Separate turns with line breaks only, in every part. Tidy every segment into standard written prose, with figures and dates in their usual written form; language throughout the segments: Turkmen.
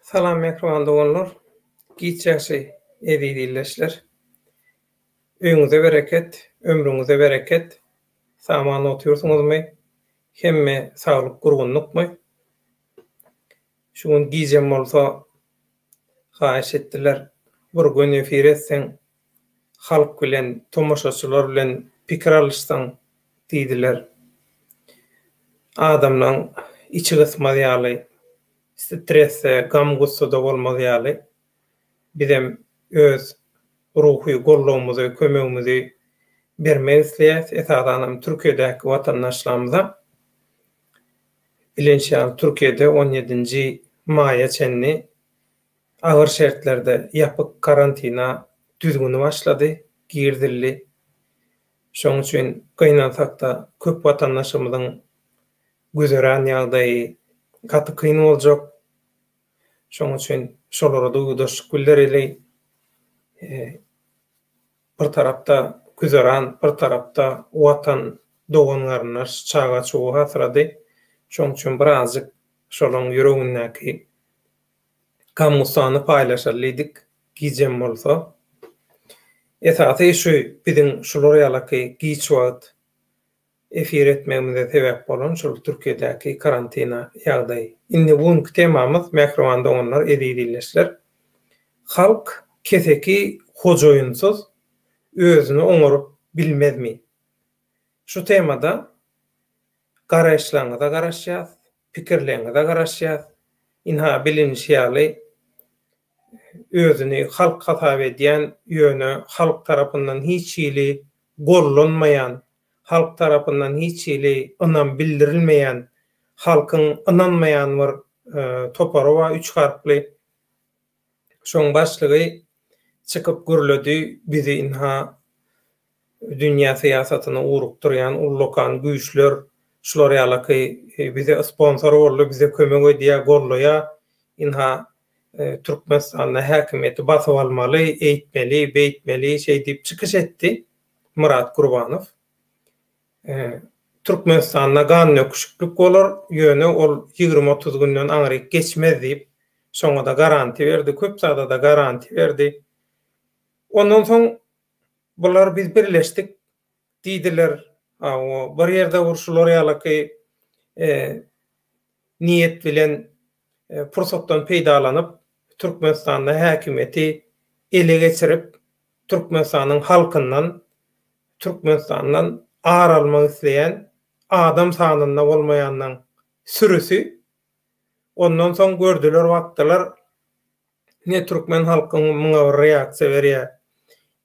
Salam mikrofanda olanlar, giýçäsi edi dilleşler. Öňüňize bereket, ömrüňize bereket. Saman oturýarsyňyzmy? Hemme saglyk gurgunlukmy? Şuň giýjem bolsa haýyş etdiler. Bir gün efir etseň, halk bilen, tomoşaçylar bilen pikir alşsaň diýdiler. Adamlaň içi gysmadýaly, stresse, gam gussuda bolmadýaly, bizem öz ruhy gollawymyzy, kömegimizi bermek isleýär. Esadanam Türkiýedäki watandaşlarymyza bilençýär, Türkiýede 17-nji maýa çenli agyr şertlerde ýapyk karantina düzgüni başlady, girdildi. Şoň üçin gynansak-da köp watandaşymyzyň güzeren ýagdaýy gaty kyn boljak. Şoň üçin şolara duýdaşyk bildireli. Bir tarapda güzeren, bir tarapda watan doganlaryny çaga çuga hasyrady. Şoň üçin birazjyk şolaryň ýüregindäki gammusany paýlaşalydyk, giýjem bolsa. Esasy şu biziň şolar ýalaky giýç wagt efir etmegimize sebäp bolan şol Türkiýedäki karantina ýagdaýy. Indi bugünkü temamyz mikrofanda onlar edilýärler. Halk keseki hojoýunsyz özüni oňurup bilmezmi? Şu temada garaşlaryňyza garaşýas, pikirleriňize garaşýas. Inha bilinçýäli özüni halk hasap edýän ýöne halk tarapyndan hiç ýyly gollanmaýan, halk tarapyndan hiç ýyly ynam bildirilmeýän, halkyň ynanmaýan bir topary we üç harply. Şoň başlygy çykyp gürledi, bizi inha dünýä syýasatyny urukdurýan ullukan güýçler şolar ýalaky bize sponsor boldy, bize kömek edýär, gollaýar. Inha Türkmenistanyň häkimeti basyp almaly, eýtmeli, beýtmeli şey diýip çykyş etdi Murat Gurbanow. Türkmenistanyna gan öküşlük bolar, ýöne ol 20-30 günden aňryk geçmez diýip şoňa da garanti berdi, köp sada da garanti berdi. Ondan soň bular biz birleşdik diýdiler. O bir ýerde urşular ýalaky niýet bilen pursatdan peýdalanyp Türkmenistanyň häkimeti ele geçirip Türkmenistanyň halkyndan, Türkmenistanyň ar almak isleýän adam sanynda bolmaýanyň sürüsü. Ondan soň gördüler, bakdylar, ne Türkmen halkyň muňa reaksiýa berýär,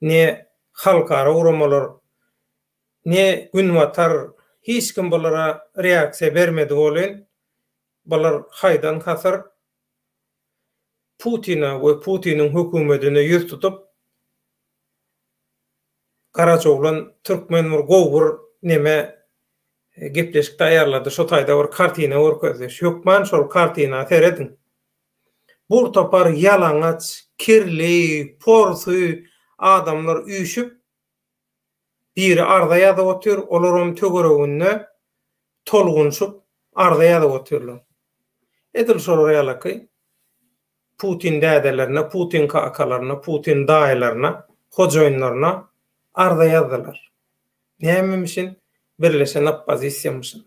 ne halkara uramalar, ne günwatar hiç kim bulara reaksiýa bermedi bolan. Bular haýdan hasar Putina we Putiniň hökümetine ýüz tutup Karaçoğlan Türkmen bir gowur neme gepleşik taýýarlady. Şo taýda bir kartina görkezdi. Şokman şol kartina seredin. Bu topar ýalaňaç, kirli, porsy adamlar üýşüp biri arda ýazyp otur, olaryň tögereginde tolgunşup arda ýazyp oturlar. Edil şolar ýalaky Putin dädelerine, Putin kakalaryna, Putin daýlaryna, hojoýunlaryna arda ýazdylar. Nämemişin? Birleşen oppozisiýamyşyn.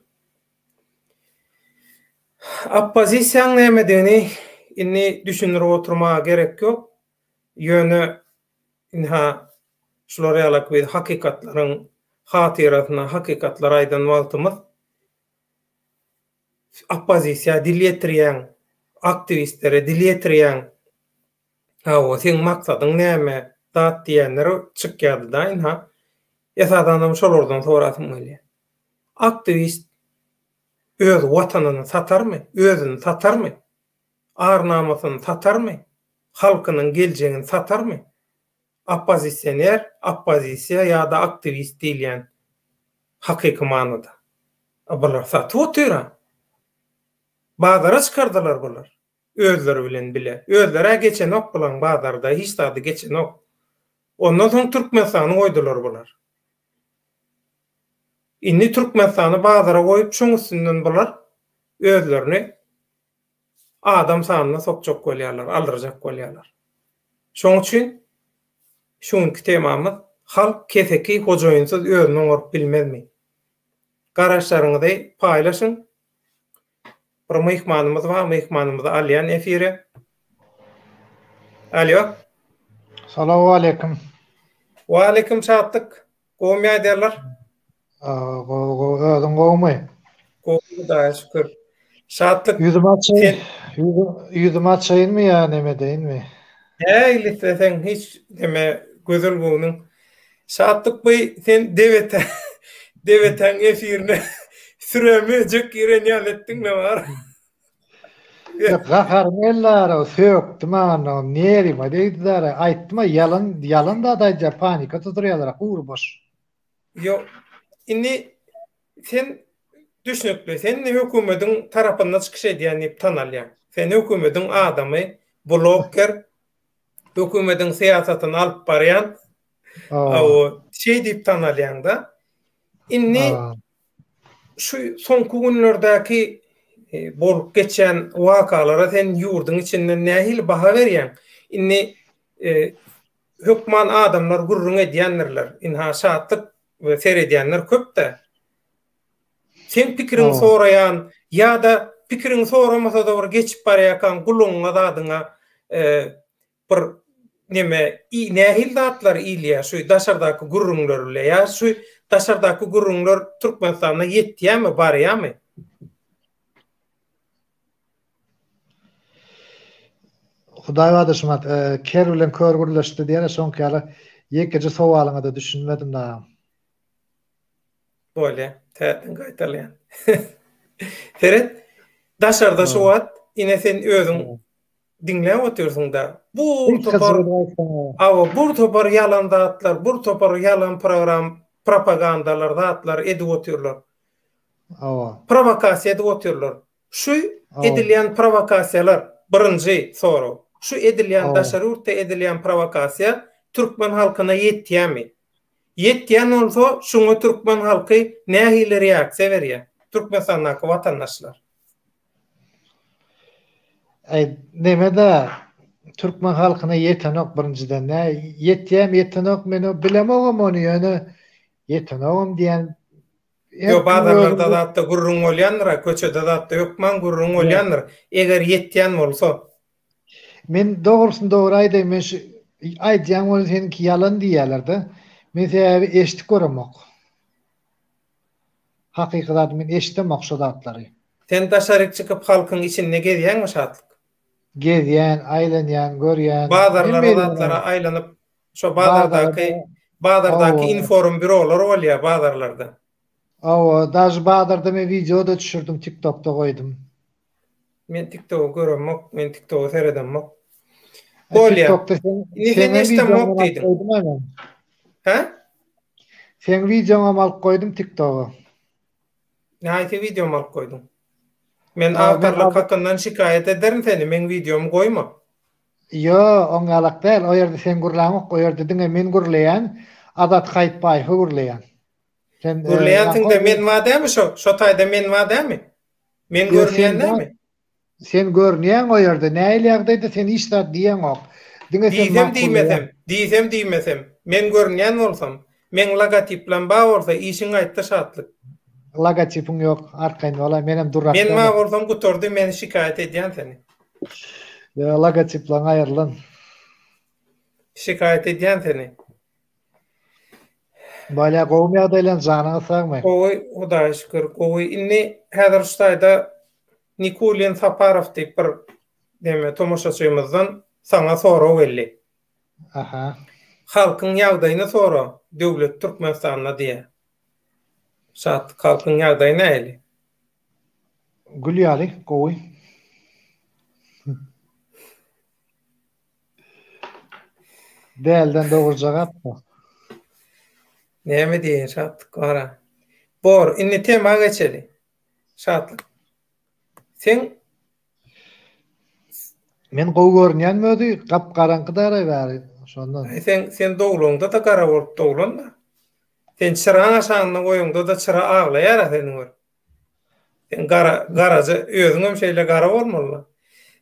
Oppozisiýaň nämedigini inni düşünür oturmaga gerek ýok. Ýöne inha şolar ýalaky hakykatlaryň hatyrasyna hakykatlar aýdan wagtymyz oppozisiýa dilýetirýän, aktivistlere dilýetirýän o seň maksadyň näme dat diýenleri çykýardy da inha. Esadanam şolardan sorasym gelýär. Aktivist öz watanyny satarmy? Özüni satarmy? Arnamasyny satarmy? Halkynyň geljeğini satarmy? Oppozisioner, oppozisiýa ýa-da aktivist diýilýän hakyky manada. Bular satyp oturar. Bazara çykardylar bular. Özleri bilen bile. Özlere geçen ok bulan bazarda hiç tadı geçen ok. Ondan soň Türkmenistany goýdular bular. Indi Türkmenistany bazara goýup şoň üstünden bular özlerini adam sanyna sokjak bolýarlar, aldyrjak bolýarlar. Şoň üçin şuňky temamyz halk keseki hojoýunsyz özüni oňurup bilmezmi? Garaşlaryňyzy paýlaşyň. Bir mehmanymyz bar, mehmanymyzy alýan efire. Alo.
Salamu aleyküm.
Wa aleyküm şatlyk. Gowy aýdýarlar?
Özüň gowmy?
Gowy da şükür. Şatlyk.
Yüzüm açayınmı ya neme deyinmi?
Sen hiç deme gözel gowynyň. Şatlyk bu sen deveten efirine süremejek ýeren etdiňle bar.
Gahar mellar söktüm ana nerime diýdiler aýtma yalan da panika tuturýarlar gurboş.
Yo inni sen düşünükli sen hökümetiň tarapyndan çykyş edýän tanalýan. Sen hökümetiň adamy bloger hökümetiň siýasatyny alyp barýan o şey diýip tanalýan da. Inni şu soňky günlerdäki bolup geçen wakalara sen ýurduň içinden nähil baha berýän. Inni hökman adamlar gurrun edýänlerler. Inha şatlyk we seredýänler köp-de. Sen pikirini sorayan ya da pikirini soramasa da geçip barýakan guluňa dadyňa bir neme nähil datlar ilýär şu daşardaky gurrunlar ya şu daşardaky gurrunlar Türkmenistana ýetýärmi barýarmy?
Hudaý wadyrşmat ker bilen kör gürleşdi diýene soňky ýaly ýekiji sowalyňa da düşünmedim da.
Böyle tätin gaýtalýan. Ferhat, daşarda şu wagt ine sen özüň dinläp oturýarsyň da. Bu topar ýalan datlar, bu topar ýalan program, propagandalar datlar edip oturýarlar. Provokasiýa edip oturýarlar. Şu edilýän provokasiýalar birinji soru. Şu edilýän daşary urtda edilýän provokasiýa türkmen halkyna ýetýärmi? Ýetýän bolsa, şuňa türkmen halky nähili reaksiýa berýär? Türkmenistanyň watandaşlar.
Nemede türkmen halkyna ýetenok birinciden ýetýän meni bilemegem ony ýöne ýetenogum diýen.
Yo bazarlarda da gurrun bolýanlar, köçede da hökman gurrun bolýanlar. Eger ýetýän bolsa
men dogrusyny dogry aýdym, men aýdýan bol senki ýalan diýerler-de. Men sebäbi eşitip görmek. Hakykatda men eşitmek şu zatlary.
Sen daşaryk çykyp halkyň içinde gezýänmi şatlyk?
Gezýän, aýlanýan, görýän.
Bazarlara zatlara aýlanyp, şu bazardaky inform bürolar bolýar bazarlarda.
Daş bazarda men video da düşürdüm, TikTok'ta koydum.
Men TikTok'u göremok, men TikTok'u seredemok. TikTok'ta sen istemok diýdin. Ha?
Sen videoňa alyp koydum TikTok'a.
Näçe videom alyp koydum? Men awtarlyk hakyndan şikayet ederim seni, men videomu goýma.
Yo, oňalak däl, o ýerde sen gurlaňok, o ýerde diňe men gurlaýan, adat gaýtpaý gurlaýan.
Sen gurlaýan men madämi şo taýda men madämi? Men görmeýän näme?
Sen görnýän o ýerde, näil ýagdaýda sen işler diýen ok.
Diýsem, men görnýän bolsam, men logotip bilen baý bolsa, işiň aýtdy şatlyk.
Logotipim ýok, arkaýynda bola, menem durrak.
Men ma bolsam guturdy, meni şikayet edýän seni.
Ya logotip bilen aýrylan.
Şikayet edýän seni.
Bala gowmy ýagdaýlan janyňy sagmay.
Hudaýa şükür, inni häzir şu taýda Nikolin Saparov diýip bir deme tomoşaçymyzdan sana sorag belli.
Aha.
Halkyň ýagdaýyny sora, döwlet Türkmenistanyna diýe. Şat halkyň ýagdaýy näli?
Gülýäli, gowy. Dälden dogry jogap.
Näme diýen şat gara. Bor, inni tema geçeli. Şatlyk. Sen
men gowy görnýänmedi, gapgaraňky bäri. Şondan.
Sen dogluňda da gara bolup doglanda. Sen çıraň aşaňyna goýuňda da çıra aglaýar senin. Sen garaja özüňem şeýle gara bolmaly.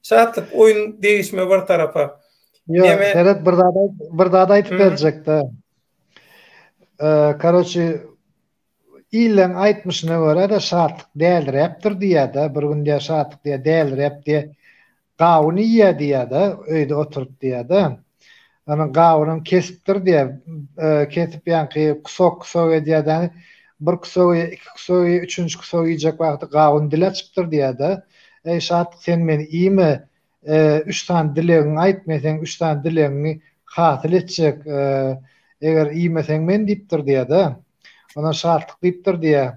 Şatlyk oyun değişme bir tarafa.
Yo,
Neme
Serhat bir daha aytıp berjek da. Karoçy illen aýtmyşyna görä de şatlyk däldirepdir diýär-de, bir gün diýär şatlyk diýär däldirep diýär. Gawyny ýer diýär-de, öýde oturup diýär-de. Ana gawyny kesipdir diýär. Kesip ýanky kusok edýär-de. Bir kusok, iki kusok, üçüncü kusok ýyjek wagty gawyny dile çypdyr diýär-de. Ey şatlyk sen meni iými? Üç tane dilegiňi aýtmasaň, üç tane dilegiňi hasyl etjek. Eger iýmeseň men diýipdir diýär-de. Ona şartlyk diýipdir diýär.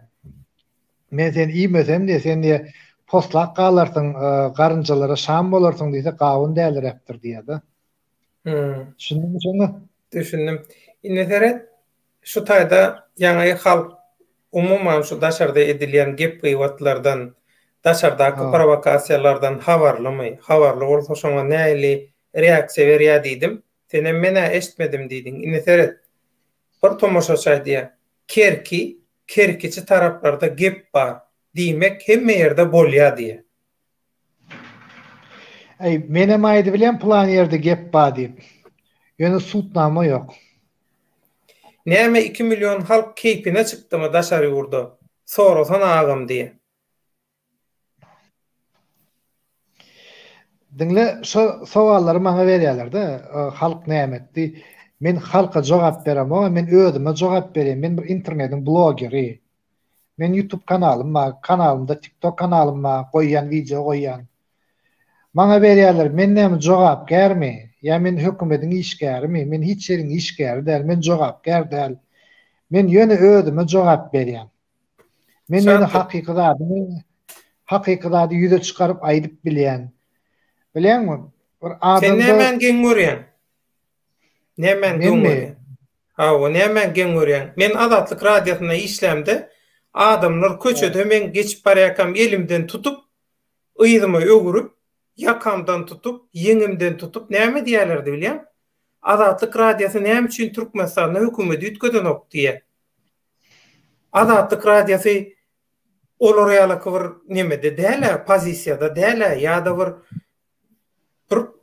Men sen iýmesem diýär, sen diýär postlak galarsyň, garynjalara şam bolarsyň diýse gawun dälirepdir diýär-de. Şundan soňra
düşündim. Ineteret şu taýda ýaňy halk umumyň şu daşarda edilýän gep gıýwatlardan, daşardaky provokasiýalardan habarly bolsa şoňa näili reaksiýa berýär diýdim. Senem mene eşitmedim diýdiň. Ineteret bir tomoşaçy diýär. Kerkiçi taraplarda gep bar diýmek hemme ýerde bolýar diýär.
ey menem aýdy bilen plan ýerde gep bar diýip. Ýöne sutnama ýok.
Näme 2 milyon halk keypine çykdymy daşary ýurda. Sorasan agam diýär.
Dinle şu sowallary maňa berýärler-de, halk nämetdi. Men halka jogap berem, men özüme jogap berem. Men bir internetiň blogeri. Men YouTube kanalym bar, kanalymda TikTok kanalym bar, goýýan video goýýan. Maňa berýärler, men näme jogap germi? Ya men hökümetiň işgärimi? Men hiç ýeriň işgäri däl, men jogap ger däl. Men ýöne özüme jogap berýän. Men ýöne hakykatdy ýüze çykaryp aýdyp bilýän. Bilýänmi? Bir adamda
Sen nämen geň görýän? Nämen geň görýän? O nämen geň görýän? Men Adatlyk radiosyna işlemde adamlar köçede men geçip barýakam elimden tutup, ýygyma ögürüp, yakamdan tutup, ýeňimden tutup näme diýerlerdi bilýän? Adatlyk radiosy näme üçin Türkmenistanyň hökümeti ütkedenok diýär. Adatlyk radiosy olar ýalyky bir nemede däle, pozisiýada däle, ýa-da bir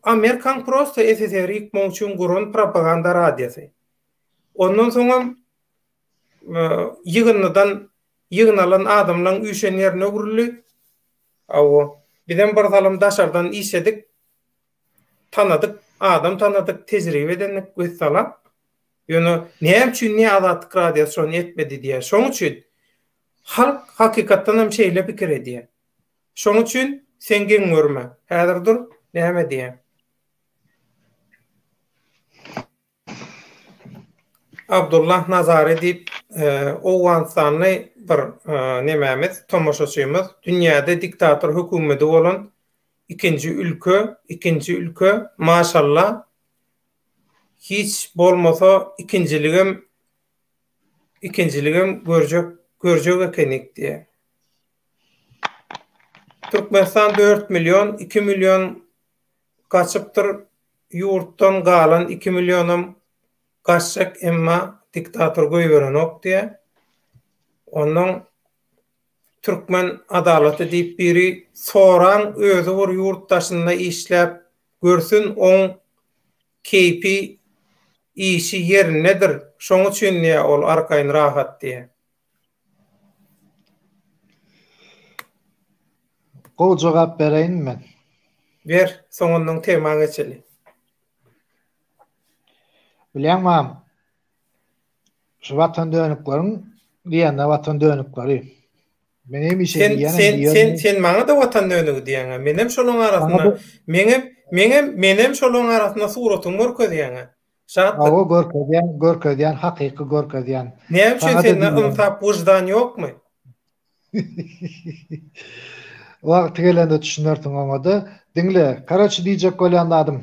Amerikan prosto SSR ýykmak üçin guran propaganda radiosy. Ondan soňra ýygnalan adamlaryň üýşen ýerine öwrüli. Bizden bir salym daşardan işedik, tanıdık, tejribe edenlik gösterler. Ýöne näme üçin Adatlyk radiosu şonu etmedi diýär. Şoň üçin halk hakykatdan hem şeýle pikir edýär. Şoň üçin sen geň görme. Häzir dur, näme diýär? Abdullah Nazary diýip Owganstanyň bir nemämiz, tomoşaçymyz, dünýäde diktator hökümeti bolan ikinci ülke maşallah hiç bolmasa ikinciligim görjek ekenik diýär. Türkmenistan 4 milyon, 2 milyon kaçıptır yurttan galan 2 milyonum kaçacak emma diktator goýberenok diýär. Onun Türkmen adalaty diýip biri soran özü bir yurtdaşynda işläp görsün on keypi işi ýerinedir. Şoň üçin ol arkaýyn rahat diýär.
Gowy jogap bereýin men.
Ber, soňundan tema geçeli.
Bilýänmi? Şu watan dönükleriň diýende watan dönükleri. Menem işe diýenem.
Sen maňa da watan dönügi diýeňe. Menem şolaryň arasynda menem şolaryň arasynda suratyň görkezýäňe.
Awa görkezýän, hakyky görkezýän.
Näme üçin sende ymsap wujdan ýokmy?
Wagt gelende düşünürtüň oňa da. Dinle, Karaçy diýjek bolýan adam.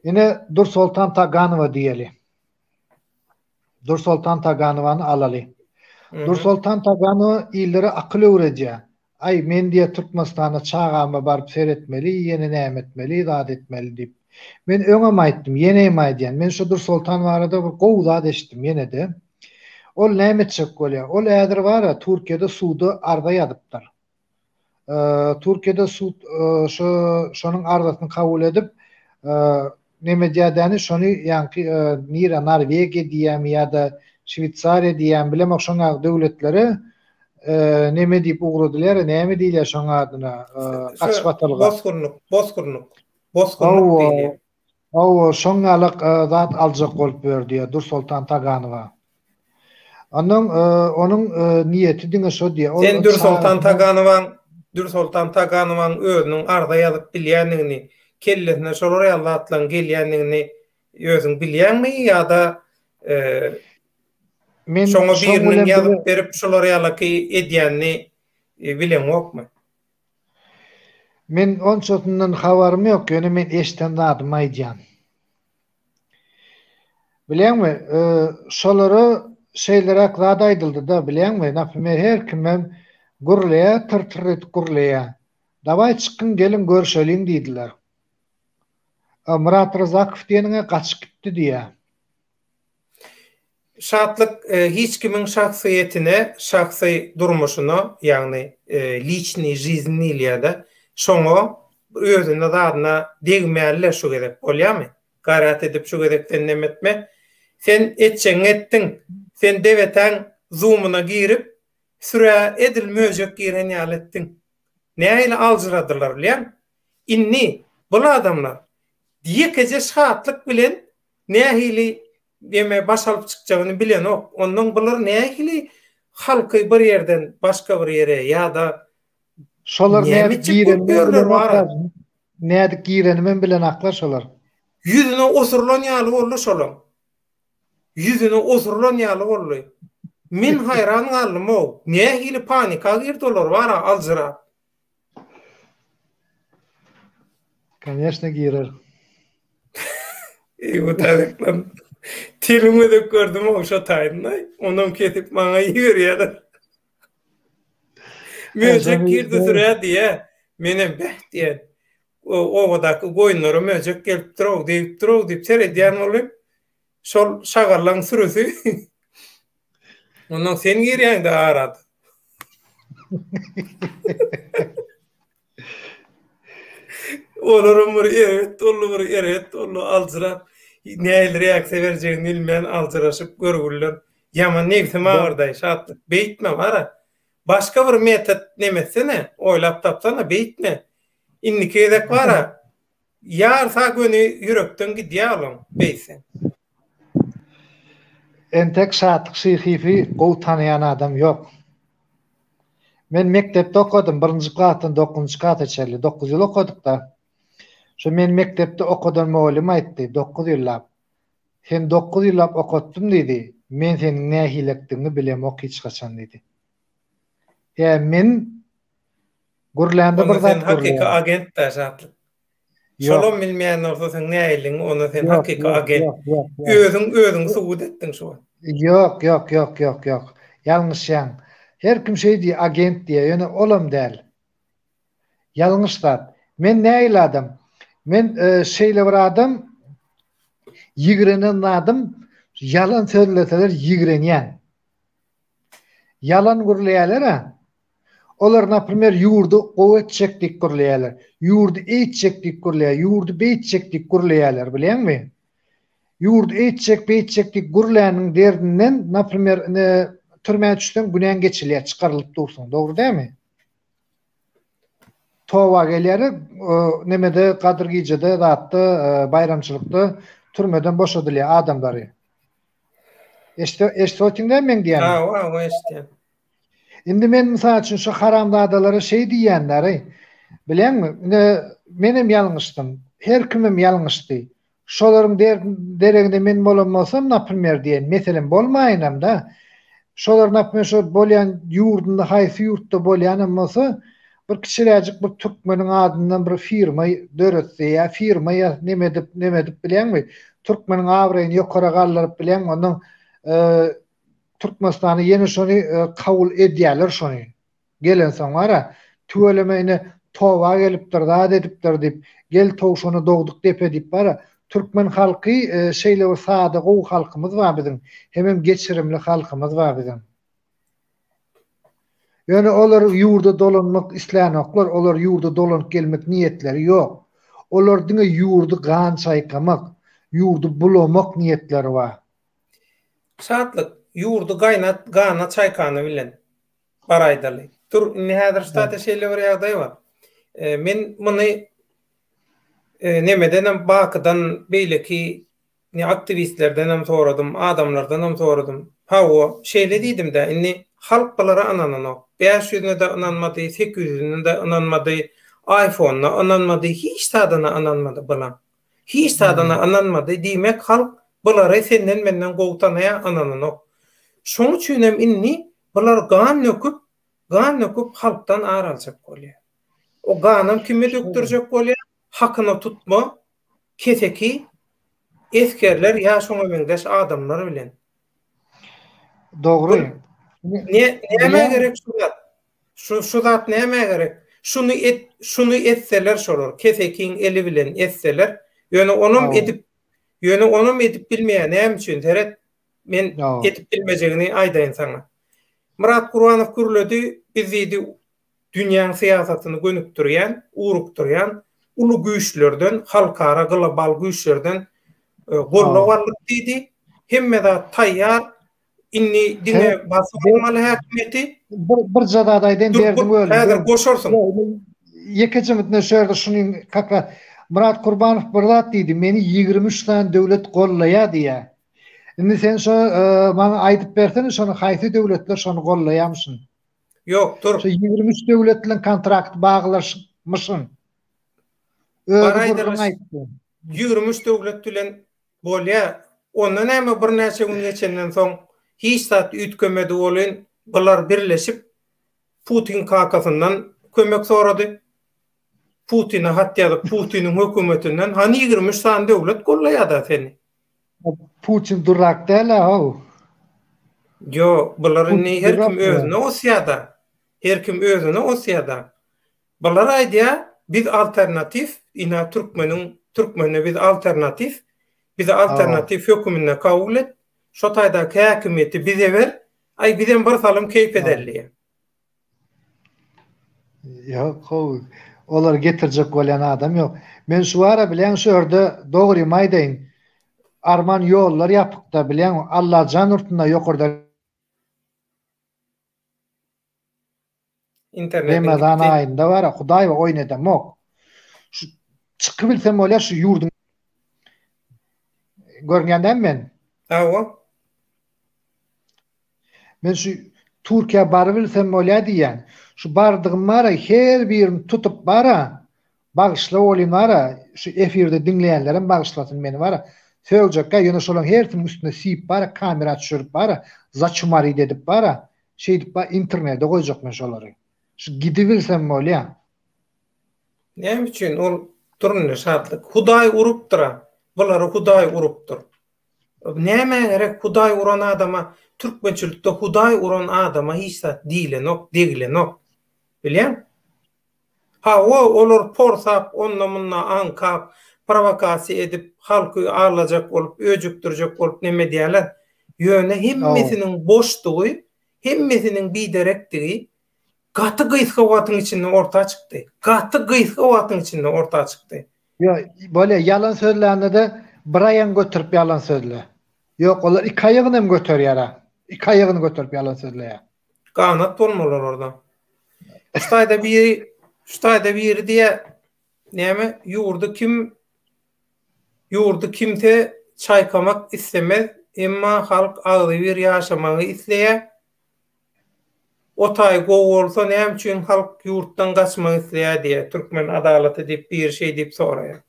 Ine Dursultan Taganowa diýeli. Dursultan Taganowany alaly. Dursultan Taganow illeri akyl öwredýär. Ay men diýe Türkmenistana çağama baryp seretmeli, ýene näme etmeli, zat etmeli diýip. Men öňe aýtdym, ýene aýdýan. Men şu Dursultan barada bir gowy zat eşitdim ýene de. Ol näme etjek bolýar? Ol ädir bara Türkiýede suwdy arda ýadypdyr. Türkiýede sud şonuň arzasyny kabul edip neme diýädäni şonu ýanky Nira Norwegiýa diýäm ýa-da Şwitsariýa diýäm bilem şoňa döwletleri neme diýip ugrudylýar, näme diýilýär şoňa adyna gaçbatylga.
Bozkurnuk diýilýär.
Şoňalyk zat aljak bolup berdi Dursultan Taganowa. Onun niyeti diňe şo diýär.
Sen Dursultan Taganowaň özüniň arda ýazyp bilýändigini, kellesine şolar ýalatlan gelýändigini özüň bilýänmi ýa-da şoňa biriniň ýazyp berip şolar ýalaky edýänni bilenokmy?
Men onçotundan habarym ýok, ýöne men eşden zadym aýdýan. Bilenmi? Şolary şeýlerek zat aýdyldy da, bilenmi? Näpmer her kimem gurlaya, tırtırıt gurlaya. Davay çıkın gelin görüşelim diýdiler. Murat Rızakow diýeniňe gaçyp gitdi diýe.
Şatlyk hiç kimin şahsiýetine, şahsy durmuşuna, ýagny lichny жизни ýa-da şoňa özüne zadyna degmäler şu gerek bolýarmy? Garat edip şu gerekden nemetme. Sen etçeň etdiň, sen deweten zoomuna girip süre edilmeyecek giren ýaletdiň. Näile alжыradylar bilýän? Inni bu adamlar diýekje şatlyk bilen nähili deme başalyp çykjagyny bilen ok. Ondan bular nähili halky bir ýerden başga bir ýere ýa-da
şolar näde gireni men bilen aklar şolar.
Yüzüne osurlan ýaly boldy şolar. Yüzüne osurlan ýaly boldy. Min hayran galym o. Nähili panika girdiler wara alжыra.
Конечно, girer.
Ýa-da tilimi de gördüm o şo taýynda. Ondan ketip maňa ýürýärler. Möjek girdi sürä diýe. Menem bäh diýen. Oňdaky goýunlary möjek gelip durýar diýip seredýän bolyp. Şol şagarlaň sürüsü. Ondan sen girýäň de arady. Olarım evet, onu alçıra näil reaksiýa berjegini bilmän alçıraşyp görgüller. Yaman nebsi mağırday şatlyk. Beýtme bara. Başka bir metod nemesene, oýlap tapsana beýtme. Inniki edek bara. Ýarsa göni ýürekden gidýärler, beýsen.
Entek şatlyk şyhyfy gowy tanıyan adam yok. Men mektepde okudum, 1-nji klatdan 9-njy klata çeli, 9 ýyl okuduk da. Şu men mektepde okudum molim aýtdy, 9 ýyllap. Sen 9 ýyllap okutdum diýdi. Men seniň nähilekdigini bilemok hiç gaçan diýdi. Men gurlanda bir zat
hakiki agent da şatlyk. Şolom bilmeýän olsa sen nähiliň, onu sen hakiki agent. Özüň subut etdiň şu.
Yok. Ýalňyşýan. Her kim şey diye agent diye yani olam der. Yanlışlar. Men näil adam? Men şeyle bir adam ýigrenen adam yalan söyleseler ýigrenýän. Yalan gurleýärler ha. Olar näprimер ýurdu gowetçekdik gurleýärler. Ýurdu eýtçekdik gurleýär, ýurdu beýtçekdik gurleýärler bilenmi? Ýurdu eýtçekdik gurleýäniň derdinden näprimер türmäge düşsen günen geçilýär, çykarylyp dursun. Dogry dämi? Towa gelýär, nemede Kadyr Gije'de zatdy, bayramçylykda türmeden boşadylýar adamlary. Eşde otiňden men diýen.
Ha, eşde.
Indi men mysal üçin şu haramzadalara şey diýenler, bilenmi? Menem ýalňyşdym. Her kimim ýalňyşdy. Şolaryň dereginde men bolanmasam, näprimер diýen, meselem bolmaýynam da. Şolar näpme şo bolýan ýurdunda, haýsy ýurtda bolýan bolsa, bir kiçiräjik bir türkmeniň adyndan bir firma döretse ýa firma ýa neme dip bilenmi? Türkmeniň awraýyny ýokara gallyryp bilen, onuň Türkmenistany ýene şonu kabul edýärler şonu. Gelen soňra tüwelemeýine towa gelipdir, zat edipdir dip, gel towşuny dogduk dep edip bara. Türkmen halky şeýle sady gowy halkymyz bar biziň. Hemem geçirimli halkymyz bar biziň. Yani olar yurda dolanmak isleýänoklar, olar yurda dolanyp gelmek niyetleri yok. Olar diňe yurdu gan çaykamak, yurdu bulamak niyetleri var.
Şatlyk ýurdu gana çaykany bilen baraydaly. Tur näder ştada şeýle bir ýagdaý bar. Men muny nemedenem bakydan beýleki aktivistlerden hem soradym, adamlardan hem soradym. Hawa şeýle diýdim de, inni halk balara ananok. 500'üne de ananmady, 800'üne de ananmady, iPhone'na ananmady, hiç tadana ananmady bala. Hiç tadana ananmady diýmek halk bulary senden menden gowtanaya ananok. Şoň üçin hem inni bular gan nöküp halktan araljak bolýar. O ganam kime döktürjek bolýar? Hakyny tutma, keseki eskerler ýa şoňa meňdeş adamlar bilen.
Dogry.
Näme gerek şu zat näme gerek? Şunu etseler şolar. Kesekiň eli bilen etseler, ýöne onum edip bilmeýän näme üçin teret men edip bilmejegini aýdaýyn saňa. Murat Gurbanow gürledi, bizidi dünýäň siýasatyny gönükdirýän, urukdirýän ulu güýçlerden, halkara global güýçlerden gollawarlyk diýdi. Hemme de taýýar inni diňe basmaly häkimeti
Bir jadaýdan berdim öldü.
Häzir goşarsyň.
Ýekejimde şeýerde şunyň kaka Murat Gurbanow bir zat diýdi, meni 23 tane döwlet gollaýar diýär. Indi sen şo bana aýdyp bersene, şonu haýsy döwletler şonu gollaýarmyşyn?
Yok, dur.
23 döwlet bilen kontrakt baglaşmyşyn.
Baraydyr 23 döwlet bilen bolýar. Ondan näme bir näçe gün geçenden soň hiç zat ütkömedi bolan bular birleşip Putin kakasından kömek sorady. Putin'e hatda Putin'in hökümetinden hani 23 tane döwlet gollaýar seni.
Putin durak däl ha.
Jo, buların her kim özüne osýada. Her kim özüne osýada. Bular aýdýar, biz alternatif, ina Türkmene biz alternatif, bize alternatif hökümine kabul et. Şo taýda häkimeti bize ber, ay bizden bir salym keýp ederli.
Ýok, olar getirjek bolan adam ýok. Men şu ara bilen şörde dogry maýdaýyn. Arman ýollar ýapykda bilen Allah jan urtuna ýokurda
internetin
Ramazan aýynda bara Hudaý we oýnadamok. Şu çykyp bilsem bolýar şu ýurdun görgändem men.
Awa.
Men şu Türkiýe bary bilsem bolýar diýen. Şu bardygym bara her birini tutup bara bagyşlap bolýan bara şu efirde dinleýänlerim bagyşlasyn meni bara. Söýjekkä ýöne şolaň hertimi üstüne siýip bara kamera açyryp bara zaçmary edip bara şeýdip bara internetde goýjakman şolary. Şu gidip bilsem bolýar.
Näme üçin ol turny şatlyk Hudaý urupdyr. Bular Hudaý urupdyr. Näme gerek Hudaý uran adama, türkmençilikde Hudaý uran adama hiç zat diýilenok. Bilýän? Ha olar porsap, onunla ankap, provokasiýa edip halky ağlajak bolup, öjükdirjek bolup näme diýerler? Ýöne hemmesiniň boşdugy, hemmesiniň biderektigi gaty gysga watyň içinden orta çykdy.
Yo, böyle yalan sözlerinde de bir ayağını götürüp yalan sözle. Yok, olar iki ayağını hem götürüyor ha. İki ayağını götürüp yalan sözle.
Kanat olmalar orada. Şutayda biri diye näme yurdu kimse çaykamak istemez, emma halk ağlı bir yaşamağı isleýär. Otay gow bolsa näme üçin halk yurtdan gaçmagy isleýär diye Türkmen adalaty diýip bir şey diýip soraýar.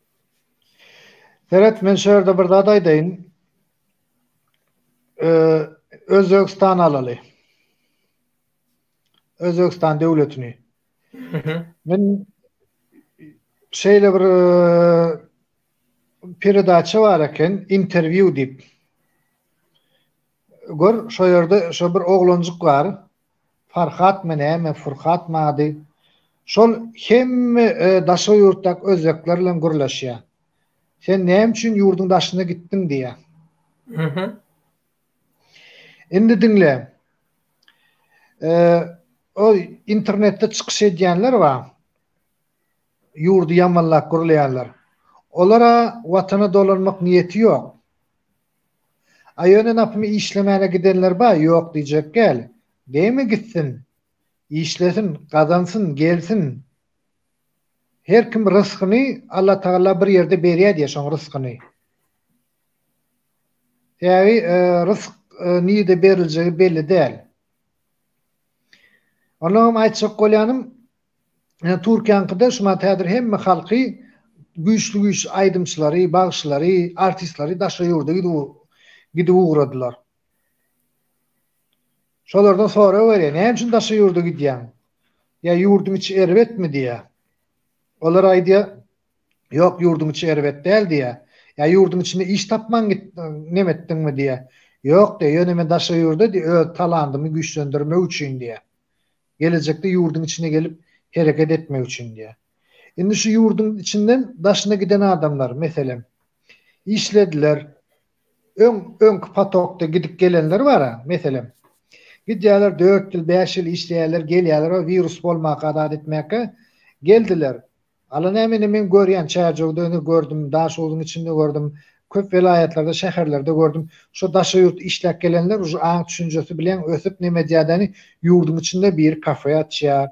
Evet, men şöyle bir daha aýdaýyn. Özbegistan alaly. Özbegistan döwletini. Men şeýle bir peredaça bar eken, interview diýip. Gör, şo ýerde şo bir oglanjyk bar. Farhat men Furhat mady. Şol hemme daşa ýurtdak özbekler bilen gürleşýär. Sen näme üçin ýurdun daşyna gitdiň diýär. Indi dinle. o internette çıkış edýänler var. Yurdu yamanlap gurlayanlar. Olara vatana dolanmak niyeti yok. Ayöne napımı işlemene gidenler var, yok diyecek gel. Değil mi gitsin? İşlesin, kazansın, gelsin. Her kim rızkını Allah Teala bir yerde berýär diýe şoň rızkını. Yani rızk niyede beriljegi belli değil. Onam aýtjak bolýanym, Türkiýanyňkyda şuma täzir hemme halky güýçli aýdymçylary, bagşlary, artistlary daşa ýurda gidip uğradylar. Şolardan sonra berýär, näme üçin daşa ýurda gidýän? Ya ýurdum içi erwetmi diýe. Olar aýdýar, yok yurdum içi erwet değil diýe. Ya yurdum içinde iş tapman nemetdiňmi diýe. Yok diýe, ýöne men daşa ýurda diýe, talandymy güýçlendirmek üçin diýe. Gelecekde yurdun içine gelip hareket etmek üçin diye. Indi şu yurdun içinden daşına giden adamlar mesela işlediler. Ön patokta gidip gelenler var ha mesela. Gidýärler 4 yıl 5 yıl işleýärler, gelýärler o virüs bolmak adat etmeke geldiler. Alan men görýän çäjegde gördüm, daşulun içinde gördüm. Köp vilayatlerde, şäherlerde gördüm. Şu daşa yurt işlek gelenler şu aň düşünjesi bilen ösüp neme diýädeni yurdun içinde bir kafe açýar,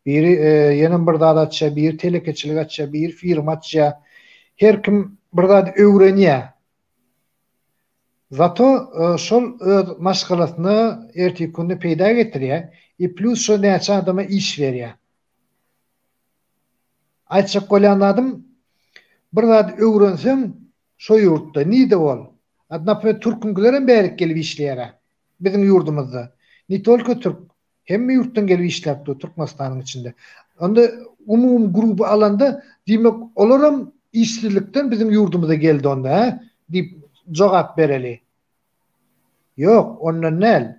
bir ýene bir zat açýar, bir telekeçilik açýar, bir firma açýar. Her kim bir zat öwrenýär. Zato şol öz maşgalasyny erteki günde peýda getirýär. Plus şu näçe adama iş berýär. Aýtjak bolýanlarym bir zat öwrensem şo yurtda nide bol. Adnapy türküngüleren bärik gelip işleýär. Bizim yurdumuzda. Ni tolko türk. Hemme yurtdan gelip işläpdi Türkmenistanyň içinde. Onda umum grubu alanda diýmek olaram işçilikden bizim yurdumuza geldi onda, diýip jogap bereli. Yok, ondan näl.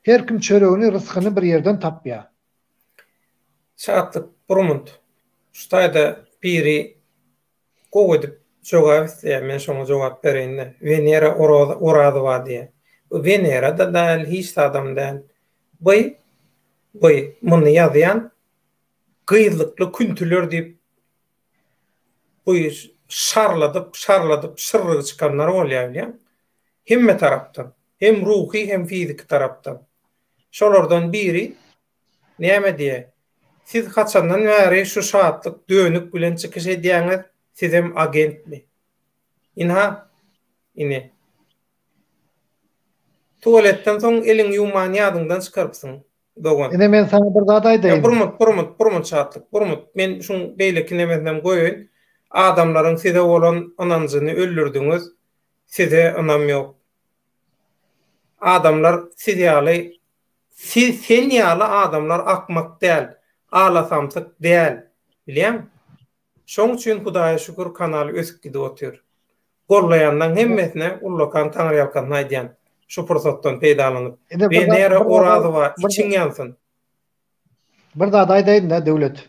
Her kim çöregini, rızkyny bir yerden tapýar.
Şatlyk Burmund. Şutaýda biri goýup jogap isleýär, men şoňa jogap bereýin. Venera orady var diýe. Venera da däl, hiç adam däl. Boy muny ýazýan gyýlykly küntüler diýip boy şarladyp şyrrygy çykanlar bolýar. Hemme tarapdan, hem ruhi hem fizik tarapdan. Şolardan biri näme diýe? Siz haçandan bäri şu şatlyk dönük bilen çykyş edýäňiz, siz hem agentmi? Ine. Tuvaletden soň eliň ýuman ýadyndan çykarpsyň. Dogan.
Ine men sana bir zat aýdaýyn.
Burmut şatlyk. Burmut, men şuň beýleki nemeden goýaýyn. Adamlaryň size bolan anancyny öldürdiňiz, size anam ýok. Adamlar siz sen ýaly adamlar akmak däl, alasamsyk däl. Bilýän? Şoň üçin Hudaýa şükür kanaly ösüp gidip otur. Gorlayandan hemmesine Ullakan Taňry ýalkan aýdýan. Şu pursatdan peýdalanyp. Venera orady var, içiň ýansyn.
Bir zat aýdaýyn da döwlet.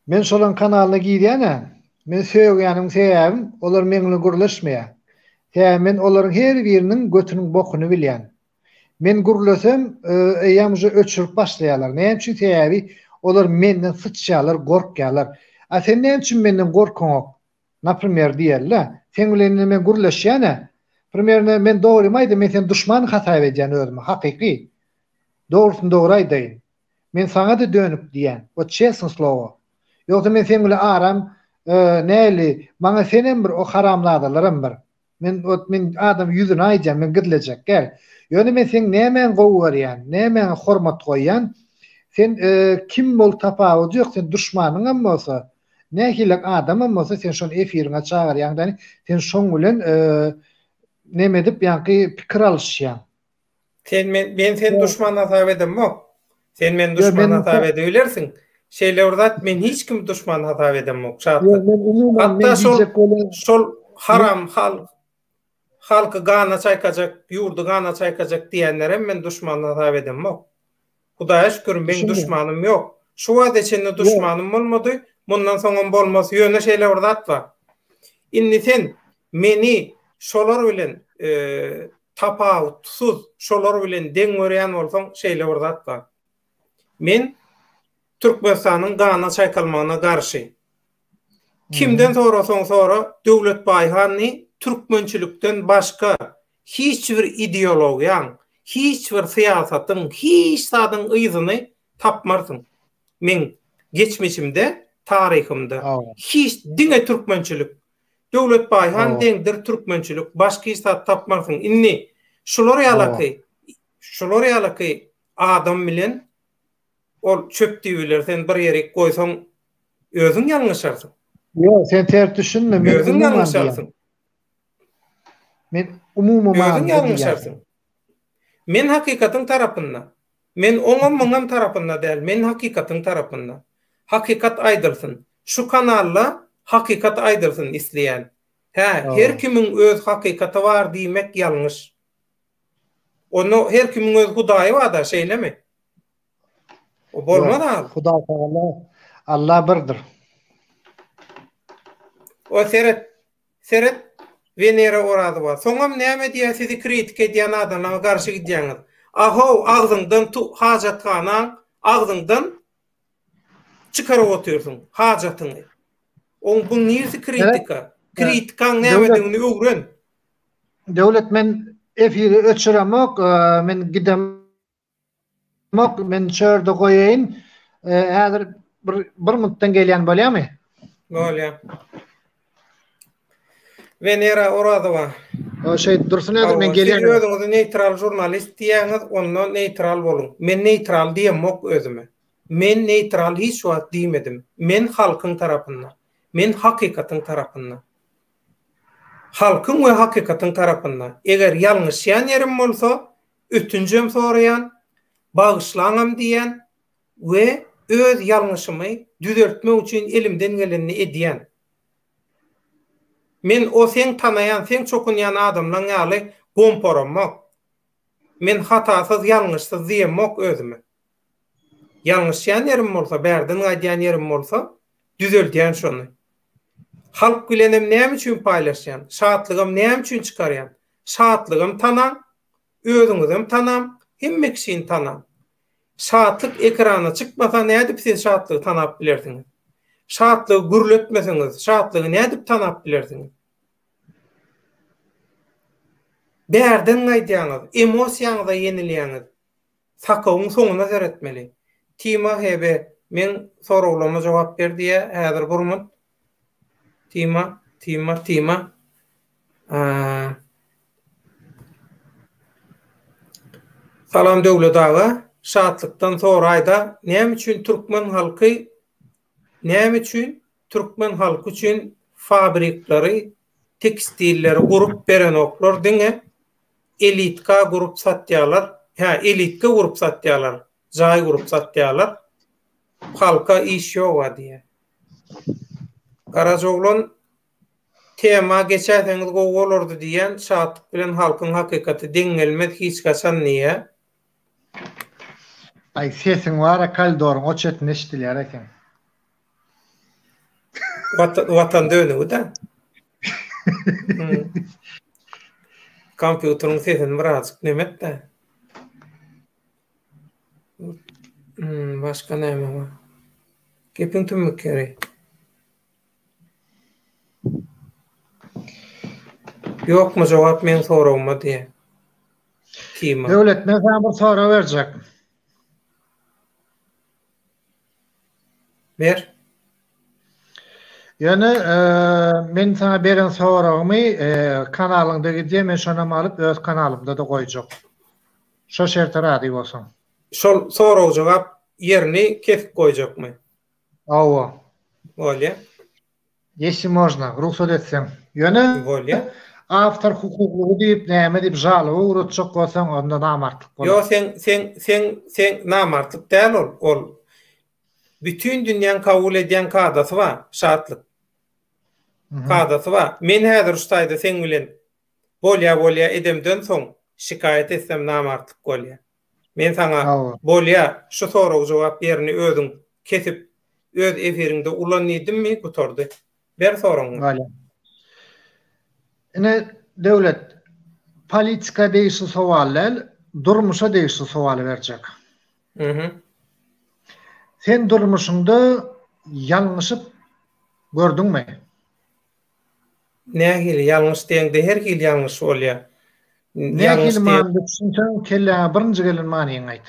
Men şolan kanalyna girýän, men söýýänim sebäbim olar meňle gurlaşmaýar. Men olaryň her biriniň götüniň bokunu bilýän. Men gurlasam, ýamjy öçürüp başlaýarlar. Näme üçin sebäbi olar menden sıçýarlar, gorkýarlar. Sen näme üçin menden gorkaň? Naprimер diýerler. Sen bilen men gurlaşýan. Primerne men dogrymaýdy, men sen düşman hata edýän özüme, hakyky. Dogrusyny dogry aýdaýyn. Men saňa da dönüp diýän. O çesin slowo. Ýoksa men sen bilen aram, näli, maňa senem bir o haramladalarym bir. Men adam ýüzüne aýdýan, men gidlejek gel. Ýöne men sen näme gowurýan, näme hormat goýan? Sen kim bol tapawudy ýok, sen düşmanyň bolsa, nähilek adamym bolsa sen şonu efiriňe çağırýan, sen şoň bilen näme dip ýa-ni pikir alışýan.
Sen düşman hata edemmi? Sen men düşman hata edebilersiň. Şeýle urdat men hiç kim düşman hata edemmi? Hatta şol haram halky gana çaýkajak, ýurdu gana çaýkajak diýenlere men düşman hata edemmi? Hudaýa şükür men düşmanym ýok. Şu wagt içinde düşmanım bolmady, mundan soňra bolmasy ýöne şeýle urdat bar. Indi sen meni şolar bilen tapawutsuz, şolar bilen deň görýän bolsaň şeýle urdat bar. Men Türkmenistanyň gana çaykalmagyna garşy. Kimden sonra Döwlet Baýhany türkmençilikden başga hiç bir ideologiýaň, hiç bir siýasatyň, hiç sadyň ýzyny tapmarsyň. Men geçmişimde, tarihimde hiç diňe türkmençilik, Döwlet Baýhan deňdir türkmençilik, başga hiç sat tapmarsyň. Inni şular ýalaky adam bilen ol çöp diýiler, sen bir ýere goýsaň özüň ýalňyşarsyň.
Yo, sen ters düşünme.
Özüň ýalňyşarsyň.
Men umumyň
ýalňyşarsyň. Men hakikatyň tarapynda. Men oňam tarapynda däl, men hakikatyň tarapynda. Hakikat aýdyrsyn. Şu kanalla hakikat aýdyrsyn isleýän. Her kimiň öz hakikaty var diýmek ýalňyş. Onu her kimiň öz Hudaýy var da şeýlemi? O bolmada.
Huda Taala Allah birdir.
O seret Venera orady var. Soňam näme diýär sizi kritik edýän adamlara garşy gidýäňiz? Aho agzyňdan hajatgana agzyňdan çıkaryp oturýarsyň hajatyny. On bu nirsi kritika. Kritikaň näme diýeni öwren.
Döwlet men efiri öçüremek, men gidem men çörde goýaýyn. Häzir bir minutdan gelýän bolýarmy?
Bolýar. Venera Oradova.
O şey dursun häzir men gelýän.
Siz özüňizi neutral jurnalist diýäňiz, ondan neutral bolun. Men neutral diýemok özüme. Men neutral hiç wagt diýmedim. Men halkyň tarapynda. Men hakikatyň tarapynda. Halkyň we hakikatyň tarapynda. Eger ýalňyşýan ýerim bolsa, ötünjem soraýan, bagyşlanam diýen we öz ýalňyşymy düzeltmek üçin elimden geleni edýän. Men o sen tanayan, sen çokunyan adamlan ýaly gomporamak. Men hatasyz, ýalňyşsyz diýemok özüme. Ýalňyşýan ýerim bolsa, bärden gaýdýan ýerim bolsa, düzeltýän şonu. Halk bilenem näme üçin paýlaşýan? Şatlygym näme üçin çykarýan? Şatlygym tanam, özüňizem tanam, hemmekşin tanam. Şatlyk ekrana çykmasa nädip siz şatlygy tanap bilersiňiz? Şatlygy gürletmeseňiz, şatlygy nädip tanap bilersiňiz? Bärden gaýdýaňyz, emosiýaňyza yenilýäňiz. Sakawyň soňuna seretmeli. Tima hebe, men soraglarıma jogap berdi diye häzir burmun. Tima. Salam Döwlet aga, şatlykdan soraýda näme üçin türkmen halky üçin fabriklary, tekstilleri gurup beren oklar diňe elitka gurup satýarlar. Elitka gurup satýarlar, jaý gurup satýarlar. Halka iş ýok diýe. Garajoglan tema geçäňiz gowy bolardy diýen şatlyk bilen halkyň hakikaty deňelmez hiç gaçan niýe?
Ay sesin var kaldoryň o çetine eşdilýär eken.
Watan dönügi da. Kompýuteryň sesini birazjyk nemetde. Başka näme var? Gepin tümük kerek. Ýokmy jogap men soragma diýe. Tima.
Döwlet men sana bir soraw berjek.
Ber.
Yani men sana beren sorawmy kanalyňda gidýär, men şonam alyp öz kanalymda da goýjak. Şo şertde rady bolsaň.
Şol soraw jogap yerini kesip goýjakmy?
Awa.
Bolýar.
Если можно, ruhsat etsem. Yani
bolýar.
Avtor hukukluğu diýip näme diýip jalyby urutjak bolsaň onda namartlyk bolar.
Yo sen namartlyk däl ol. Bütün dünýäň kabul edýän kadasy var, şatlyk. Kadasy var. Men häzir ustaýda sen bilen bolýa edemden soň şikayet etsem namartlyk bolýar. Men sana bolýa şu soraw jogap berini özüň kesip öz eferiňde ulanýdymmy gutardy. Ber soraňy.
Bolýar. Ine döwlet politika diýişi sowaller durmuşa diýişi sowaly berjek. Sen durmuşunda ýalňyşyp gördüňmi?
Nähili ýalňyş diýende her hil ýalňyş bolýar.
Nähili many düşünsen kelle birinji gelen manyň aýt.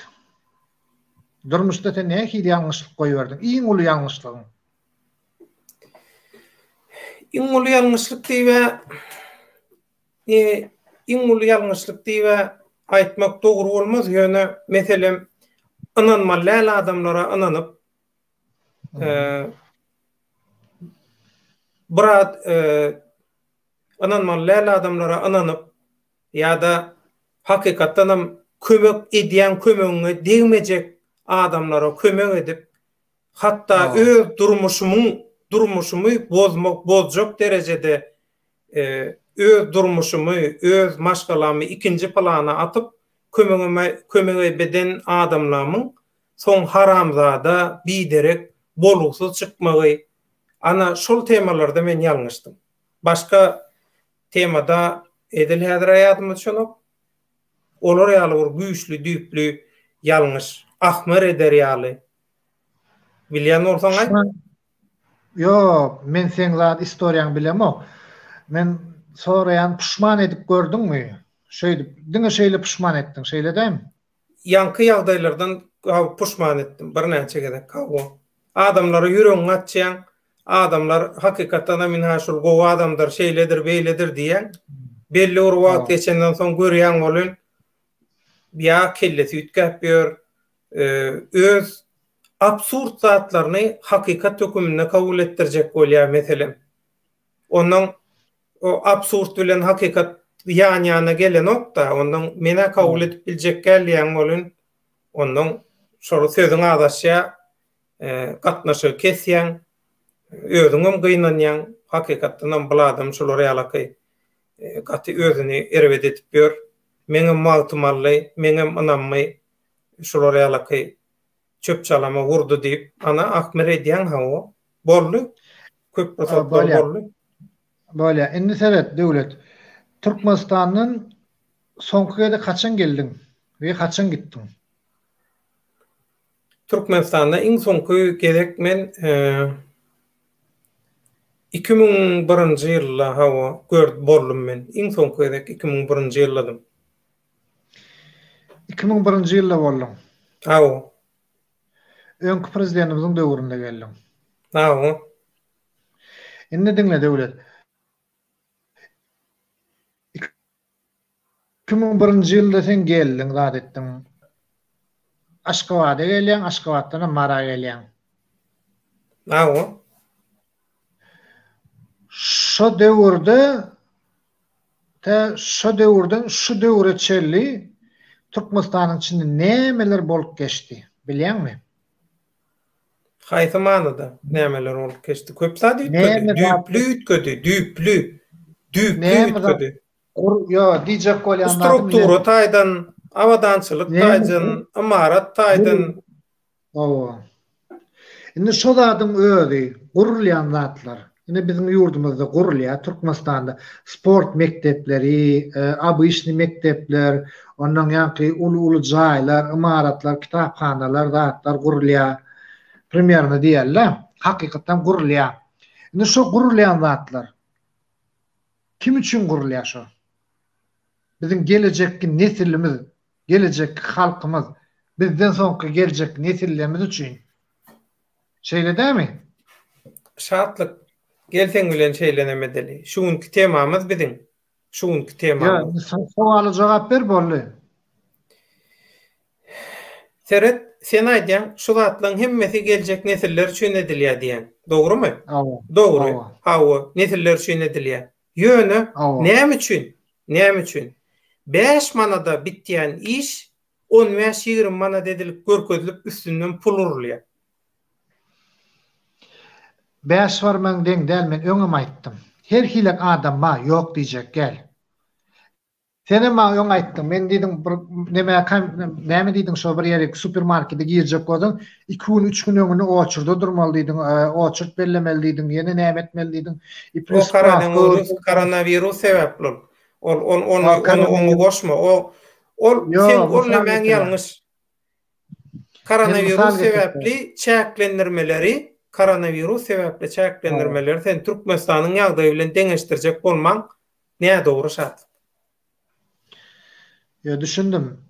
Durmuşda sen nähili ýalňyşlyk goýberdiň? Iň uly ýalňyşlygyň.
Iň uly ýalňyşlyk diýbe iň uly ýalňyşlyk diýbe aýtmak dogry bolmaz. Ýöne meselem inanmaly adamlara inanyp Brad inanmaly adamlara inanyp ýa-da hakykatdanam kömek edýän kömegiňe degmejek adamlara kömek edip hatda öz durmuşumy bozjak derejede öz durmuşumy, öz maşgalamy ikinji plana atyp kömegi beden adamlamyň soň haramzada biderek boluksuz çykmagy. Ana şol temalarda men ýalňyşdym. Başka temada edil häzir aýatymy düşünip olar ýaly bir güýçlü, düýplü ýalňyş, ahmar eder ýaly. Bilýän bolsaň aýt.
Yok, men sen zat istoriýaň bilemok. Men sorayan pişman edip gördüňmü? Şeýle, diňe şeýle pişman etdiň, şeýle dämi?
Ýanky ýagdaýlardan pişman etdim. Bir näçe gedek kawa. Adamlara ýüregiň atýan, adamlar hakykatdan men haşul gowy adamlar şeýledir, beýledir diýen. Belli bir wagt geçenden soň görýän bolan ýa kellesi ütkep ber, öz absurd zatlaryny hakykat hökümine kabul etdirjek bolýar meselem. Onuň o absurd bilen hakykat ýan-ýana gelen nokta, onuň mene kabul edip biljek gelýän bolan, onuň şol sözüň adaşya gatnaşy kesýän, özüňem gynanýan, hakykatdan bu adam şolary ýalaky gaty özüni erwet edip ber. Meňem maltymaly, meňem inanmy şolary ýalaky çöp çalama vurdu diýip ana ahmer edýän hawa boldy. Köp prosatlar boldy.
Bolýa. Indi sebäp döwlet Türkmenistanyň soňky ýerde kaçan geldiň we kaçan gitdiň?
Türkmenistanda iň soňky gerek men 2001-nji ýylda hawa boldum men. Iň soňky gerek 2001-nji ýyldadym.
2001-nji ýylda boldum.
Hawa.
Öňkü prezidentimiziň döwründe geldim.
Hawa.
Indi diňle döwlet. 2001-nji ýylda sen geldiň, zat etdiň. Aşgabatda gelýän, Aşgabatdan Mara gelýän.
Hawa.
Şo döwürde şo döwürden şu döwre çelli Türkmenistanyň içinde nämeler bolup geçdi, bilýärmi?
Haýsy manada nämeler bolup geçdi? Köp zat düýplü ütködi.
Yo, diýjek bolýan
struktura taýdan, awadançylyk taýdan, imarat taýdan.
Indi şo zadyň özi gurulýan zatlar. Ine bizim ýurdumyzda gurulýar, Türkmenistanda sport mektepleri, abyşny mektepler, ondan ýa-ki uly jaýlar, imaratlar, kitapxanalar, zatlar gurulýar. Premierni diýerler, hakykatdan gurulýar. Indi şo gurulýan zatlar kim üçin gurulýar şo? Bizim gelecekki nesilimiz, gelecekki halkymız, bizden soňky gelecek nesillerimiz üçin. Şeýle dämi?
Şatlyk gelseň bilen şeýlenemedeli. Şuňky temamyz biziň. Şuňky temamyz.
Ya, sowaly jogap ber boldy.
Seret, sen aýdýan, şu zatlaryň hemmesi gelecek nesiller üçin edilýär diýen. Dogrymy? Dogry. Hawa, nesiller üçin edilýär. Ýöne, näme üçin? Näme üçin? 5 manada bitýän iş 15-20 manada edilip görkezilip üstünden pul urulýar.
5 var men deň däl, men öňem aýtdym. Her hilek adam ma ýok diýjek gel. Sene ma öň aýtdym. Men diýdim näme diýdiň şo bir ýere supermarketde giýjek bolsaň 2 gün 3 gün öňüne oçurda durmaly diýdiň, oçurt bellemeli diýdiň, ýene näme etmeli diýdiň.
Koronavirus sebäpli. Onu goşma. Sen görmemäň ýalňyş. Koronavirus
getirdim.
sebäpli çäklendirmeleri sen Türkmenistanyň ýagdaýy bilen deňeşdirjek bolmaň näme dogry şart?
Ya düşündüm.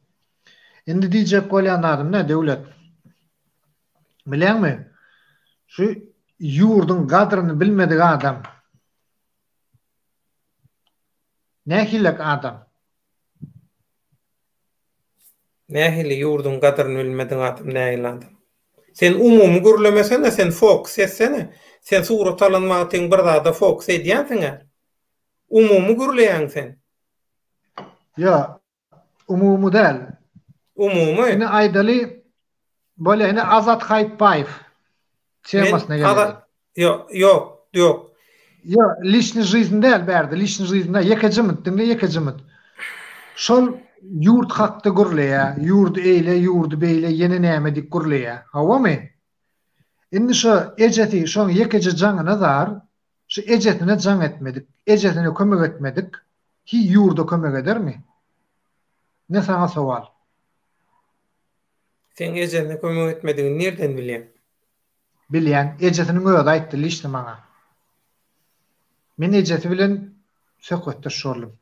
Indi diýjek bolýanlarym ne döwlet? Bilenmi? Şu ýurdun gadryny bilmedik adam. Nähilek adam?
Nähili ýurdun gadryny bilmediň adam nähili adam? Sen umumy gürlemesene, sen fokus etsene. Sen surat alınmagy teň bir zada fokus edýänsiň. Umumy gürleýän sen.
Ya umumy däl.
Umumy.
Ine aýdaly bolýa ine Azat Haýtbaýew. Çemasyna geldi.
Yok.
Ya lişni жизнь däl berdi. Lişni жизньda ýekejimit. Şol ýurt hakda gürleýär, ýurt eýle, ýurt beýle ýene näme dik gürleýär. Hawamy? Indi şu ejeti, şoň ýekeje jaňyna zar, şu ejetine jaň etmedik, ejetine kömek etmedik. Ki ýurda kömek edermi? Ne sana sowal?
Sen ejetine kömek etmediňi nerden bilýän?
Bilýän, ejetiniň öýde aýtdy lişni maňa. Men ejeti bilen söhbetde şorlum.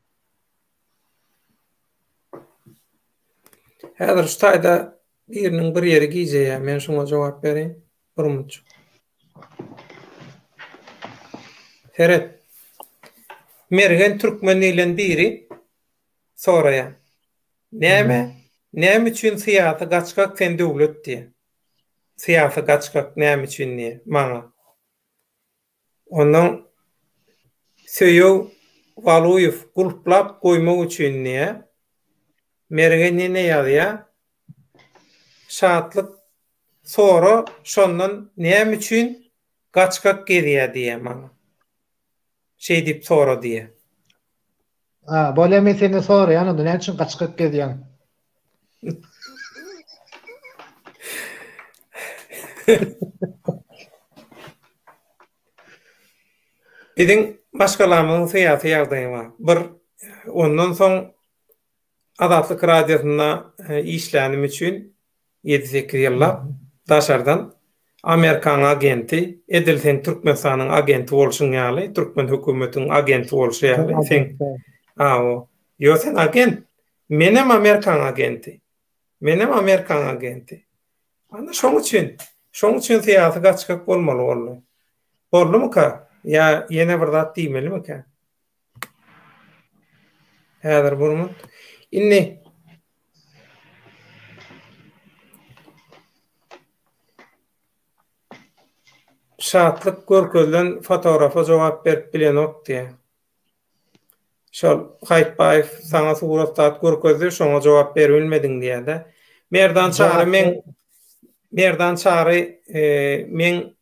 Häzir şu taýda biriniň bir ýeri giýjeýär, men şoňa jogap bereyim. Burmunç. Ferhat. Mergen türkmen bilen biri soraýar. Näme üçin syýasy gaçkak sen döwlet diýe. Syýasy gaçkak näme üçin diýe maňa. Onuň Söýüw Waluýew gulplap goýmak üçin diýe. Mergen ne ýazýar? Şatlyk sonra şondan näme üçin gaçkak gezýär diýe maňa. Şey dip sonra diýe.
Bolýa men seni soraýan, onda näme üçin gaçkak gezýän?
Biziň başgalarymyň syýasy ýagdaýy bar. Bir ondan soň Azatlyk radiosyna işlänim üçin 7-8 ýyllap daşardan Amerikan agenti, edilsen Türkmenistanyň agenti bolşuň ýaly, Türkmen hökümetiniň agenti bolşy ýaly. Sen yo sen agent. Menem Amerikan agenti. Ana şoň üçin syýasy gaçkak bolmaly boldy. Boldumy ka? Ya ýene bir zat diýmelimi ka? Häzir burmy? Inni şatlyk görkezden fotografa jogap berip bilen ok diýe. Şol Haýtbaýew saňa suratdat görkezde şoňa jogap berilmediň diýe-de. Merdan çary men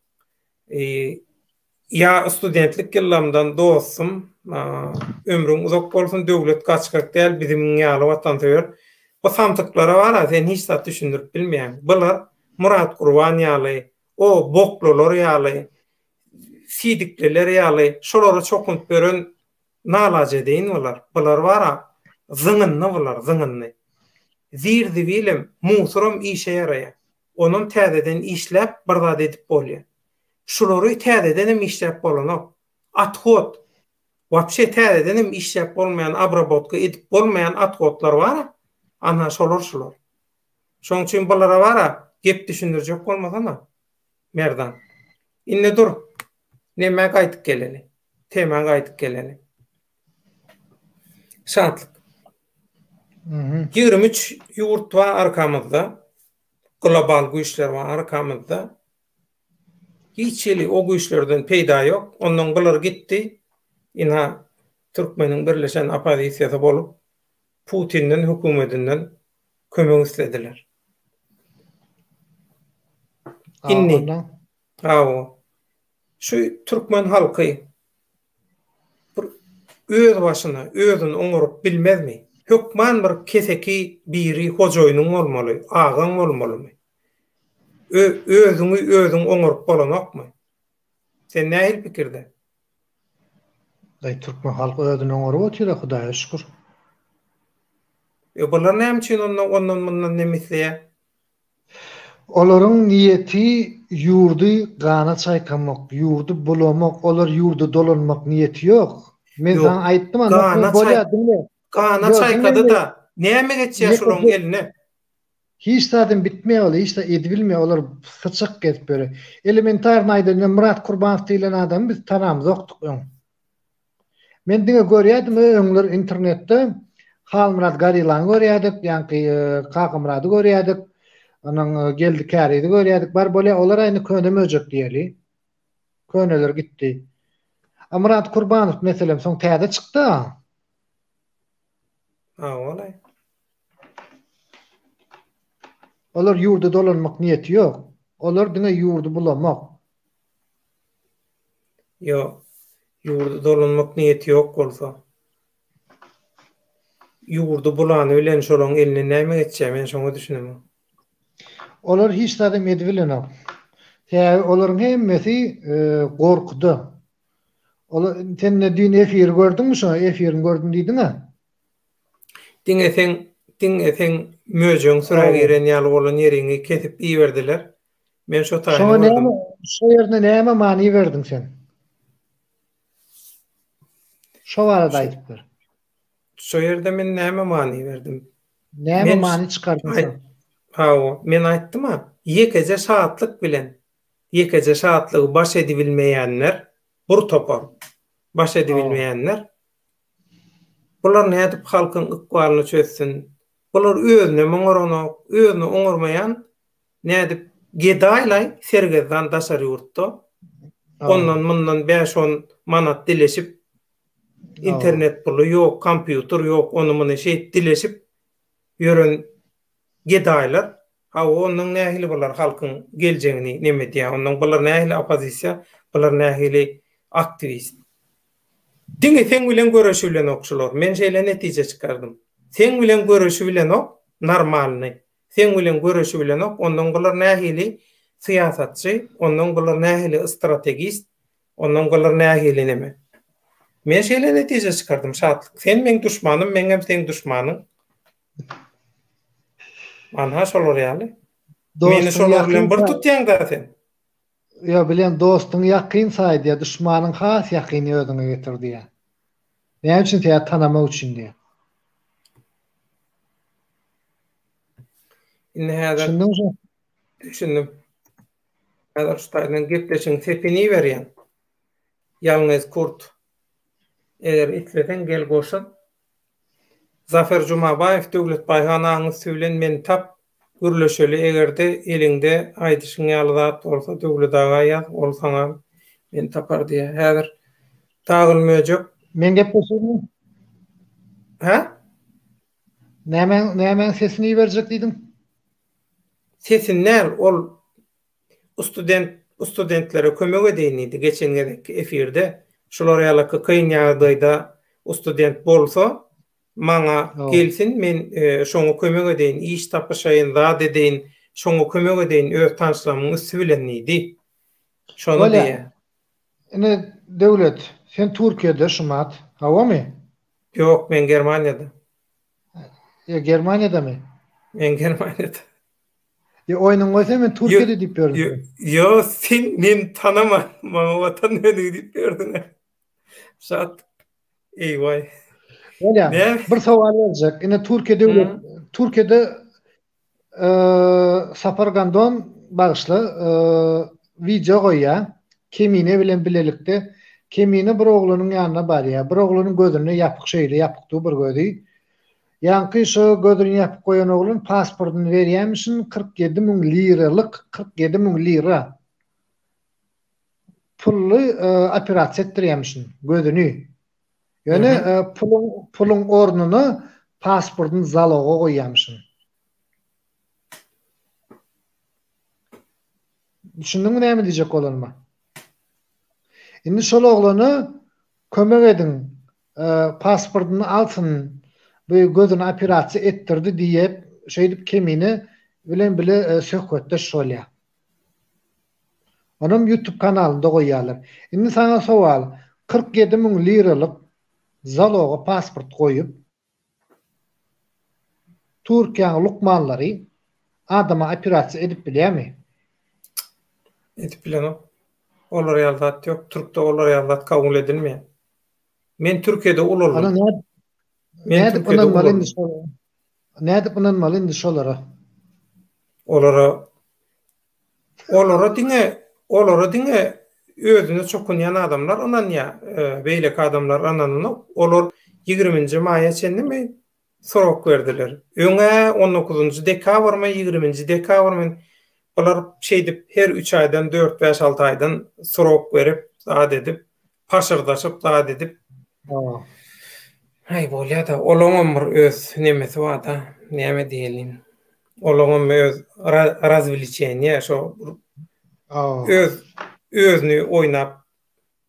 ya studentlik ýyllarymdan dostum, ömrüm uzak bolsun, döwlet gaçkak däl, bizim ýaly watansewer. Bu samtyklara bar, sen hiç zat düşündirip bilmeýän. Bular Murat Gurban ýaly, o boklular ýaly, sidikliler ýaly, şolary çokunt beren nalaje deýin bolar. Bular bar, zyngynny. Zirdi bilim, musurum işe ýaraýar. Onun täzeden işläp bir zat edip bolýar. Şolary täzeden işläp bolanok. Athot. Wapşe täzeden işläp bolmayan, abrabotka edip bolmayan athotlar bar. Ana şolar. Şoň üçin bulara bar, gep düşündirjek bolmasana. Merdan. Inne dur. Näme gaýtyp geleli? Tema gaýtyp geleli. Şatlyk. 23 ýurt bar arkamyzda. Global güýçler bar arkamyzda. Hiçli o güýçlerden peýda ýok. Ondan bular gitdi. Ina Türkmeniň birleşen opozisiýasy bolup Putin'den hökümetinden kömek istediler. Inni. Şu Türkmen halky öz başyna, özüni oňurup bilmezmi? Hökman bir keseki biri hojoýunyň bolmaly, agaň bolmalymy? Özüň oňurup bolanokmy? Sen nähil pikirde?
Türkmen halky özüni oňurup otyra, Hudaýa şükür.
Bular näme üçin ondan mundan nemisleýär?
Olaryň niýeti ýurdy gana çaýkamak, ýurdy bulamak, olar ýurdy dolanmak niýeti ýok. Men
Yok.
sana aýtdym ama
Gana
bolýardyňmy?
Kana
Ýok,
çaykady da näme geçýär şolaryň eline?
Hiç tadım bitmeye ol, hiç de edilmeye olur, sıçık getip böyle. Elementar naýda Murat Kurbanov diýilen adam biz tanamyz, oktuk onu. Men diňe görýärdim, öňler internetde Halmurat Garilan görýärdik, ýa-ni Kakymrady görýärdik, onuň geldi käridi görýärdik. Bar bolýa olar aýny köneme öjek diýeli. Köneler gitdi. Murat Kurbanov meselem soň täze çykdy.
Olay.
Olar ýurda dolanmak niýeti ýok. Olar diňe ýurdy bulamak.
Ýok. Ýurda dolanmak niýeti ýok bolsa. Ýurdy bulany bilen şolaryň eline näme geçýär, men şoňa düşünemem.
Olar hiç tadım edilmeli. Ya olaryň hemmesi gorkudy. Olar sen dün efir gördüňmi şo? Efirini gördüm diýdiňmi?
Diňeseň möjüň süräge giren ýaly bolan ýeriňi kesip iýerdiler. Men şo taýyny gördüm.
Şo ýerde näme many berdiň sen? Şo barada aýdypdyr.
Şo ýerde men näme many berdim?
Näme many çykardın?
Men aýtdym ha, ýekece saatlyk bilen, ýekece saatlygy baş edibilmeýänler, bir topar. Baş edibilmeýänler. Bular nädip halkyň ykbalyny çözsün? Bular özüne moňoranyk, özüne oňurmaýan nädip gedaýlay sergezdan daşary ýurtda. Ondan mundan 5-10 manat dileşip internet pulu ýok, kompýuter ýok, onu muny dileşip ýören gedaýlar. Onuň nähili bular halkyň geljeğini näme diýär? Onuň bular nähili opozisiýa, bular nähili aktivist. Diňe sen bilen görüşü bilen okşular. Men şeýle netije çykardym. Sen bilen görüşü bilen ok normalny. Sen bilen görüşü bilen ok onuň bular nähili siýasatçy, onuň bular nähili strategist, onuň bular nähili näme? Men şeýle netije çykardym şatlyk. Sen meň düşmanım, men hem seň düşmanyň. Anha şolar ýaly. Meni şolar bilen bir tutýan da sen.
Ya bilen dostun yakın saydı ya düşmanın has yakını ödüne getirdi ya. Ne için ya tanımak için diye.
İnne hada düşündüm. Hada şutaýdan gepleşiň sepini berýän. Ýalňyz kurt. Eger itleden gel goşun. Zafer Jumabayev Döwlet Baýhanaňyz söýlen men tap gürleşeli egerde elinde aýdyşyň ýaly bolsa döwlet agaýa bolsaňa men tapar diýe. Häzir tagylmajak.
Men gepleşelim.
Ha?
Näme sesini berjek diýdim?
Sesin näl ol studentlere kömek edeýindi geçengedeki efirde. Şolar ýaly kyn ýagdaýda student bolsa maňa gelsin, men şoňa kömek edeýin, iş tapyşaýyn, zat edeýin, şoňa kömek edeýin, öz tanşlamyň üstü bilen diýdi. Şonu diýe.
Ine döwlet, sen Türkiýede şumat, hawamy?
Ýok, men Germaniýada.
Ya Germaniýadamy?
Men Germaniýada.
Ya oyunun goýsa men Türkiýede diýip berdim.
Yo, sen men tanamam, maňa watan öňü diýip berdiň. Şat. Eýway.
Öyle. Bir sowal berjek. Ine Türkiýede Sapargandon bagyşly video goýýa. Kemine bilen bilelikde Kemine bir oglanyň ýanyna barýa. Bir oglanyň gözüne ýapyk şeýle ýapykdy bir gözi. Ýanky şo gözüne ýapyk goýan oglan pasportyny berýärmişin 47.000 liralyk 47.000 lira. Pully operasiýa etdirýärmişin gözüni. Ýöne pulun ornuny pasportyny zaloga goýýarmışyn. Düşündiňmi näme diýjek bolanma? Indi şol oglany kömek edin, pasportyny alsyn, bu gözüne operasiýa etdirdi diýip, şeýdip Kemini bilen bile söhbetde şolýa. Onum YouTube kanalynda goýýarlar. Indi sana sowal, 47.000 liralyk zaloga pasport goýup Türkiýanyň lukmanlary adama operasiýa edip bilýärmi?
Edip bilen o. Olar ýaldat ýok. Türkde olar ýaldat kabul edilmeýär. Men Türkiýede
Ana
uloldum. Men
nädip
Türkiýede
ondan malyn
uloldum.
şolara? Nädip ondan malyn şolara?
Olara diňe özüne çokunýan adamlar onan ýa, beýlek adamlar ananyny olar 20-nji maýa çendimi sorok berdiler. Öňe 19-njy dekabrmy 20-nji dekabrmy olar şeýdip her 3 aýdan 4-5-6 aýdan sorok berip, zat edip, paşyrdaşyp, zat edip. Hay bolýa da olaňam öz nemesi bar da, näme diýelim. Olaňam öz razviliçeniýa şo özünü oynap,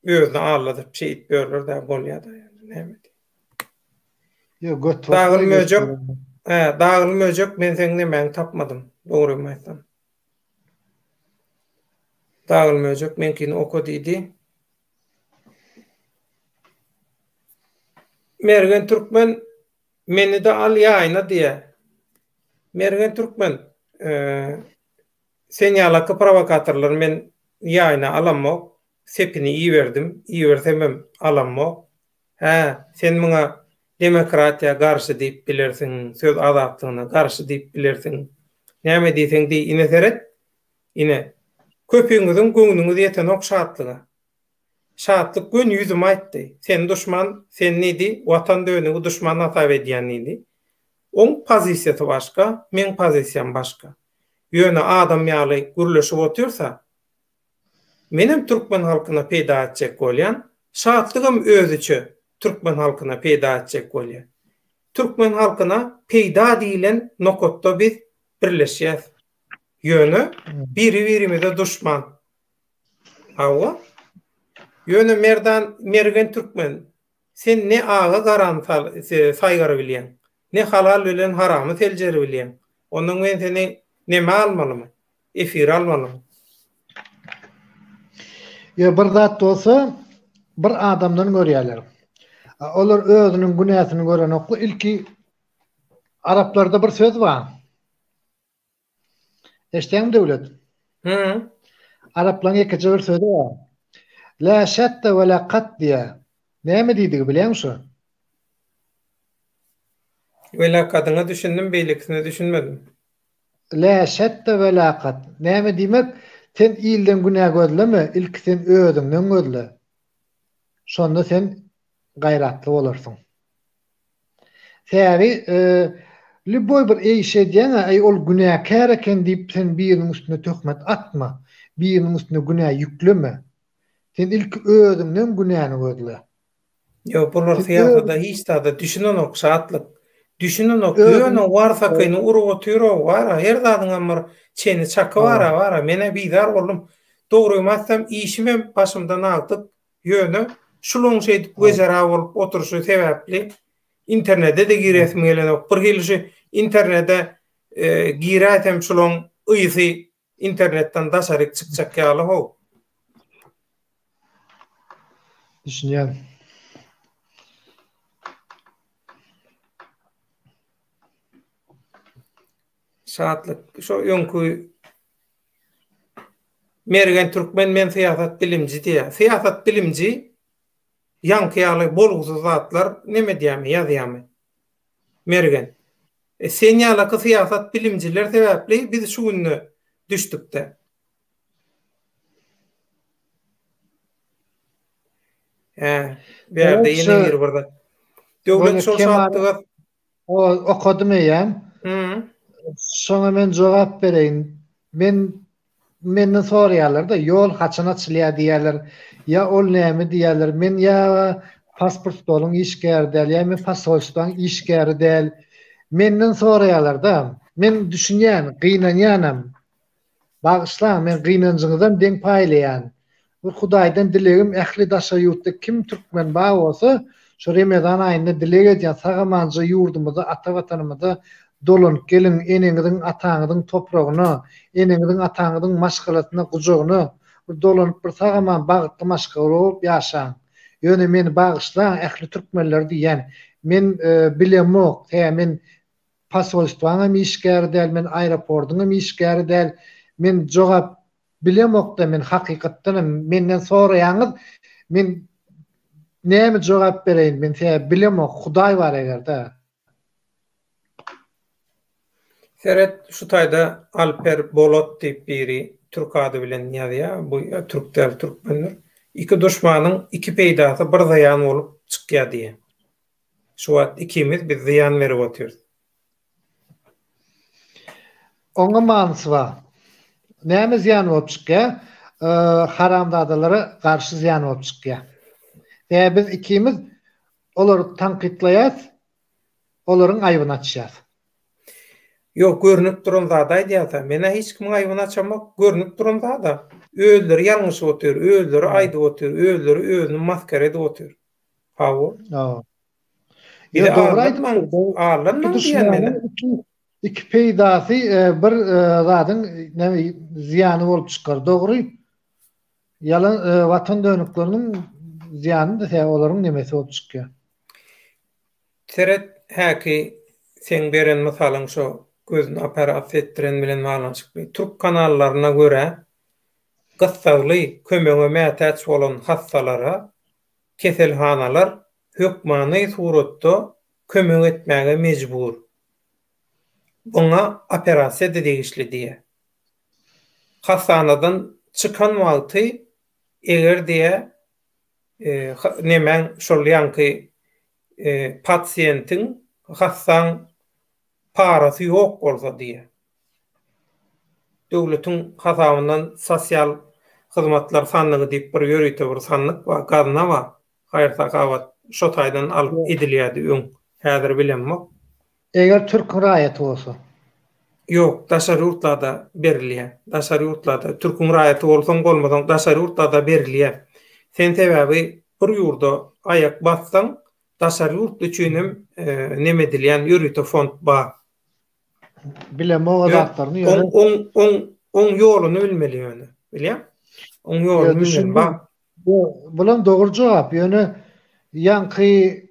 özünü ağladyp şeýit berler da bolýa da, näme diýelim.
Yo göt
Dağılmöjek men seňle men tapmadym. Dogry aýtsam. Dağılmöjek menkini okudydy. Mergen Türkmen meni de al ýaýna diýe. Mergen Türkmen sen ýalaka provokatorlar men ýaýna alamok. Sepini iýerdim, alamok. Sen muňa demokratiýa garşy diýip bilersiň, söz azatlygyna garşy diýip bilersiň. Näme diýseň diýi ine seret. Ine köpüňiziň göňlüňizi ýeten ok şatlygy. Şatlyk gün ýüzüme aýtdy. Sen duşman, sen nedi? Watan döwlüňi duşman atap edýän idi. Oň pozisiýasy başga, men pozisiýam başga. Ýöne adam ýaly gürleşip otursa, menim Türkmen halkyna peýda etjek bolýan, şatlygym özüçe Türkmen halkyna peýda etjek bolýar. Türkmen halkyna peýda diýilen nokotda biz birleşýäs. Ýöne biri-birimize duşman. Hawa ýöne mergen Türkmen, sen ne ağa garantal saýgary bilýän, ne halal bilen haramy seljeri bilýän. Onuň men seni neme almalymy? Efir almalymy?
Ya bir zat bolsa bir adamdan görýärler. Olar özünün günäsini gören oklu ilki Araplarda bir söz var. Eşdeň döwlet. Araplaryň iki bir sözü var. La şatta we la qat diýe. Näme diýdi bilýärmiň?
Wela kadyňa düşündim, beýleksine düşünmedim.
La şatta we la qat. Näme diýmek? Sen ilden günä gözleme, ilk sen özüňden gözle. Şonda sen gayratly bolarsyň. Täbi lüboy bir eýşe diýene, ol günäkär eken diýip sen biriniň üstüne töhmet atma. Biriniň üstüne günä ýükleme. Sen ilk özüňden günäni gözle.
Yo, bular siyasada hiç da düşünen ok şatlyk. Düşünen ok ýöne warsa kyny urup otyro var, her zadyň bir çeni çaky var, mene bizar boldum. Dogry aýtsam, işimi başymdan aldyp, ýöne şulun şeýdip gözara bolup oturuşy sebäpli internete de giresmi gelen ok. Bir hilişi internete girätem şulun ýysy internetten daşaryk çykjak ýaly ho.
Düşünýän.
Şatlyk, şo ýönkü mergen Türkmen men siýasat bilimji diýär. Siýasat bilimji ýanky bolguzy zatlar neme diýämi, ýazýamy. Mergen. Sen ýalaky siýasat bilimjiler sebäpli biz şu günni düşdükde. Berde ýene ýer barda. Döwlet şol şatlyga
okudum ýa. Şoňa men jogap bereýin. Menden soraýarlar da ýol haçan açylýar diýerler. Ya ol näme diýerler? Men ya pasport bolun işgärdel, ya men pasolstwan işgärdel. Menden soraýarlar da. Men düşünýän, gynanýanam. Bagyşla, men gynanjyňyzdan deň paýlaýan. Bu Hudaýdan dilegim ähli daşa ýurtda kim türkmen bar bolsa, şu Ramazan aýynda dileg edýän sagamanjy ýurdumyzda, ata watanymyzda dolanyp gelin eneňiziň ataňyzyň topragyna, eneňiziň ataňyzyň maşgalatyna gujagyna dolanyp bir sagaman bagtly maşgal bolup ýaşaň. Ýöne meni bagyşla ähli türkmenler diýen. Men bilemok, men pasolistwana mı işgär del, men aeroportuna mı işgär del, men jogap bilemok da men hakykatdan menden soraýaňyz, men näme jogap bereýin, men size bilemok, Hudaý bar egerde.
Seret şu taýda Alper Bolot diýip biri Türk ady bilen ýazýar. Bu Türk del türkmenler. İki düşmanyň iki peýdasy bir zaýan bolup çykýar diýe. Şu wagt ikimiz bir ziyan berip oturýarys.
Oňa manysy bar. Näme ziyan bolup çykýar? Haramdadalary garşy ziyan bolup çykýar. Biz ikimiz olary tanqidlaýas, olaryň aýbyny açýar.
Yok, görünüp duran zada diýýär. Mene hiç kim aýbyny açamak, görünüp duran zada. Özleri ýalňyş otur, özleri aýdy otur, özleri özüni maskara edip otur. Hawo. Bir de ağırlanman diyen mene.
İki peýdasy bir zadyň ziýany bolup çykar. Dogry. Yalan watan dönükleriniň ziýany da olaryň nemesi bolup çykýar.
Seret häki sen beren misalyň şu gözüni operasiýa etdiren bilen baglanşykly. Türk kanallaryna görä gyssaly kömeňe mätäç bolan hassalara keselhanalar hökmany suratda kömek etmäge mejbur. Buna operasiýa edilýär diýe. Hassanadan çıkan wagty eger diýe nemen şol ýanky pasiýentiň hassan parasy ýok bolsa diýe. Döwletiň hasabyndan sosial hyzmatlar sanlygy diýip bir ýörüýte bir sanlyk we gazna we haýır-sakawat şo taýdan alyp edilýärdi öň. Häzir bilenmek.
Eger Türk raýaty bolsa.
Yok, daşary ýurtlarda berilýär. Daşary ýurtlarda Türküň raýaty bolsaň bolmasaň daşary ýurtlarda berilýär. Sen sebäbi bir ýurda aýak bassaň, daşary ýurt üçin neme edilýän ýörüýte fond bar.
Bilem o zatlaryny
on ýoluny bilmeli ýöne. Bilýär? On ýoluny bilmeli.
Bulan dogry jogap. Ýöne ýanky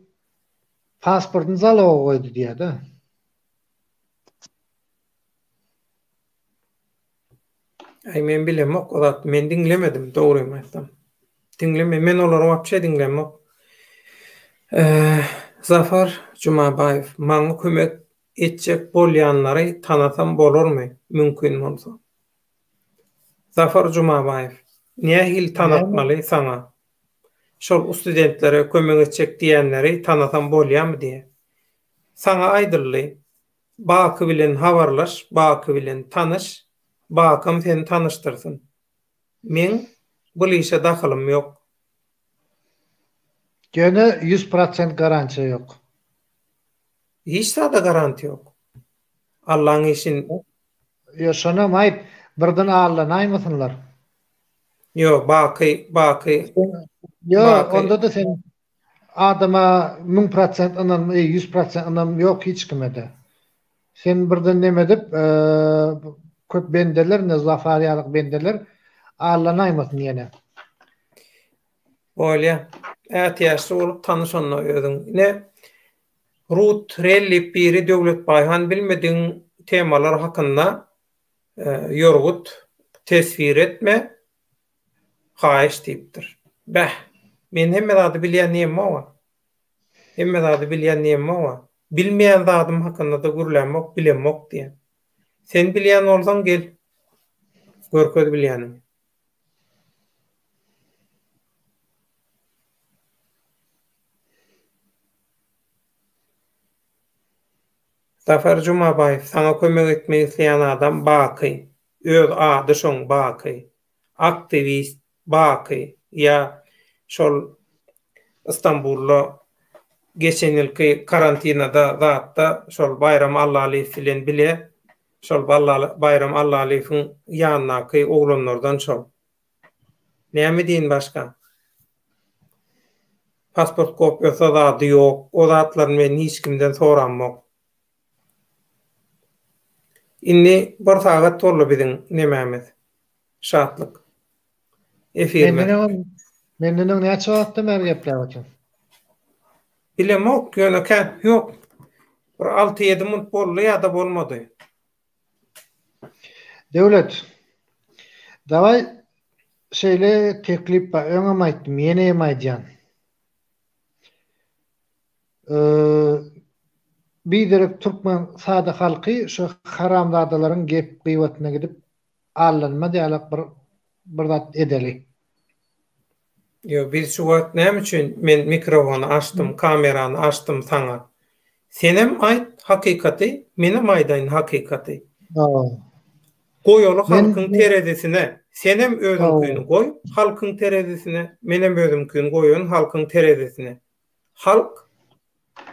pasportyny alaw goýdy diýär-de.
Men bilemek, o zat men diňlemedim, dogrymy aýtsam. Men olary wapşe diňlemek. Zafar Jumabayev, maňa kömek etjek bolýanlary tanasam bolarmy? Mümkin bolsa. Zafar Jumabayev, näme hil tanatmaly saňa? Şol studentlere kömek etjek diýenleri tanasam bolýarmy diýe. Saňa aýdyrly, baky bilen habarlaş, baky bilen tanış, bakym seni tanıştırsın. Men bu işe dahilym ýok.
Gene 100% garantiya ýok.
Hiç da garanti ýok. Allah'ın işin...
Şonam aýp, birden ağırlanaýmasynlar.
Yo, baky.
Yo, onda da sen adama 1000% anam, 100% anam ýok hiç kimede. Sen birden neme edip, köp bendeler, ne zafaryalyk bendeler ağırlanaýmasyn ýene.
Bolýa. Ätiýaşly bolup tanışanla öýdüň. Ne Ruth Relli biri döwlet baýhan bilmediň temalar hakynda ýorgut tesvir etme haýyş diýipdir. Men hemme zady bilýän näme bar? Hemme zady bilýän näme bar? Bilmeýän zadym hakynda da gürlenmek, bilenmek diýen. Sen bilýän bolsaň gel. Görköz bilýänim. Zafar Jumabayev, sana kömek etmeyi isleyen adam baky. Öz ady şoň baky. Aktivist baky. Ya şol İstanbul'da geçen ýylky karantinada zatda şol Bayram Allaliýew bilen bile şol Bayram Allaliýewiň ýanynaky oglanlardan şol. Näme diýin başka? Pasport kopýasy da ýok. O zatlaryny men hiç kimden soranmak. Inni bir sagat torlu biziň nemämiz? Şatlyk. Efirme.
Menden näçe wagtda mer gepler üçin?
Bilemok ýöne ýok. Bir 6-7 mınt bolly ýa-da bolmady.
Döwlet. Daway şeýle teklip bar. Öňe aýtdym, ýene aýdýan. Biderek Türkmen sada halky şu haramzadalaryň gep gıýbatyna gidip allanma diýerler bir zat edeli.
Yo, biz şu wagt näme üçin men mikrofonu açtım, kamerany açtım saňa. Senem aýt hakykati, menem aýdaýyn hakykati. Goýaly halkyň terezesine, senem özüňkini goý, halkyň terezesine, menem özümkini goýun halkyň terezesine. Halk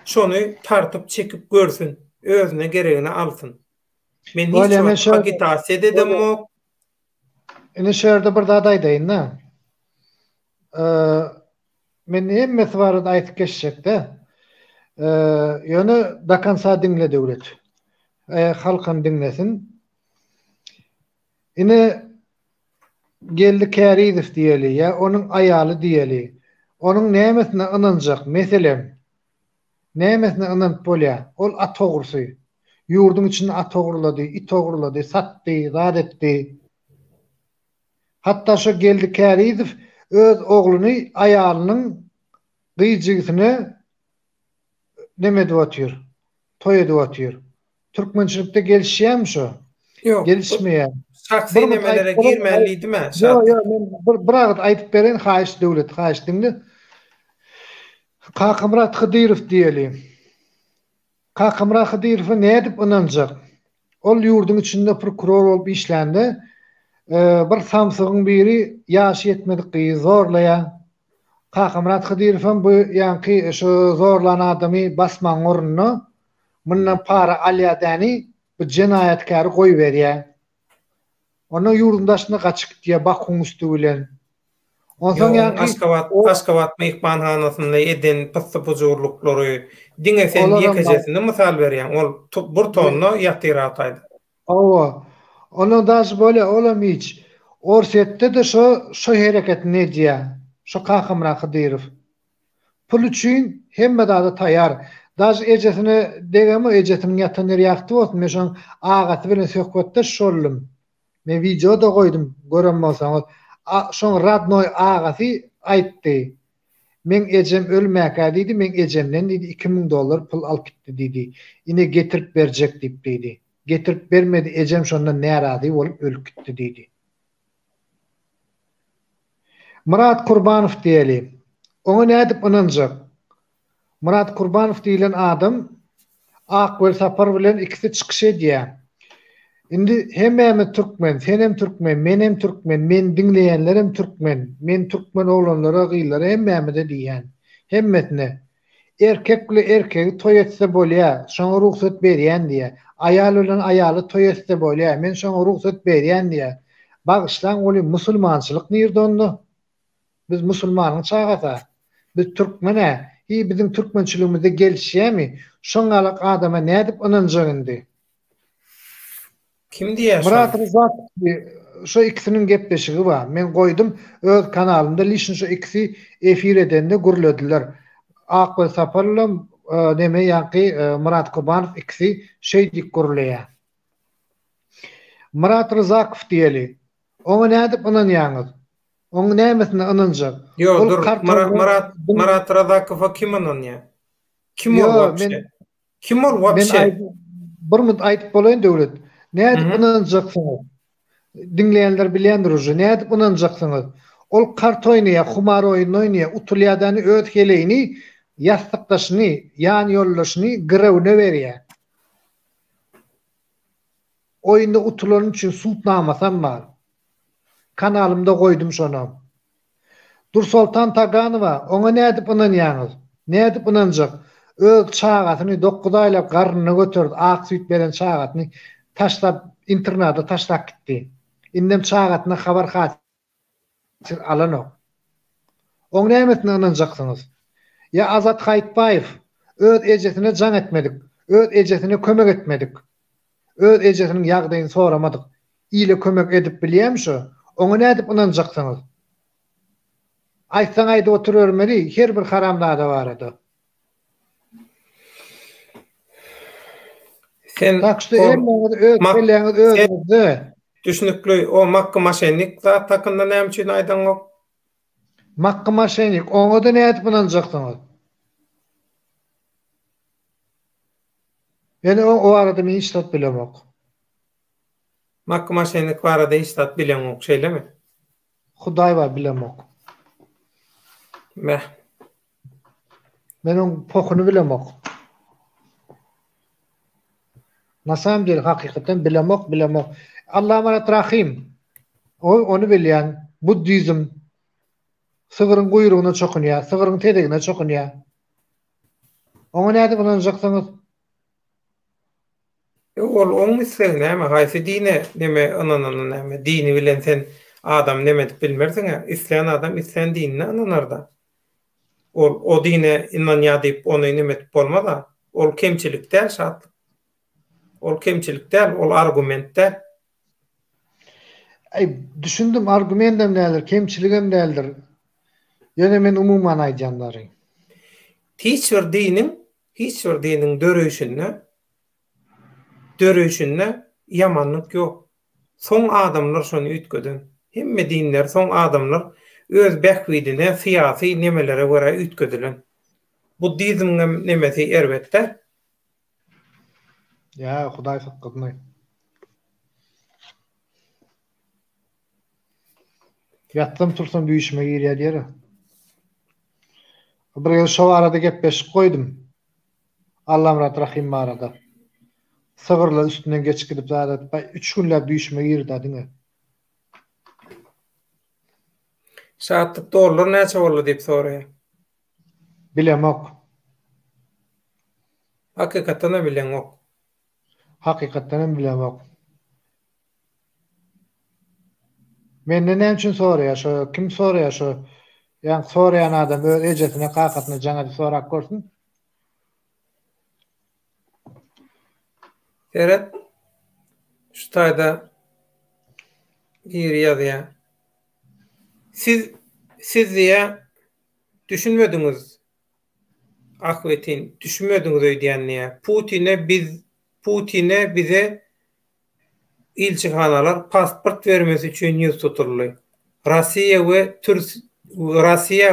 şonu tartyp çekip görsün, özüne geregini alsın. Men hiç hakykati edemok.
Ine şerde bir zat aýdaýyn. Men hemmesi barada aýtyp geçecekde. Ýöne dakansa dinle döwlet. Halkyn dinlesin. Ine geldi Käriydiw diýeli ýa onuň aýaly diýeli. Onuň nämetine ynanjak meselem. Nämetine ynanyp bolýar? Ol at ogursy. Ýurdun içinde at ogurlady, it ogurlady, satdy, zat etdi. Hatta şu geldi Käriydiw öz ogluny aýalynyň gyýjygysyna neme edip atýar? Toý edip atýar. Türkmençilikde gelişýärmi şu?
Ýok.
Gelişmeýär.
Şahsy nemelere girmeliydimi?
Ýok, men bir agad aýtyp beren haýyş döwlet, haýyş diňli. Kakymrat Hydyrow diýeli. Kakymrat Hydyrow nädip ynanjak? Ol ýurdun içinde prokuror bolup işlendi. Bir Samsugyň biri ýaşy ýetmedik gyzy zorlaýar. Kakymrat Hydyrow bu ýanky şu zorlan adamy basmaň ornuny mundan para alýadany bu jenaýatkary goýup berýär. Onu ýurdundaşyna gaçyp diýe bakuň üstü bilen. Ondan ýanky
Aşgabat mehmanhanasynda eden pyssypjurluklary diňe sen ýekejesini mysal berýän. Ol bir tonny ýatyra ataýdy.
Onu daş böyle olam hiç. Orsetde de şu hereketini edýär. Şu Kakymrat Hydyrow. Pul üçin hemme da taýar. Daş ejesini degemi ejesiniň ýatanyr ýakty bolsun. Men şoň agaty bilen söhbetde şollum. Men video da goýdum, gören bolsaňyz. Şoň radnoy agaty aýtdy. Men ejem ölmäkä diýdi, men ejemden diýdi $2000 pul alyp gitdi diýdi. Ine getirip berjek diýip diýdi. Getirip bermedi, ejem şondan närazy bolup ölüp gitdi diýdi. Murat Kurbanow diýeli. Oňa nädip ynanjak? Murat Kurbanow diýilen adam Akgöl Sapar bilen ikisi çykyş edýär. Indi hemme Türkmen, senem Türkmen, menem Türkmen, men dinleýänlerim Türkmen, men Türkmen oglanlara, gyýlara hemme de diýen. Hemmetine erkekle erkegi toý etse bolýar, şoňa ruhsat berýän diýe. Aýal bilen aýaly toý etse bolýar, men şoňa ruhsat berýän diýe. Bagışlan oly musulmançylyk nirde biz musulmanyň çagata. Biz Türkmene, bizim Türkmençiligimizde gelişýärmi? Şoňalyk adama nädip ynanjak indi?
Kim diýär?
Murat Rızak şu ikisinin gepleşigi bar. Men goýdum öz kanalymda lişin şu ikisi efir edende gürlediler. Akgöl Saparla neme ýa-ki Murat Kurbanow ikisi şeýdik gürleýär. Murat Rızakow diýeli. Oňa nädip ynanýaňyz? Oňa nämetine ynanjak?
Ýok, dur. Murat Rızakowa kim ynanýar? Kim ol wapşe? Kim ol wapşe?
Bir mut aýtyp bolaýyn döwlet. Nädip ynanjaksyňyz? Dinleýänler bilýändir uje. Nädip ynanjaksyňyz? Ol kart oýnaýar, humar oýnaýar, utulýadany öt heleyini, ýastykdaşyny, ýan ýollaşyny gyrewne berýär. Oýunda utulan üçin sultnamasam bar. Kanalymda goýdum şonu. Dursultan Taganowa, oňa nädip ynanýaňyz? Nädip ynanjak? Öz çagatyny 9 aýlap garryna götürdi, ak süýt beren çagatyny taşlap internetde taşlap gitdi. Indem çagatyna habar hatyr alanok. Oň nämetine ynanjaksyňyz? Ya Azat Haýtbaýew öz ejesine jan etmedik, öz ejesine kömek etmedik. Öz ejesiniň ýagdaýyny soramadyk. Ile kömek edip bilýärmi şu? Oňa nädip ynanjaksyňyz? Aýtsaň aýda oturýarmary, her bir haramda da bar edy.
Sen
Takşda
o
elleňiz
sen
özünüzde.
düşünükli o makka maşenlik zat takında näme üçin aýdan ok?
Makka maşenik, oňa da näet bulunjaksyňyz? Yani o arada men işlet bilemok.
Makka maşenlik barada istat bilen ok şeýlemi?
Hudaý bar bilemok.
Meh.
Men oň pokuny bilemok. Nasam diýil hakykatan bilemok. Allah marat rahim. Onu bilýän Buddizm sygyryň guyrugyna çokunýar, sygyryň tedegine çokunýar. Oňa näde bulunjaksyňyz?
Ol oň misle näme haýsy dine näme ananana näme dini bilen sen adam näme dip bilmersiň. İsleýän adam isleýän dinine ananar da. O dine inanýar diýip ony näme dip bolmada. Ol kemçilik däl şatlyk. Ol kemçilik däl, ol argument däl.
Düşündüm, argumentim nädir, kemçiligim nädir? Ýöne men umumyň aýdýanlary.
Hiç bir dinin dörüşünne yamanlık yok. Son adamlar şonu ütködün. Hemme dinler son adamlar öz bekvidine siyasi nemelere göre ütködülün. Buddizm'in nemesi elbette.
Ya Hudaý sakydny. Yattım tursam büyüşme girýär ýere. Bir ýyl şo arada gepleşip goýdum. Allah'ım rahim arada. Sığırla üstünden geçip gidip zaten 3 günler büyüşme girdi adına.
Saatlık doğrular näçe boldy diýip soraýar.
Bilemok.
Hakykatdan bilen ok.
Hakykatdan bilemok. Menden näme üçin soraýar şo? Kim soraýar şo? Ýa soraýan adam öz ejesine kakatna jaňa bir sorak görsin.
Seret şu taýda bir ýazýar. Siz diye düşünmediňiz. Ahwetin düşünmediňiz öýdýänliä. Putin'e bize ilçihanalar pasport vermesi üçin ýüz tuturly. Rossiya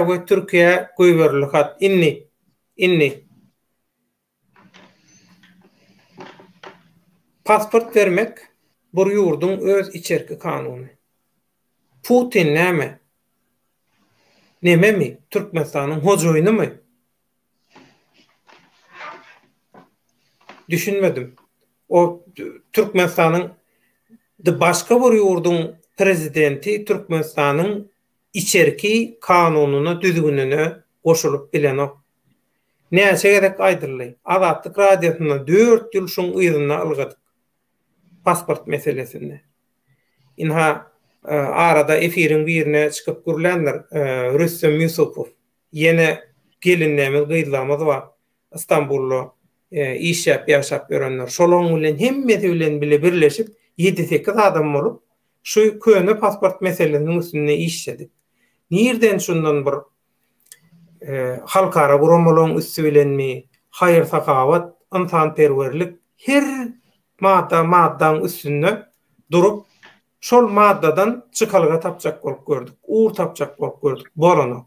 we Türkiýe goýberli hat inni. Pasport vermek bir ýurdun öz içerki kanuny. Putin näme? Näme mi? Türkmenistanyň hojoýuny my? Düşünmedim. O Türkmenistanyň başga bir ýurdun prezidenti Türkmenistanyň içerki kanunyna düzgününe goşulyp bilen o. Näçe gerek aýdyrly. Azatlyk radiosyna 4 ýyl şoň ýyzyna algadyk. Pasport meselesinde. Inha arada efirin birine çıkıp gürlenler Rüstem Yusupov. Yine gelinlerimiz gıydlamız var. İstanbullu iş yaşap görenler. Şolong bilen hemmeti bilen bile birleşip 7-8 adam olup şu köyüne pasport meselesinin üstüne işledik. Nirden şundan bir halkara gurumulun üstü bilen mi hayır sakavat, insanperverlik her maddan üstüne durup şol maddadan çıkalıga tapjak bolup gördük. Uğur tapjak bolup gördük. Bolany.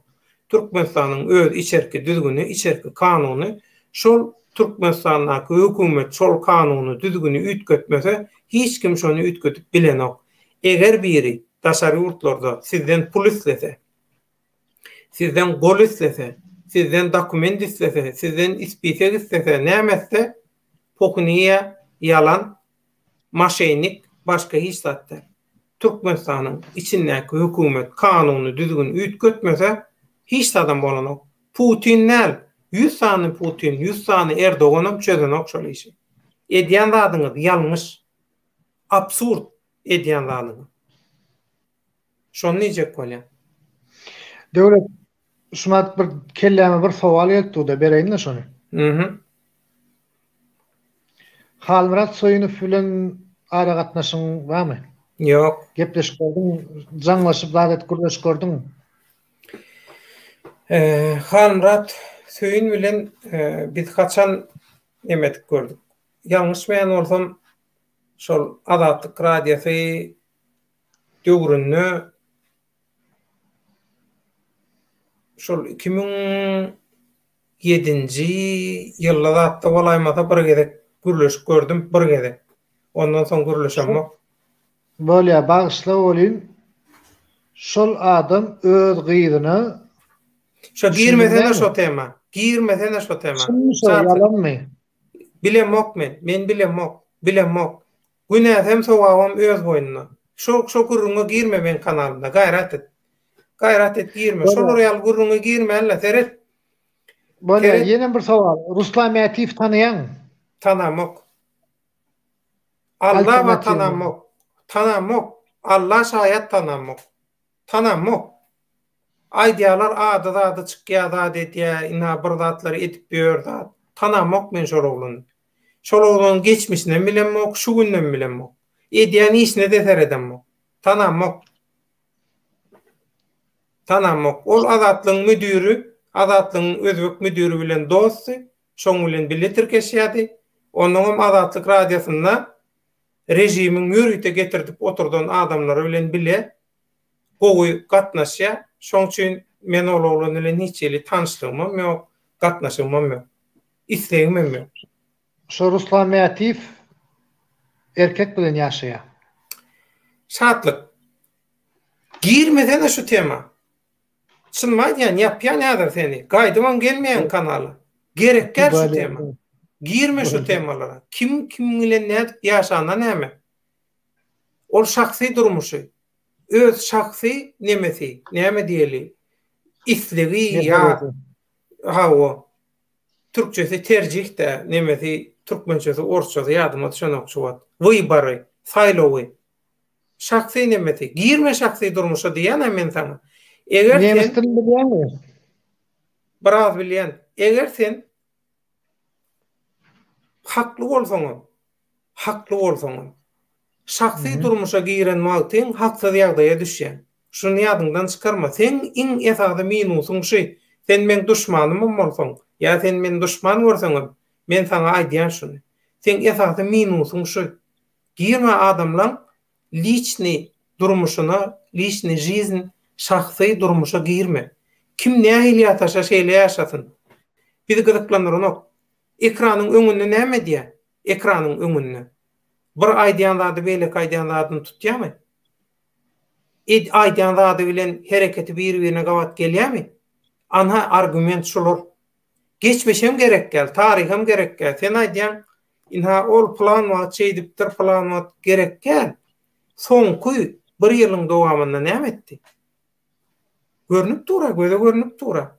Türkmenistanyň öz içerki düzgünü, içerki kanuny şol Türkmenistanyň hökümet şol kanuny düzgünü ütkötmese hiç kim şonu ütkötüp bilen ok. Eger biri daşary ýurtlarda sizden pul islese, sizden gol islese, sizden dokument islese, sizden ispite islese, nämetse pokuniýa yalan, maşenik, başka hiç zatlar. Türkmenistanyň içindäki hökümet kanuny düzgün ütkötmese hiç adam bolanok. Putin näl? 100 sany Putin, 100 sany Erdoğan'ym çözen okşaly işi. Edýän zadyňyz ýalňyş, absurd edýän zadyňyz. Şonu niýjek bolýar?
Döwlet şumat bir kelleme bir sowal ýetdi da bereýin şonu. Halmurat Soýunow bilen ara gatnaşyň barmy?
Ýok.
Gepleşip gördüň, jaňlaşyp zadat gürleşip gördüň.
Halmurat Soýun bilen biz kaçan emedik gördük. ýalňyşmaýan bolsam şol Azatlyk radiosy döwründe şol 2007-nji ýyllarda hatda bolaýmasa bir gezek gürleşip gördüm bir gezek. Ondan soň gürleşemok.
Bolýa bagyşla bolýan. Şol adam öz gyýdyny
şo girmesen şo tema. Girmesen şo tema.
Yalanmy?
Bilemok men bilemok. Günäsem sowabam öz boýnuna. Şo gurrunga girme men kanalynda gayrat et girme. Şol real gurrunga girme alla seret.
Bolýa ýene bir sowal. Ruslan Mätiýew tanıyan?
Tanamok. Allah wa tanamok. Allah şayat tanamok. Aydiyalar adı çıkýar da diýär, ina bir zatları edip ýördi. Tanamok men şol ogluny. Şol oglunyň geçmişinden bilenmok, şu günden bilenmok. Edýän işine de seredemok. Tanamok. Ol Azatlyň müdiri, Azatlyň özbek müdiri bilen dosty, şoň bilen birle tirkeşýärdi. Onuň Azatlyk radiosynda rejimiň mürite getirdip oturdan adamlar bilen bile gowy gatnaşýar. Şoň üçin men ol oglan bilen hiç ýeli tanışlygym ýok, gatnaşygym ýok. İslegim ýok.
Şo Ruslan Mätiýew erkek bilen ýaşaýar.
Şatlyk. Girmeden şu tema. Çynmaýan ýapýan ýadyr seni. Gaýdyman gelmeýän kanaly. Gerekkä şu tema. Girme şu temalara. Kim bilen näde ýaşanan näme? Ol şahsy durmuşy. Öz şahsy nemesi, näme diýeli? İslegi ýa hawa. Türkçesi tercih de nemesi, türkmençesi, orsçası ýadyma düşenokçu wat. Wybary, saylowy. Şahsy nemesi. Girme şahsy durmuşy diýen men sana. Eger
nemes dilini bilýärmi?
Biraz bilýän. Eger sen hakly bolsaň, şahsy durmuşa giren magtyň haksyz ýagdaýa düşýär. Şunu ýadyňdan çykarma. Sen iň esasy minusyň şu. Sen men düşmanymyň bolsaň, ýa sen men düşman görseň, men sana aýdýan şunu. Sen esasy minusyň şu. Girme adamlaň lichni durmuşuna, lichni жизнь, şahsy durmuşa girme. Kim nähili ýataşa şeýle ýaşasyn. Bizi gyzyklandyranyk. Ekranyň öňünde näme diýär? Ekranyň öňünde. Bir aýdýan zady beýlek aýdýan zadyny tutýarmy? Aýdýan zady bilen hereketi bir-birine gawat gelýärmi? Ana argument şular. Geçmişem gerek gel, tarihim gerek gel. Sen aýdýan, inha ol plan wa çeýdipdir, plan wa gerek gel. Soňky bir ýylyň dowamynda näme etdi? Görnüp tura, göze görnüp tura.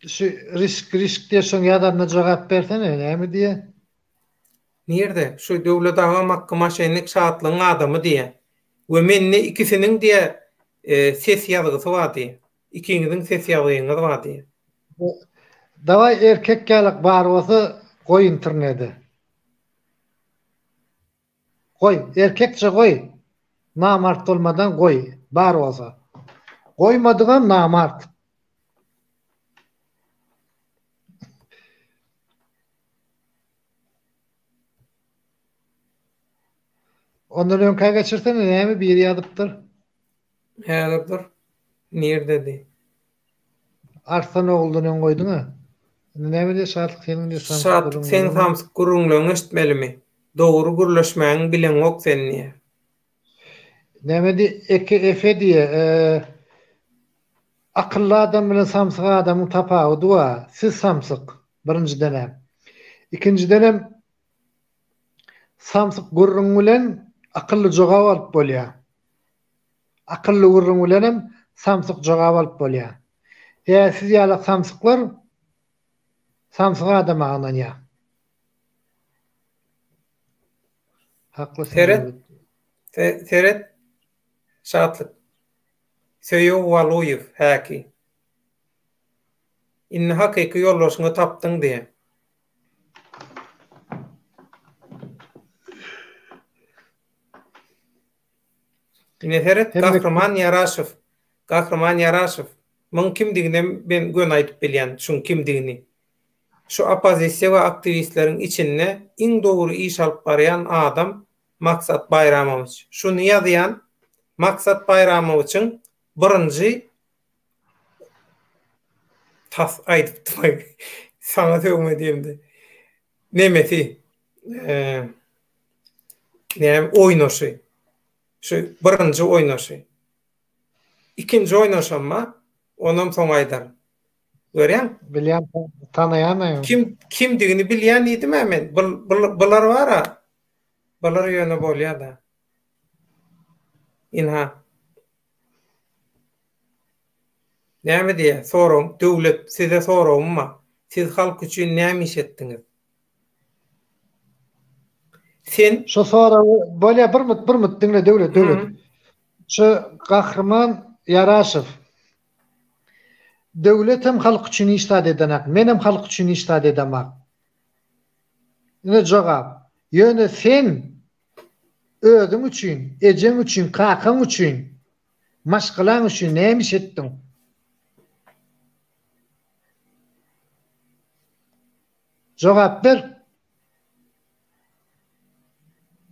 Şu risk diýeşiň ýadamna jogap bersene, näme diýe?
Nerede? Şu döwlet ağa mahkama şeýnik şahatlyň adamy diýe. We menne ikisiniň diýe ses ýazgysy bar diýe. İkiňiziň ses ýazgyňyz bar diýe.
Daway erkek ýalyk bar bolsa goý internete. Goý, erkekçe goý. Namart bolmadan goý, bar bolsa. Goýmadygan namart. Ondan öňkä geçirsene näme bir ýadypdyr?
Ýadypdyr. Nerdedi?
Arslan oglunyň goýdyňa. Näme diýär şatlyk seniň diýär?
Şatlyk sen samsyk gurrunlaryň eşitmelimi? Dogry gürleşmäň bilen ok senni.
Näme diýär? Efe diýär. Akıllı adam bilen samsyk adamyň tapagy duwa. Siz samsyk birinji denem. İkinji denem samsyk gurrun bilen akıllı jogap alyp bolýar. Akıllı gurrun bilen hem samsyk jogap alyp bolýar. Ýa siz ýaly samsyklar samsyk adam aňlanýar. Haklysın.
Seret şatlyk. Söýüp Waluýew häki. Inne hakyky ýollaşyňy tapdyň diýe. Neferet Kahraman Yaraşew. Muň kimdigine ben gön aýdyp bilýän, şuň kimdigini. şu opozisiýa we aktivistleriň içinde iň dogry iş alyp barýan adam Maksat Bayramoviç. Şunu ýazýan Maksat Bayramoviçiň birinji tas aýdypdy. Sana töwme diýendi. Nemeti oynaşy. Şu birinji oynaşy. İkinci oynaşama ondan soň aýdar. Görýän?
Bilýän, tanaýan.
Kimdigini bilýän idim men. Bular bara. Bular ýöne bolýar da. Inha. Näme diýär? Sorum, döwlet size sorumma. Siz halk üçin näme iş etdiňiz? Sen
şu sonra bolýa bir mut diňle döwlet. Şu Gahrman Yaraşew. Döwletem halk üçin işlät edenek. Menem halk üçin işlät edemek. Ne jogap? Ýöne sen özüň üçin, ejem üçin, kakaň üçin, maşgalaň üçin näme iş etdiň? Jogap ber.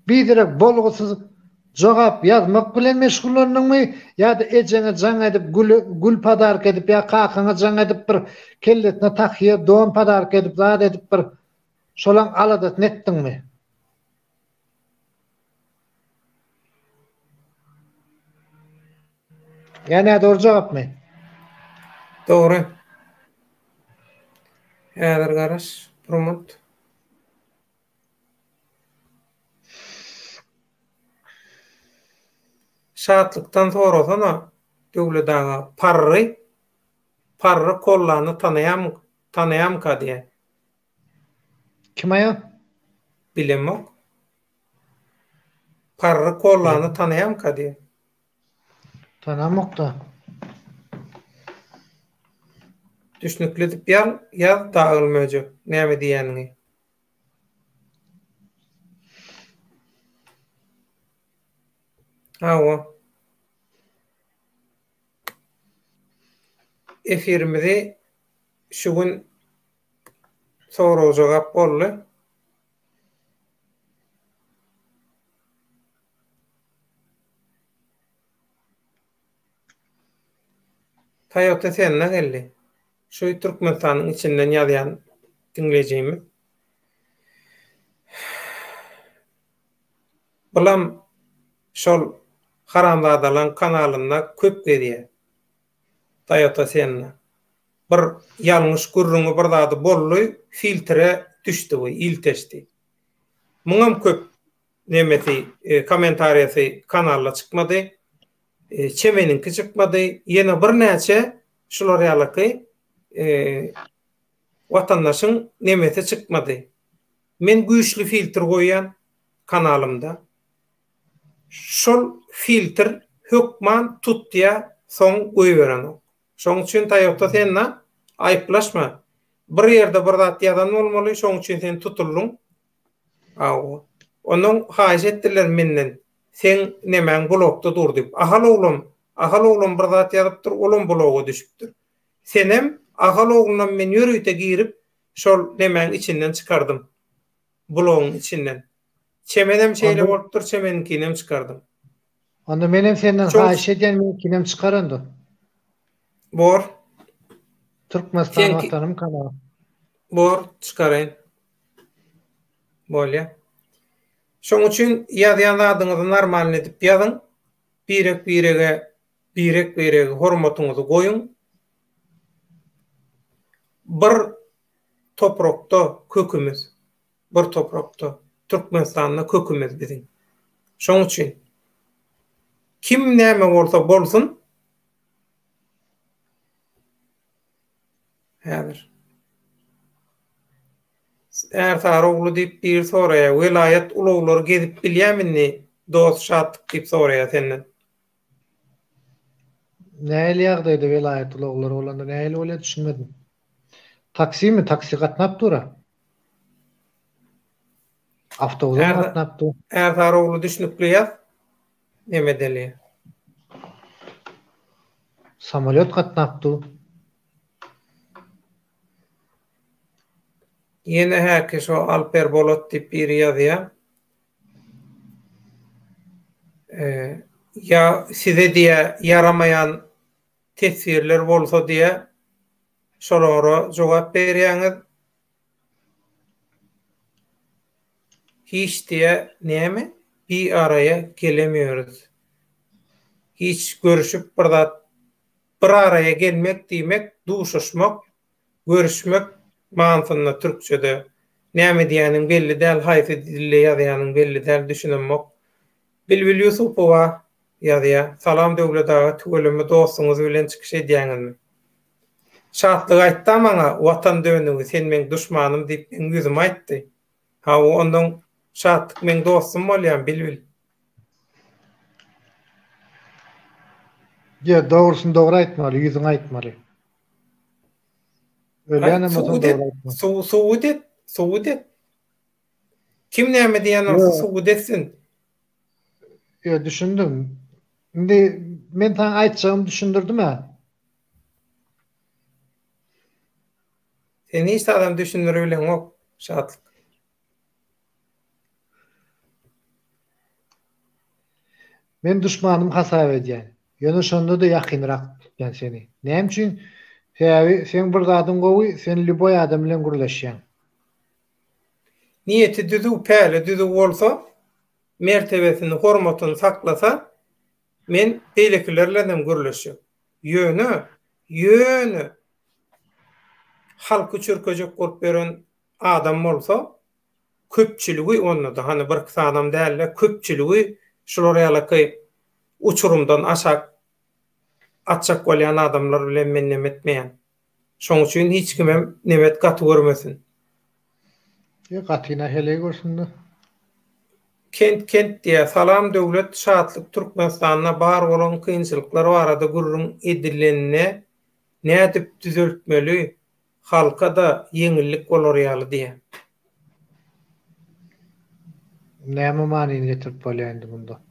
Biderek bolgusyz jogap ýazmak bilen meşgullanyňmy ýa-da ejeňe jaň edip gül padark edip ýa kakaňa jaň edip bir kelletine tahyýa don padark edip zat edip bir şolaň aladat netdiňmi? Ýa-ni dogry jogapmy?
Dogry. Häzir garaş, Promot. Şatlykdan sonra sana döwletdaňy parry kollany tanaýam ka diýe.
Kim aýa?
Bilemok. Parry kollany tanaýam ka diýe.
Tanamok da.
Düşnükli dip ýaz dagylmaýjak. Näme diýäniňi? Hawa. Efirimizi şu gün soru jogap boldy. Toyota senne geldi. Şu Türkmenistanyň içinden ýazýan dinlejimiz. Bulam şol Haramzadalan kanalynda köp gedýär. Toyota senne. Bir ýalňyş gurruňy bir zady bolly, filtre düşdi we ilteşdi. Muňam köp nemeti komentariýasy kanalda çykmady. Çemeninki çykmady. Ýene bir näçe şular ýalyky watandaşyň nemeti çykmady. Men güýçli filtre goýan kanalymda. Şol filtre hökman tutýa soň goýberan. Şoň üçin Toyota senne aýplaşma. Bir ýerde bir zat ýazan bolmaly, şoň üçin sen tutuldyň. Onuň haýyş etdiler menden. Sen nemäň blokda dur dip. Ahal oglum bir zat ýazypdyr, olum bloga düşüpdir. Senem ahal oglundan men ýörüýte girip şol nemäň içinden çykardym. Blogyň içinden. Çemenem şeýle bolupdyr, çemeninkinem çykardym.
Onda menem senden haýyş edýän menkinem çykarandy.
Bor.
Türkmenistan watanym kanaly.
Bor çykarayn. Bolýa. Şoň üçin ýazýan adyňyzy normal edip ýazyň. Birek hormatyňyzy goýuň. Bir toprakda kökümüz. Bir toprakda Türkmenistanda kökümüz biziň. Şoň üçin kim näme bolsa bolsun häzir Ertaroglu diýip bir soraýa, vilayet ulaglary gezip bilýärmi? Dost şatlyk diýip soraýa senden.
Näli ýagdaýda vilayet ulaglary bolanda näli bolýar düşünmedim. Taksimi, taksi gatnap dura. Awtobus gatnap dur.
Ertaroglu düşnükli ýaz. Näme deli?
Samolyot gatnap dur.
Yine herkes o Alper Bolot tip bir yazıya. Ya size diye yaramayan tesirler bolsa diye şolara cevap berýäňiz. Hiç diye näme? Bir araya gelemiyoruz. Hiç görüşüp bir araya gelmek diýmek, duşuşmak, görüşmek mantyna türkçede näme diýäniň belli däl, haýsy dille ýazýanyň belli däl, düşünemek. Bilbil Yusupowa ýazýar. Salam döwlet ağa, tügelimi dostuňyz bilen çykyş edýäňizmi? Şatlyk aýtdy maňa, watan döwüňi sen meň duşmanym diýip meň ýüzüme aýtdy. Ha ondan şatlyk meň dostum bolýan bilbil.
Ya doğrusun doğru aýtmaly, ýüzüňe aýtmaly. Ölen ama doğru aýtmaly.
Suudet. Kim näme diýen olsa suudetsin.
Ya düşündüm. Şimdi men taň aýtjagym düşündirdim ha.
Seni hiç adam düşündürübilen ok, şatlyk.
Men düşmanım hasap edýän. Ýöne şonda da ýakynrak tutýan seni. Näme üçin? Sen bir zadym gowy, sen liboy adam bilen gürleşýän.
Niyeti düzü päli, düzü bolsa, mertebesini, hormatyny saklasa, men beýlekilerle dem gürleşýär. Ýöne halky çörköjek bolup beren adam bolsa, köpçüligi onda da, hani bir kısa adam däl, köpçüligi şular ýalyky uçurumdan aşak atjak bolýan adamlar bilen men nemetmeýän. Şoň üçin hiç kimem nemet gaty görmesin.
Ya gatyna hele görsünde.
Kent diýe salam döwlet şatlyk Türkmenistanyna bar bolan kynçylyklar barada gurrun edilenine nädip düzeltmeli, halka da ýeňillik bolarýaly diýe.
Näme manyny getirip bolýandy bunda?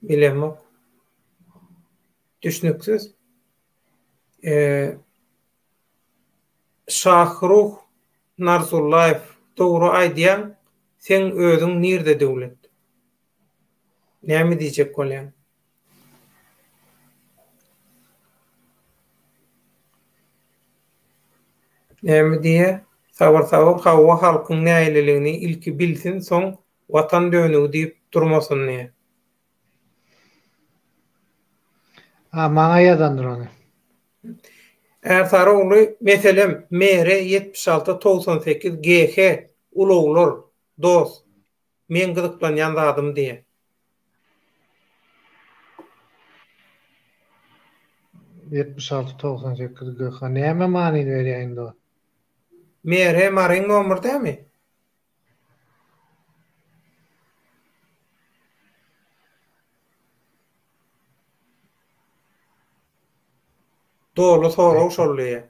Bilemok. Düşnüksiz. Şahruh Narzullayev doğru aýdýan, sen özüň nirde döwlet? Näme diýjek bolýan? Näme diýe? Sabar hawa halkyň näýleligini ilki bilsin, soň watan dönügi diýip durmasyn näme?
Maňa ýazandyr ony.
Ertaroğlu meselem mere 76-98 GH uluglar dost men gyzyklanýan zadym diye.
GH näme manyny berýärdi o?
Mere maryň nomur dämi? Dolu soraw şolleýe.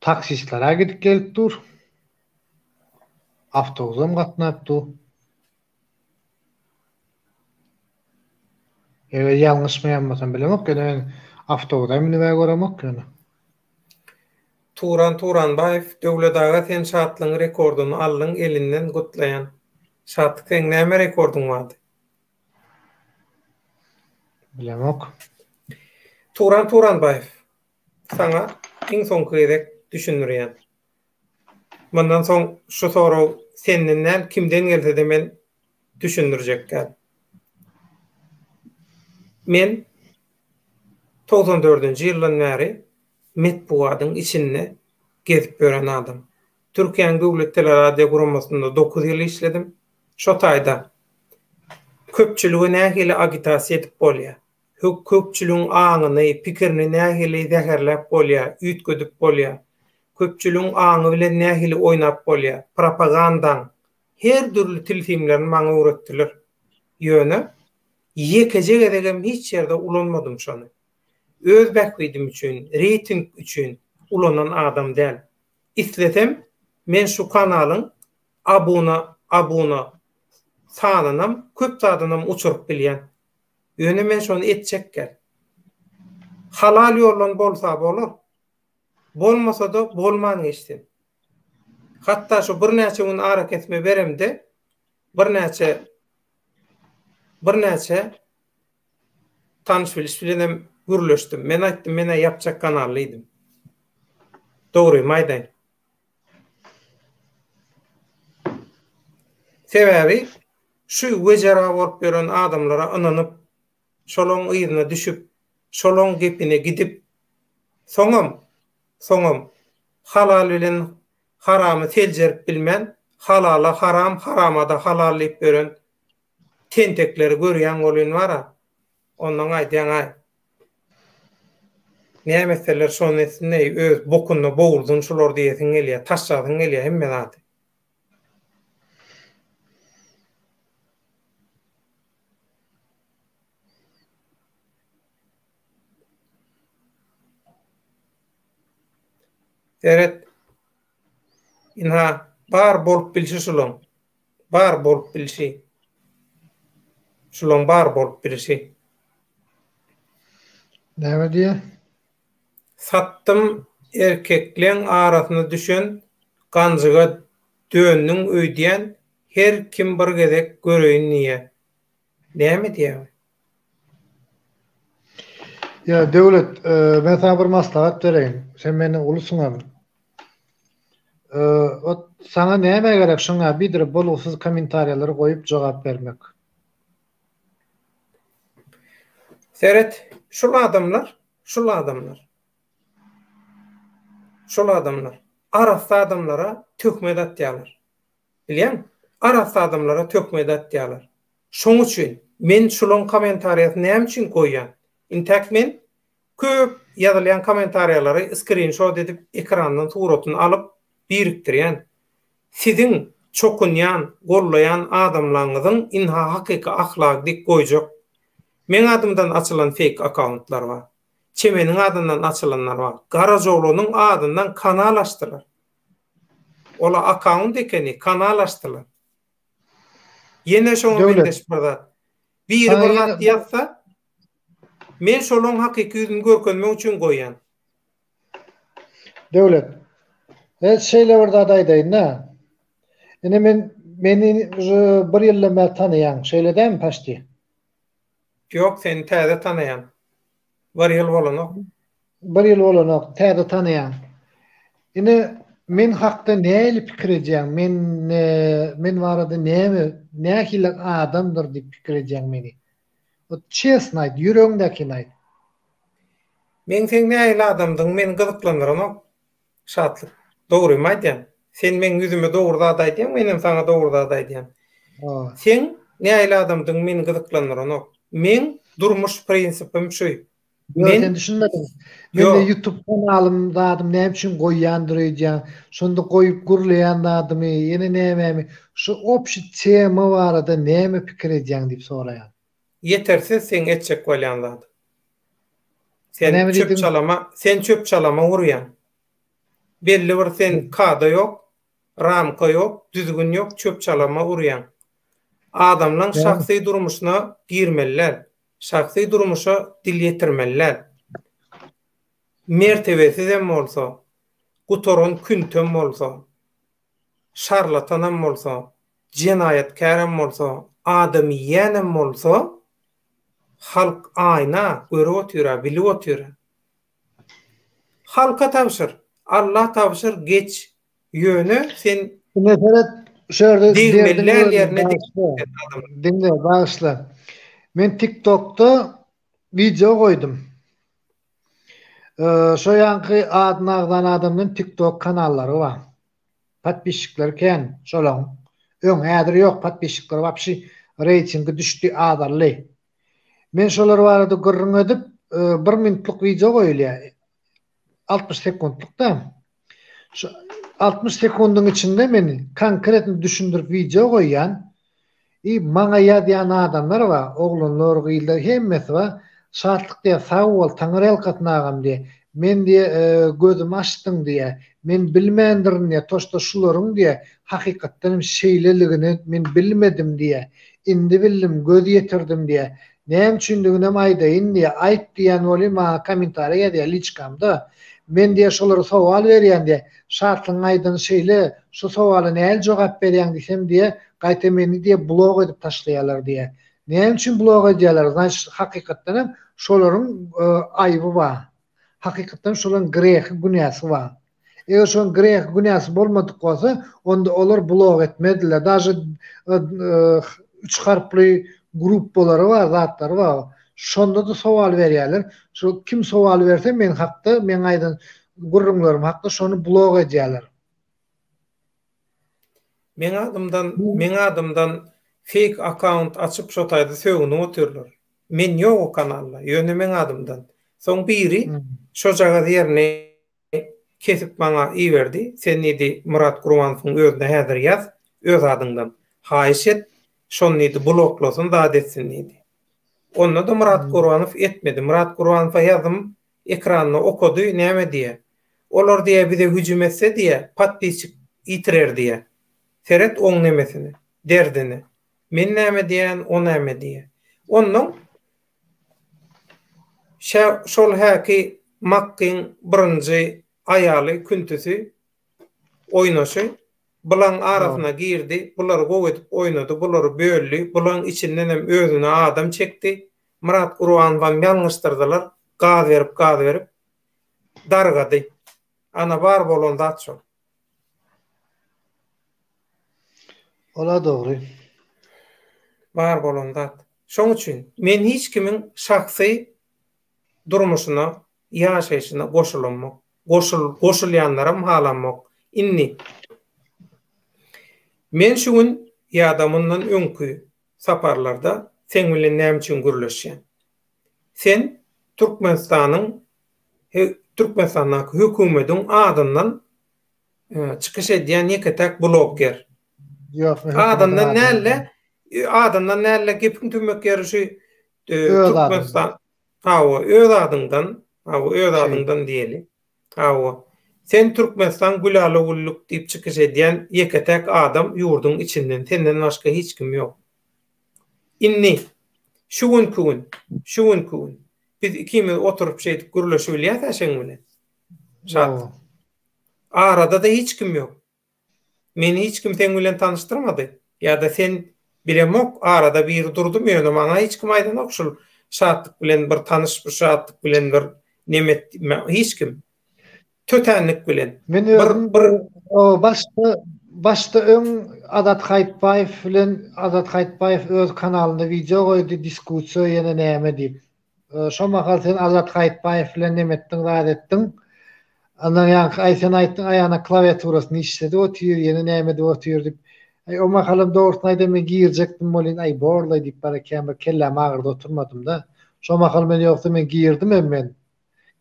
Taksistlara gidip gelip dur. Awtobusam gatnapdy. Evet, ýalňyş meýanmasam bilemok, gene awtobusa minip göremok gene.
Turan Baýew döwlet ağa sen şatlyň rekorduny aldyň elinden gutlaýan. Şatlyk sen näme rekorduň bardy?
Bilemok.
Turan Baýew sana iň soňky edek düşünürýän. Bundan soň şu soraw senden kimden gelse de men düşündirjekkä. Men 94-nji ýyldan bäri metbuatyň içinde gezip gören adam. Türkiýanyň döwlet teleradio guramasynda 9 ýyl işledim. Şo taýda köpçüligi nähili agitasiýa edip bolýar. Köpçülüğün aňyny, pikirini nähili zäherläp bolýar, üýtgedip bolýar. Köpçülüğün aňy bilen nähili oýnap bolýar. Propagandaň her türlü tilsimlerini maňa öwretdiler. Ýöne ýekejek edegem hiç ýerde ulanmadym şonu. Öz bäkwidim üçin, reyting üçin ulanan adam däl. İstesem men şu kanalyň abuna sanynam köp zadynam uçurup bilýän. Ýöne men şonu etjekkä. Halal ýollan bolsa bolar. Bolmasa da bolman geçsin. Hatta şu bir näçe gün ara ketme beremde bir näçe tanış bilen gürleşdim. Men aýtdym, mene yapjak kanallyydym. Dogry maýdan. Sebäbi şu wejara bolup beren adamlara ynanyp, şolaň ýygyna düşüp, şolaň gepine gidip, soňam halal bilen haramy teljerip bilmän, halala haram, harama da halal diýip beren tentekleri görýän bolyn bara. Ondan aýdýan nämeseler şonu etsinä öz bokuny bowurdun şolar diýesiň gelýär, taşsadyň gelýär hemme zat. Eret inha bar bolup bilşi şulaň. Bar bolup bilşi. Şulaň bar bolup bilşi.
Näme diýär?
Sattım erkeklerin arasyna düşen ganjyga dönnüň öýdýän her kim bir gezek göreýin niýe. Näme diýär?
Ya devlet, ben sana bir maslahat vereyim. Sen beni ulusuňa. Sana näme gerek şoňa bidir boluksuz kommentariýalary goýup jogap bermek.
Seret, şol adamlar arasy adamlara tökme datýarlar. Bilýän? Arasy adamlara tökme datýarlar. Şoň üçin men şolaň kommentariýasyny näme üçin goýýan? Intak men köp ýazylýan kommentariýalary screenshot edip ekrandan suratyny alyp biriktirýän. Siziň çokunýan, gollaýan adamlaryňyzyň inha hakyky ahlak dik goýjak. Men adymdan açylan fake accountlar var. Çemeniň adından açylanlar var. Garajoglunyň adından kanal açdylar. Ola account ekeni kanal açdylar. Ýene şoňa mendeş barda. Bir zat ýatsa men şolaň hakyky ýüzüni görkenmek üçin goýýan.
Devlet. Şeýle bir zat aýdaýyn. Ene meni bir ýyllama tanıyan şeýledem paşdy.
Yok, seni täze tanıyan. Bir ýyl bolanok.
Bir ýyl bolanok, täze tanıyan. Ene men hakda näme pikir edýän? Men barada näme adamdyr diýip pikir edýän meni. O çesna aýt, ýüregiňdäkini aýt.
Men sen näme adamdyň, meni gyzyklandyranyk. Şatlyk. Dogry maýdýan. Sen men ýüzüme dogry zat aýdýan, menem saňa dogry zat aýdýan. Sen näme adamdyň, meni gyzyklandyranyk. Men durmuş prinsipim şu.
Men düşünmedim. Men YouTube kanalymda adım näme üçin goýýandyr diýen, şonda goýup gürleýän adymy, ýene näme, şu opşy tema barada näme pikir edýän diýip soraýan.
Yetersiz sen etjek bolýan zat. Sen çöp çalama urýan. Belli bir sen kada yok, ramka yok, düzgün yok, çöp çalama urýan. Adamlaryň şahsy durmuşyna girmeliler. Şahsy durmuşa dil ýetirmeliler. Mertebesiz hem bolsa, gutoron küntem bolsa, şarlatan bolsa, jenaýatkar hem bolsa, adamyýan hem bolsa, halk aýna görüp otyra, bilip otyra. Halka tabşyr, Allah tabşyr, geç ýöne sen
Neferet şöyle
diýmeliler ýerine
dinle başla. Men TikTok'ta video koydum. Şu yankı adnağdan adamın TikTok kanalları var. Patpişikler ken şolaň. Öň häzir yok patpişikler wapşy reytingi düşdi adarly. Men şolar barada gürrüň edip 1 minutluk video koýulýar. 60 sekundlukda. Şu 60 sekundyň içinde meni konkretni düşündirip video koýan maňa ýadýan adamlar var, oglanlar, gyýlar, hemmesi var. Şatlyk diýe, sag bol, taňry elkatnagam diýe, men diýe gözüm açdyň diýe, men bilmendirin diýe, toşda şularyň diýe, hakykatdan şeýleligini men bilmedim diýe, indi bildim, göz ýetirdim diýe, näme üçindigine aýdaýyn diýe, aýt diýen boly maňa kommentariýa diýe liçkamda. Men diye şolara sowal berýän diye şartlyň aýdyn şeýle şu sowaly näme jogap berýän desem diye gaýta meni diye blog edip taşlaýarlar diye. Näme üçin blog edýärler? Zaş hakykatdan hem şolaryň aýby bar. Hakykatdan şolaryň grehi, günäsi bar. Eger şoň grehi, günäsi bolmadyk bolsa, onda olar blog etmediler. Daşy 3 harply grup bolary bar, zatlar bar. Şonda da sowal berýärler. Şu kim sowal berse men hakda, men aýdyn gurrumlarym hakda şonu blog edýärler.
Men adımdan fake account açıp şotaýdy söwüni oturlar. Men ýok o kanalda, ýöne men adımdan. Soň biri şo jaga ýerine kesip bana iýerdi. Sen idi Murat Gurwanowyň özüne häzir ýaz, öz adyňdan. Haýyş et, şonu idi bloklasyn da etsin idi. Onda da Murat Gurwanow etmedi. Murat Gurwanowa ýazym ekranyny okudy, näme diye. Olar diye bize hüjüm etse diye, patbiçik itirer diye. Seret oň nemesini, derdini. Men näme diýen, o näme diye. Ondan şol häki Makkyň birinji aýaly küntüsü oýnaşy. Bulan arasyna girdi, bular gowy edip oýnady, bular böldü, bulan içinden hem özüne adam çekdi. Murat Gurwanowy ýalňyşdyrdylar, gaz berip dargady. Ana bar bolanda atşol.
Ola dogry.
Bar bolanda. Şoň üçin men hiç kimin şahsy durmuşyna, ýaşaýyşyna goşulanmak, goşulýanlara halanmak. Inni men şu gün ýadamyndan öňkü saparlarda sen bilen näme üçin gürleşýän? Sen Türkmenistanyň hökümetiň adyndan çykyş edýän ýeketek blogger.
Ýok,
adyndan näle gepin tümek ýerişi Türkmenistan. Öz adyňdan diýeli. Sen Türkmenistan gülaly ulluk diýip çykyş edýän ýeketek adam ýurdun içinden, senden başga hiç kim ýok. Inni şu gün biz ikimiz oturup şeýdip gürleşip bilýär şeň bilen. Şat. Arada da hiç kim ýok. Meni hiç kim sen bilen tanıştırmady. Ya da sen bilemok arada bir durdum ýöne maňa hiç kim aýdan okşul şatlyk bilen bir tanış, bir şatlyk bilen bir nemet hiç kim. Tötenlik bilen.
Men başta öň Adat Haýtbaýew bilen Adat Haýtbaýew öz kanalyna video goýdy, diskussiýa ýene näme diýip. Şo mahal sen Adat Haýtbaýew bilen nemetdiň, zat etdiň. Andan ýa-ni aýsan aýtdyň, aýana klawiaturasyny işledi, otyr ýene näme diýip otyr diýip. O mahalym dogrusyny aýdym, men girjekdim bolyn, borlay diýip barakam bir kellem agyrda oturmadym da. Şo mahal men ýoksa men girdim men.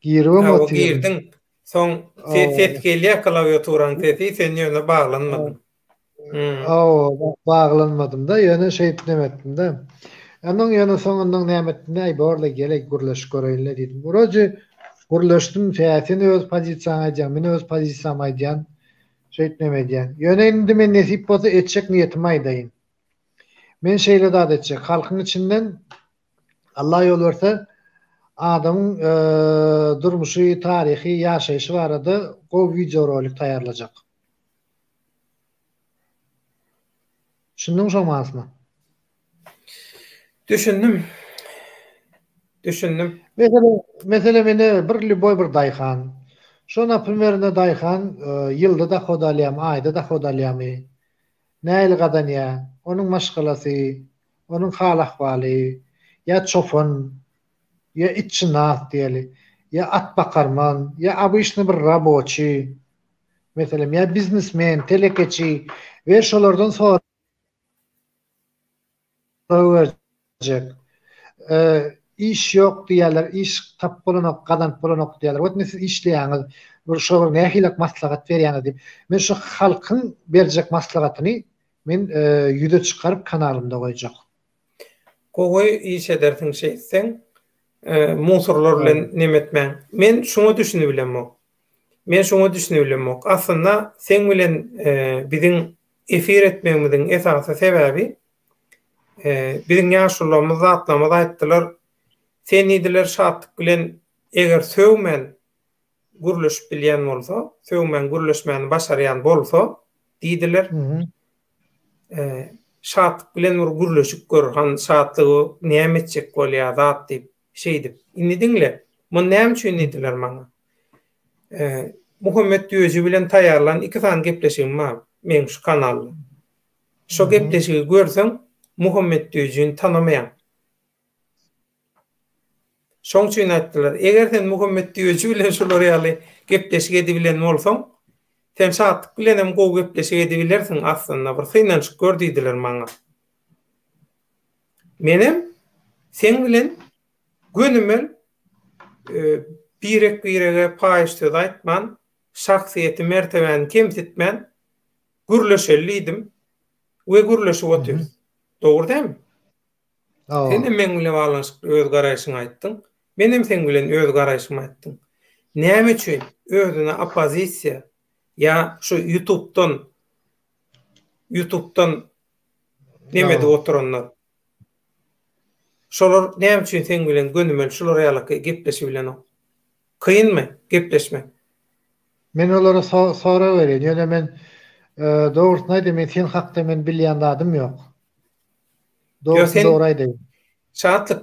Giribim otyr.
Girdiň. Soň ses gelýär klawiaturan sesi, sen ýöne baglanmadyn.
Baglanmadym da, ýöne şeýip demetdim da. Andan ýöne soňundan nämetdi, borlay gelek gürleş göreýinler diýdim. Burajy gürleşdim, sen öz pozisiýaňa aýdýan, men öz pozisiýama aýdýan. Şeýip demedýän. Ýöne indi men nesip bolsa etjek niýetim aýdayyn. Men şeýle zat etjek, halkyň içinden Allah ýol berse adamın durmuşy, tarihi, ýaşaýyşy barada o video rolik taýýarlajak. Şundan şoňmasmy? Düşündüm. Mesela meni bir Lüboy bir daýhan. Şona primerinde daýhan ýylda da hodalyam, aýda da hodalyamy. Näil gadan ýa, onuň maşgalasy, onuň hal ahwaly, ýa çofun, ýa itçinat diýeli, ýa at bakarman, ýa abyşny bir raboçy, mesela ýa biznesmen, telekeçi we şolardan sonra iş yok diýerler, iş tap bolanok, gadan bolanok diýerler. Wetne siz işleýäňiz, bir şol nähilek maslahat berýäňiz diýip. Men şu halkyň berjek maslahatyny men ýüze çykaryp kanalymda goýjak.
Gowy iş edersiň şeýsen, musurlar bilen nemetmen. Men şunu düşünübilemok. Aslında sen bilen biziň efir etmegimiziň esasy sebebi biziň ýaşullarymyz zatlamyz aýtdylar. Sen idiler şatlyk bilen eger söwmen gürleşip bilýän bolsa, söwmen gürleşmäni başarýan bolsa, diýdiler. Şatlyk bilen bir gürleşik gör, han şatlygy näme etjek bolýar zat diýip şeýdip. Indi diňle, mun näme üçin diýdiler maňa? Muhammed Düýeci bilen taýarlan 2 san gepleşigim bar, men şu kanalda. Şo gepleşigi görseň, Muhammed Düýeciň tanamaýan. Şoň üçin aýtdylar, eger sen Muhammed Düýeci bilen şolary ýaly gepleşik edibilen bolsaň, sen şatlyk bilen hem gowy gepleşik edibilersiň aslynda bir synançyk gör diýdiler maňa. Menem sen bilen gönümel birege paýşdy aýtman, şahsiýeti mertebeni kemsitmän, gürleşellidim we gürleşip otyr. Dogry dämi? Sen men bilen baglanşyk öz garaýşyňy aýtdyň. Menem sen bilen öz garaýşymy aýtdyň. Näme üçin özüne opozisiýa ya şu YouTube'dan nemede oturanlar. Şolar näme üçin sen bilen gönümel şolar ýaly gepleşip bilen o? Kıyınmy gepleşmek?
Men olara sonra berýän. Ýöne men dogrusyny aýdym, men sen hakda men bilýän dadym ýok. Dogry aýdym.
Şatlyk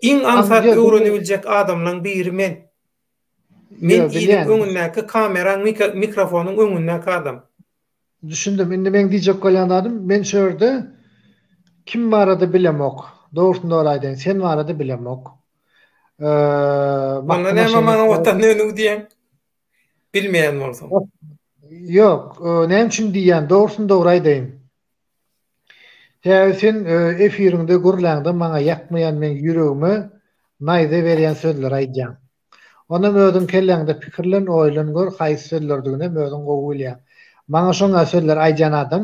iň ansat öwrenibiljek adamlaryň biri men. Men ilip öňündäki kamera, mikrofonyň öňündäki adam.
Düşündüm. Indi men diýjek bolýan adam, men şöýerde kim barada bilemok. Dogrusyny aýdym, sen barada bilemok.
Bana näme maňa watan öňü diýen? Bilmeýän bolsam.
Ýok, näme üçin diýen? Dogrusyny dogry aýdym. Sen efirinde gürläňde maňa ýakmaýan men ýüregime naýda berýän sözler aýdýan. Ona mödün kelläňde pikirlen oýlan gör, haýsy sözlerdigine mödün gowy bilýän. Maňa şoňa sözler aýdýan adam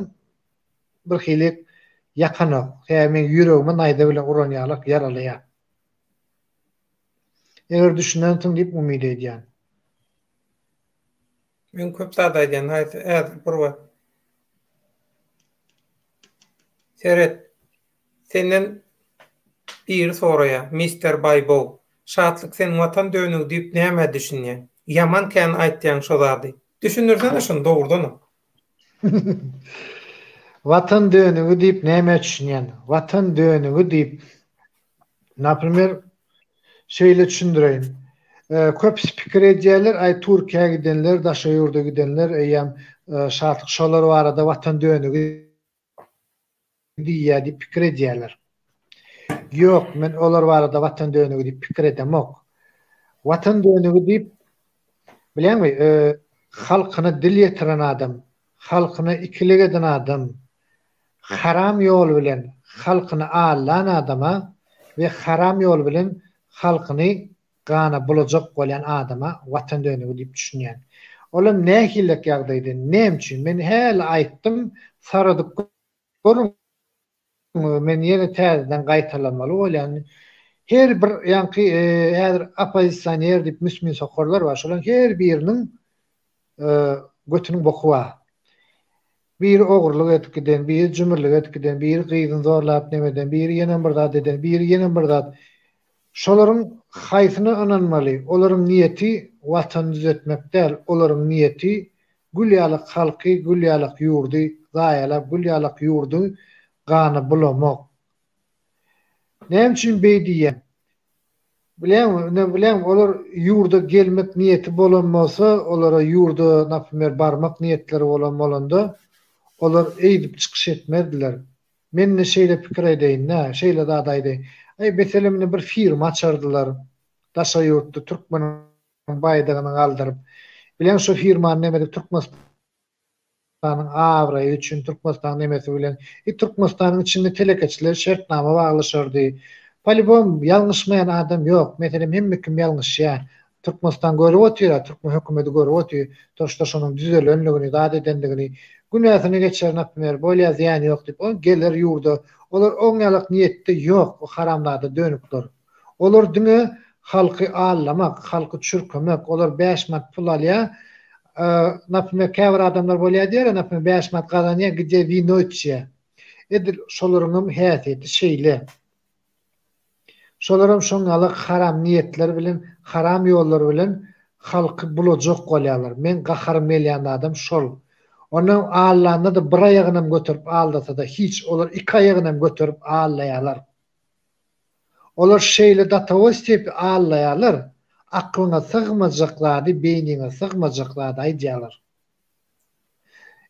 bir hilik ýakany, men ýüregime naýda bilen uranýarlyk yaralýar. Eger düşünýänsiň diýip umyd edýän.
Men köp zat aýdýan, häzir bir Seret, senden bir soraýa, Mr. Baybo, şatlyk sen watan dönüg diýip näme düşünýän? Yaman kän aýtdyň şo zady. Düşünürsen şonu dogrudan.
Watan dönügi diýip näme düşünýän? Watan dönügi diýip, naprimер, şeýle düşündireýin. Köp pikir edýärler, aý Türkiýe gidenler, daşa ýurda gidenler, eýem şatlyk şolar barada watan dönügi diýär diýip pikir edýärler. Ýok, men olar barada watan dönügi diýip pikir edemok. Watan dönügi diýip bilenmi, halkyny dil ýetiren adam, halkyny ikilik eden adam, haram ýol bilen halkyny allan adama we haram ýol bilen halkyny gana bulajak bolýan adama watan dönügi diýip düşünýän. Olam nähillik ýagdaýda, näme üçin? Men häli aýtdym, saradyk görün. Men ýene täzeden gaýtalanmaly bolýan. Her bir ýanky häzir opozisiýoner diýip müsmin sokarlar bar. Şolar her biriniň götüniň boku bar. Bir ogurlyk etgiden, bir jümürlük etgiden, bir gyýdyn zorlap nemeden, bir ýene bir zat eden, bir ýene bir zat. Şolaryň haýsyny ananmaly. Olaryň niýeti watan düzeltmek däl, olaryň niýeti gülýalyk halky, gülýalyk ýurdy, gaýalap gülýalyk ýurdy gana bulamak. Näme üçin beýdiýär? Bilem, olar ýurda gelmek niýeti bolanmasa, olara ýurda naprimер barmak niýetleri bolanda, olar eýdip çykyş etmediler. Men şeýle pikir edeýin, şeýle zat aýdym. Meselemini bir firma açardylar. Daşa ýurtda Türkmeniň baýdygyny galdyryp. Bilen şu firmanyň nemede Türkmeniň awraýy üçin Türkmenistan nemesi bilen Türkmenistanyň içinde telekeçiler şertnama baglaşyrdy. Polibom ýalňyşmaýan adam ýok. Meselem hemme kim ýalňyşýar. Türkmenistan görüp otyr, Türkmen hökümeti görüp otyr. Toşda şonuň düzelenligini, zat edenligini, günäsini geçer napmer bolýa ziýan ýok diýip o gelir ýurda. Olar oňalyk niýetde ýok, o haramlarda dönüpdir. Olar diňe halky allamak, halky çürkemek, olar 5 manat pul alýar. Naprimер, käbir adamlar bolýar diýer, naprimер 5 manat gazanýar, gije wino içýär. Edil şolaryň häsiýeti şeýle. Şolaram şoňaly haram niyetler bilen, haram ýollar bilen halky bulajak bolýarlar. Men gaharym gelýän adam şol. Onuň Allah'ını da bir ayağınam götürüp aldasa da hiç olar iki ayağınam götürüp ağlayalar. Olar şeyle datavostep ağlayalar. Aklına sığmajaklardy, beynine sığmajaklardy aýdýarlar.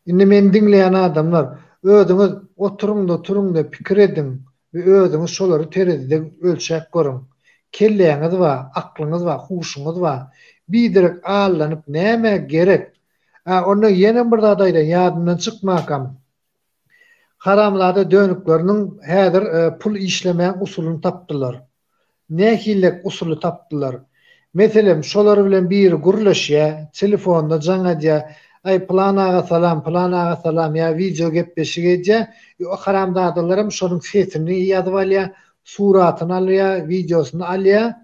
Indi men dinleýän adamlar ödüňiz oturuňda pikir edin we ödüňiz şolary terezide ölçäk görüň. Kelleňiz we aklyňyz we huşuňyz we bidirek ağlanyp näme gerek? Onu ýene bir dadaýda ýadymdan çykmakam. Haramlarda dönüklerinin häzir pul işlemeýän usulyny tapdylar. Nähillek usuly tapdylar. Meselem şolar bilen biri gurlaşýa, telefonda jaňa ay planaga salam ya video gepleşige o haramdadalarym şonuň sesini ýazyp alýa, suratyny alýa, videosunu alýa.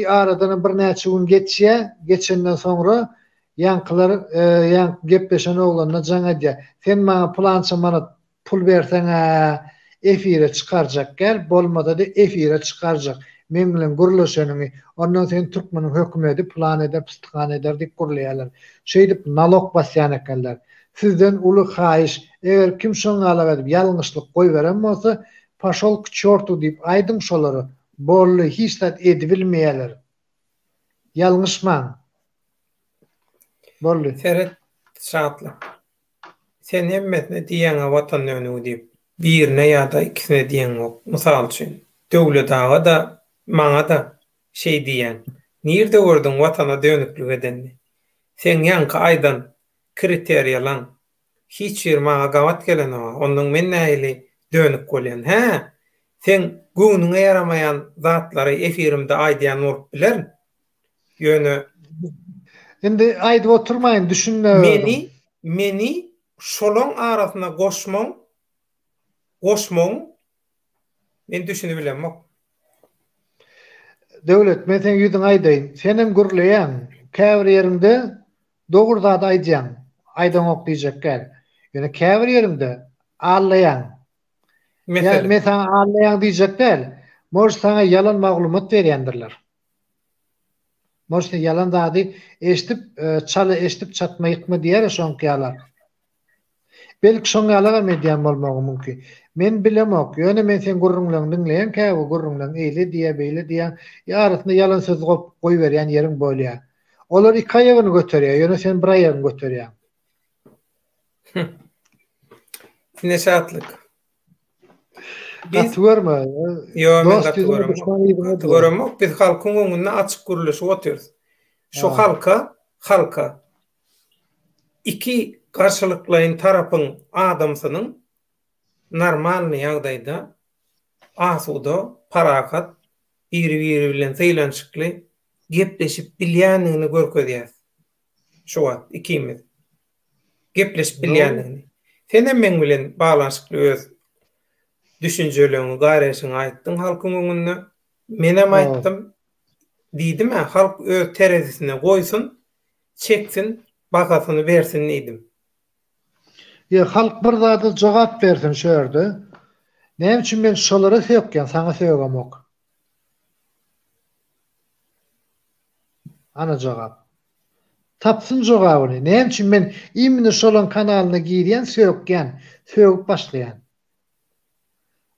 Aradan bir näçe gün geçýä, geçenden soňra ýankylar gepleşen oglanyna jaňa sen maňa plança mana pul berseň efire çykarjak gel, bolmada da efire çykarjak. Men bilen gurlaşanyňy, ondan sen türkmeniň hökümeti plan edip pystykhan eder diýip gurlaýarlar. Şeýdip nalog basýan ekenler. Sizden uly haýyş, eger kim şoňa edip ýalňyşlyk goý beren bolsa, paşol k çortu diýip aýdym şolary. Bolly hiç zat edibilmeýärler. Ýalňyşmaň. Bolly.
Ferhat şatly. Sen hemmetne diýeňe watan önüňi diýip, birine ýa-da ikisine diýeň ok. Mysal üçin, döwlet ağa da maňa da şey diýen. Nirde gördüň watana dönüklik edenni? Sen ýanky aýdan kriteriýalaň hiç bir maňa gawat gelen onuň men näili dönük bolýan. Sen göwnüňe ýaramaýan zatlary efirimde aýdýan bolup biler. Ýöne
Indi aýdyp oturmaýyn, düşünme.
Meni şolaň arasyna goşmaň men düşünüp bilemok.
Döwlet, men sen ýüzüň aýdaýyn. Senem gurlaýan, käbir ýerinde dogry zat aýdýan, aýdan ok diýjek gel. Ýöne käbir ýerinde ağlaýan. Men sana ağlaýan diýjek gel. Moş sana yalan maglumat berýändirler. Moş yalan zady eşitip çatmaýykmy diýer şoňkalar. Belki şoňalara medýan bolmagy mümkin. Men bilemok. Ýöne men sen gurrunlaň dinleýän käbi gurrunlaň eýle diýe beýle diýen ýarasynda yalan söz goý berýän ýeriň bolýar. Olar iki aýagyny göterýär, ýöne sen bir aýagyny göterýär.
Ne şatlyk.
Biz görme.
Yo, men gatgörmok. Biz halkyň öňünde açyk guruluşy otyrys. Şu halka iki garşylyklaryň tarapyň adamsynyň normal ýagdaýda asuda parakat biri bilen seýlenşikli gepleşip bilýänligini görkezýär. Şu wagt ikimiz gepleşip bilýänligini. Senem men bilen balanşykly öz düşünjelerini, gaýreşiňi aýtdyň halkyň öňünde. Menem aýtdym. Diýdim, halk öz terezisine goýsun, çeksin, bakasyny bersin diýdim.
Halk bir zada jogap bersin şöýerde. Näme üçin men şolara söýükän, saňa söýgemok. Ana jogap. Tapsyn jogabyny. Näme üçin men imni şolan kanalyna girýän söýükän, söýüp başlaýan.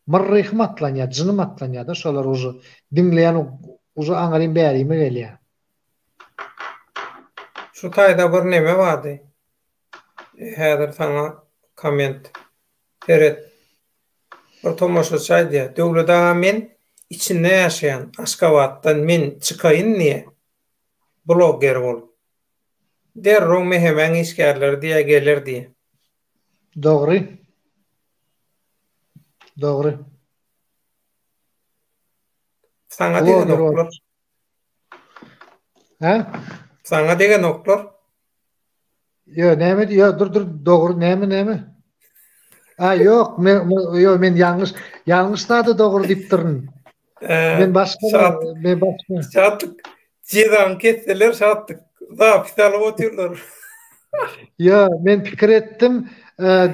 Mırrıh matlanya, jını matlanya da şolar uzu dinleyen uzu aňaryn bärimi gelýär.
Şu taýda bir neme bardy. Häzir saňa komment beret. Bir tomoşaçy aýdy, döwlet ağa men içinde ýaşaýan Aşgabatdan men çykaýyn niýe? Blogger bolup. Derroň mehemen işgärler diýe gelir diýe.
Dogry.
Saňa degen oklar. Saňa degen oklar.
Yo, näme diýär? Dur, dogry näme? Ýok, men ýalňyş da dogry diýip duryn. Men başga.
Şatlyk. Jedan ketseler şatlyk. Zapisalyp otyrlar.
Yo, men pikir etdim.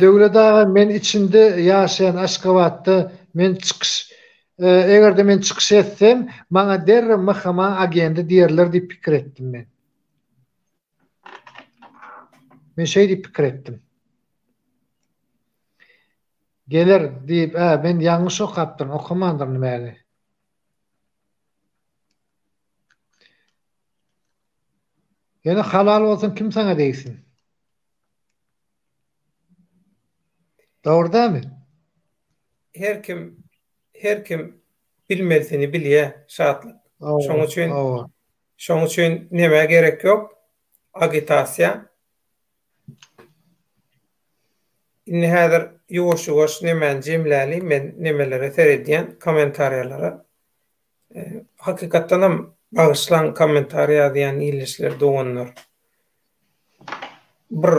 Döwlet ağa men içinde ýaşaýan Aşgabatda men çykyş eger de men çykyş etsem, maňa derre mahkama agendy diýerler diýip pikir etdim men. Men şey diýip pikir etdim. Gelir diýip, ben ýalňyş okapdym, okamandyr näme. Ýöne halal bolsun kim saňa deýsin? Dogry dämi?
Her kim bilmezini bilýär şatlyk. Şoň üçin näme gerek ýok? Agitasiýa. Inni häzir ýuwaş-ýuwaş nämen jemläli, men nämelere seredýän kommentariýalara. Hakykatdanam bagyşlan kommentariýa ýazýan ýylyşlar doganlar. Bir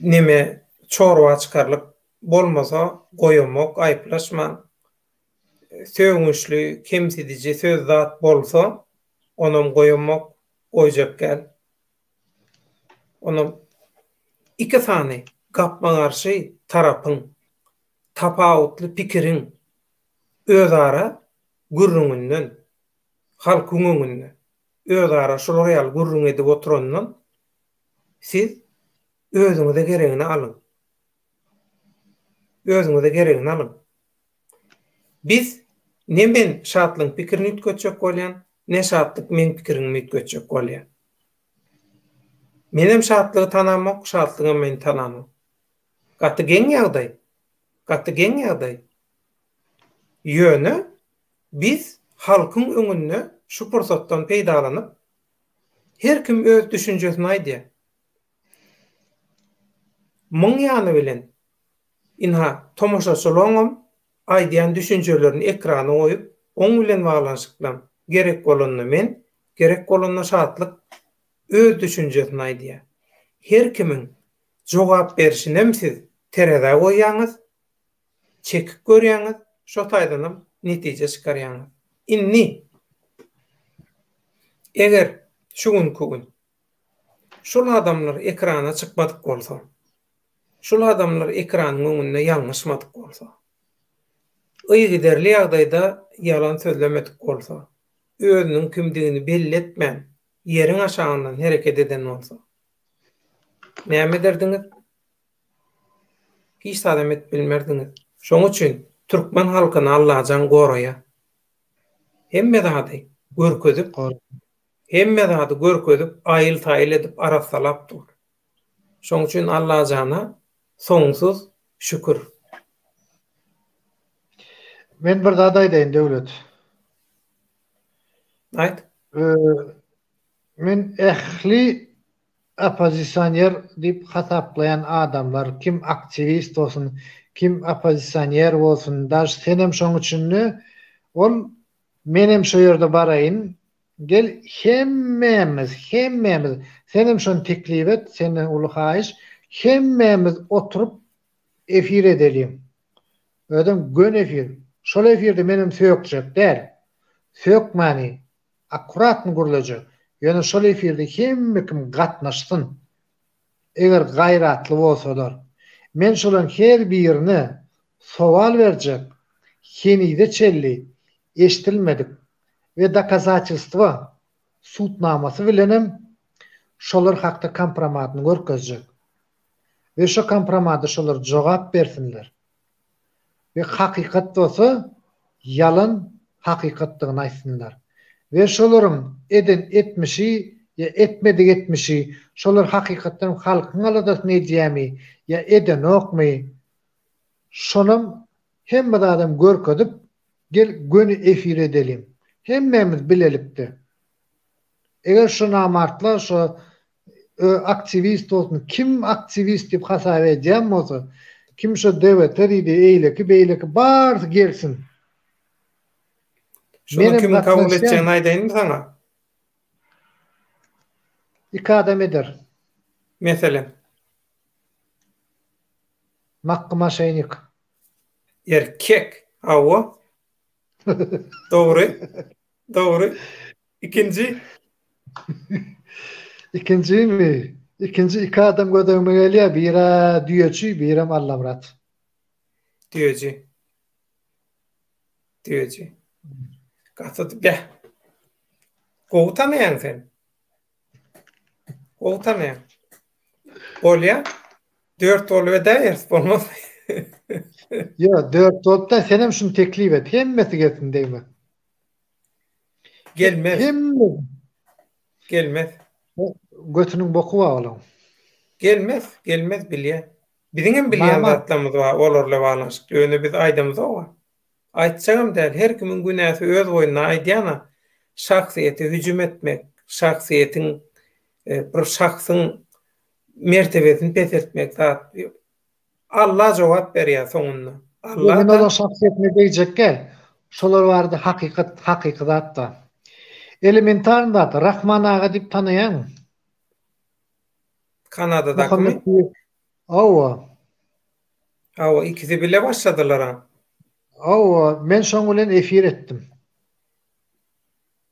näme çorwa çykarlyk bolmasa goýamak, aýplaşman. Söňüşli, kemsidici söz zat bolsa, onam goýamak, goýjak gel. Onam iki sany gapma garşy tarapyň, tapawutly pikirin özara gürrüňinden, halkyň öňünde, özara şolar ýaly gürrüň edip oturandan siz özüňize geregini alyň. Özüňize geregini alyň. Biz ne men şatlyň pikirini ütkötjek bolýan, ne şatlyk men pikirimi ütkötjek bolýan. Menem şatlygy tanamak, şatlygy men tanamak. Gatty geň ýagdaý. Ýöne biz halkyň öňünde şu pursatdan peýdalanyp her kim öz düşünjesini aýdýar. Muň ýany bilen inha tomoşaçylaryň aýdýan düşünjelerini ekrana goýup, oň bilen baglanşykdan gerek bolany men, gerek bolany şatlyk öz düşünjesini aýdýar. Her kimiň jogap berişinem siz terede goýýaňyz, çekip görýäňiz, şo taýdanam netije çykarýaňyz. Inni eger şu gün şol adamlar ekrana çykmadyk bolsa, şol adamlar ekranyň öňünde ýalňyşmadyk bolsa, giderli ýagdaýda ýalan sözlemedik bolsa, özüniň kimdigini belli etmän, ýeriň aşagyndan hereket eden bolsa, näme derdiňiz? Hiç sadamet bilmerdiňiz. Şoň üçin türkmen halkyny Allahan goraýa. Hemme zady görkezip, aýyl-taýyl edip arasalap dur. Şoň üçin Allahana soňsuz şükür.
Men bir zat aýdaýyn döwlet.
Aýt.
Men ähli opozisioner diýip hasaplayan adamlar, kim aktivist bolsun, kim opozisioner bolsun, daş senem şoň üçin ol menem şu ýerde baraýyn, gel hemmemiz, senem şonu teklip et, senden uly haýyş, hemmemiz oturup efir edelim. Ödüm gün efir. Şol efirde menem söýükjek däl. Söýükmäni akuratny gurulajak. Ýöne şol efirde hemme kim gatnaşsyn. Eger gaýratly bolsalar, men şolaryň her birini sowal berjek. Henide çelli eşitilmedik ve dokazatçystva sudnamasy bilenem şolar hakda kompromatny görkezjek. Ve şu kompromata şolar jogap bersinler. Ve hakikat bolsa yalan hakikatlygyny aýtsynlar. Ve şolaryň eden etmişi ya etmedik etmişi, şolar hakikatdan halkyň aladasyny edýärmi ya eden okmy, şonam hemme adam görkezip gel göni efir edelim. Hemmemiz bilelikdi. Eger şu namartlar, şu aktivist olsun, kim aktivist diýip hasap edýän bolsa, kim şu dewlet ýa-da eýleki bar gelsin.
Şonu kim kabul etjäni aýdaýyn saňa?
İki adam eder.
Meselen
Mahkama şeýnik.
Erkek, awa. Doğru.
İkinci mi? İkinci iki adam gödöňme gelýär, biri düýeçi, biri mallamrat.
Düýeçi. diýeji. Gatyp gel. Gowtanaýan sen. Gowtanaýan. Bolýa 4 ol we däýers bolmaz.
Yo 4 olup da senem şunu teklif et. Hemmeti gelsin deýme.
Gelmez.
Hemmeti.
Gelmez.
Götünün boku var oğlum.
Gelmez bilýär. Biziňem bilýän zatlarymyz bar, olarla baglanşyk. Öňe biz aýdymyz o. Aýtjagam däl, her kimin günäsi öz boýuna aýdýana, şahsiýete hüjüm etmek, şahsiýetiň bir şahsyň mertebesini pesetmek zat. Allah jogap berýär soňunda. Allah
Men ola şahsiýetine beýjekkä, şolar bardy hakykat da. Elementarny da Rahman aga diýip tanaýan.
Kanada'da Awa ikisi bile başladılar ha.
Men şoň bilen efir etdim.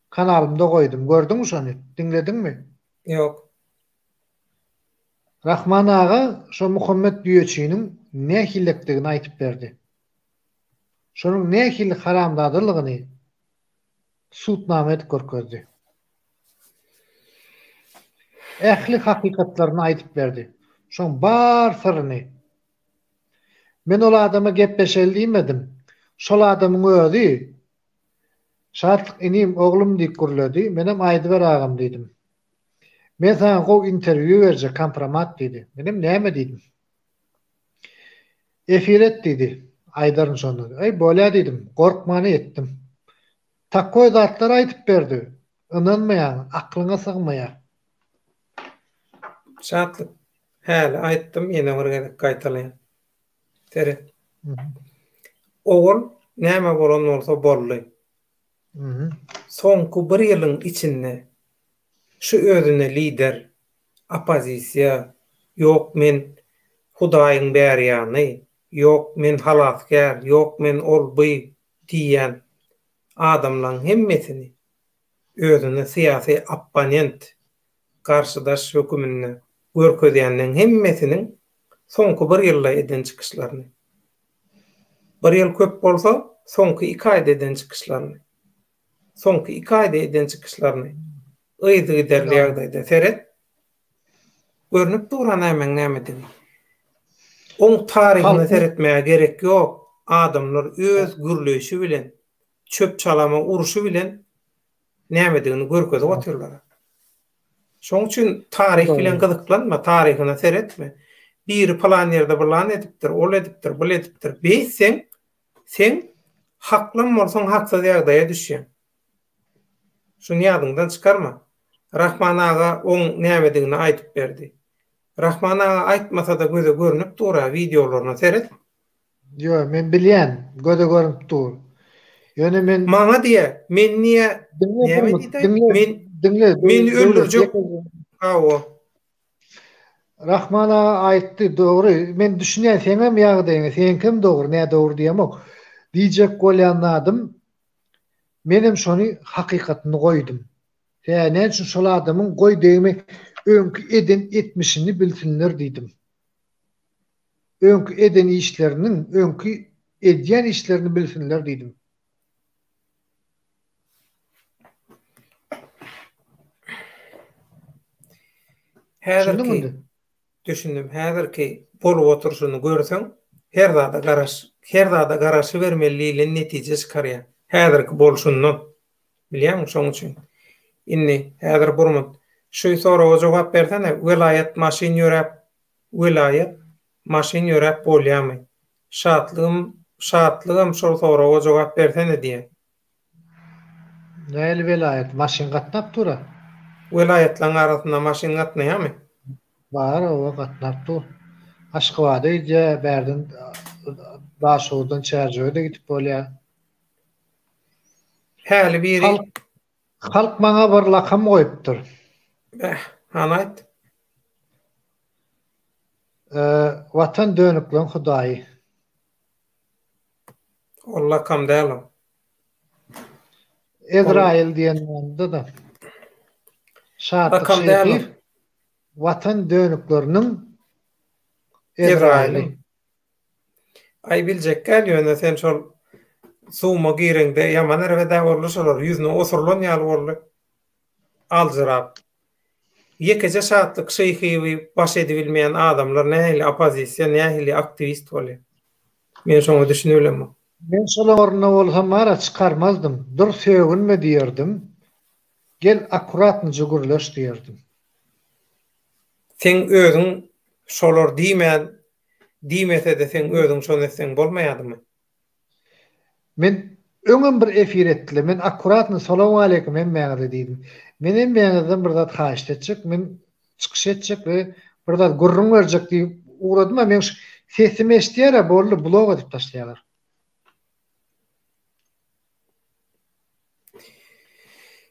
Kanalymda goýdum. Gördüňmi şonu? Dinlediňmi?
Ýok.
Rahman aga şo Muhammed Düýeçiniň nähillikdigini aýtyp berdi. Şonuň nähillik haramdadyrlygyny sutname edip görkezdi. Ähli hakykatlaryny aýtyp berdi. Şoň bar syryny. Men ol adama gepleşeldiýmedim. Şol adamyň özi şatlyk inim oglum diýip gürledi. Menem aýdyber agam diýdim. Men sana go interview berjek kompromat diýdi. Menem näme diýdim. Efiret diýdi. Aýdaryn sonunda. Ey bolýa diýdim. Gorkmany etdim. Takkoý zatlar aýtyp berdi. Inanmaýan, aklyňa sygmaýar.
Şatlyk. Häli aýtdym, ýene bir gelip gaýtalaýan. Tere. Ogul näme bolan bolsa boldy. Soňky bir ýylyň içinde şu özüne lider, opozisiýa, ýok men Hudaýyň bärýany, ýok men halaskär, ýok men olby diýen adamlaryň hemmesini özüne syýasy opponent, garşydaş hökümine görkezýänlerin hemmesiniň soňky bir ýylda eden çykyşlaryny. Bir ýyl köp bolsa, soňky 2 aýda eden çykyşlaryny. Soňky 2 aýda eden çykyşlaryny ýygy derliýärde seret görnüp duran näme diýip. Oň taryhyny seretmäge gerek ýok. Adamlar öz gürleşi bilen, çöp çalama uruşy bilen näme diýeni görkezip otyrlar. Şoň üçin tarih bilen gyzyklanma, taryhyny seretme. Bir plan ýerde bilan edipdir, ol edipdir, bul edipdir. Beýsen, sen haklan bolsaň haksız ýagdaýa düşýän. Şunu ýadyňdan çykarma. Rahman aga oň näme diýeni aýtyp berdi. Rahman aga aýtmasa da göze görünüp dura videolaryny seret.
Yo, men bilýän, göze görünüp dur. Ýöne men
maňa diýe, men niýe näme diýdim? Men öldürjek. Awa.
Rahman aga aýtdy, dogry. Men düşünýän senem ýagdaýyňy, sen kim dogry, näme dogry diýemok. Diýjek bolýanladym. Menem şonu hakykatyny goýdum. Näme üçin şol adamyň goý diýmek öňkü eden etmişini bilsinler diýdim. Öňkü eden işleriniň, öňkü edýän işlerini bilsinler diýdim.
Häzirki düşündüm, häzirki bolup oturşuny görseň, her zada garaşy bermeliligine netije çykarýar. Häzirki bolşundan bilýärmi şoň üçin. Inni häzir burmut şu soraga jogap bersene, vilayet maşin ýörep bolýarmy? Şatlygym şol soraga jogap bersene diýe.
Näli vilayet maşin gatnap tura?
Vilayetlaryň arasynda maşin gatnaýarmy?
Bar, o gatnap dur. Aşgabatda ýa berdin Daşowdan Çerjoýda gitip bolýar.
Häli biri
halk maňa bir lakam goýupdyr.
Hanaýt?
Watan dönüklüň Hudaýy.
O lakam däl.
Ezrail diýenler da.
Lakam däl.
Watan dönükleriniň
Ezrail. Ay biljek gel ýöne sen şol Suwma gireňde ýaman erbede bolýar, ýüzüne osurlan ýaly bolýar. Alzyrap. Ýekece saatlyk şeýhy baş edip bilmeýän adamlar nähili opozisiýa, nähili aktivist bolýar. Men şoňa düşünýärem.
Men şolar orna bolsam mara çykarmazdım. Dur söýgünme diýerdim. Gel akuratny jugurlaş diýerdim.
Sen özüň şolar diýmese de sen özüň şonu etseň bolmaýadymy?
Men öňüm bir efir etdiler. Men akuratny salamu aleykum emmeňe diýdim. Men emmeňizden bir zat haýyş etjek, men çykyş etjek we bir zat gurrun berjek diýip uğradym, men sesimi eşdiýär boldy blog edip taşlaýarlar.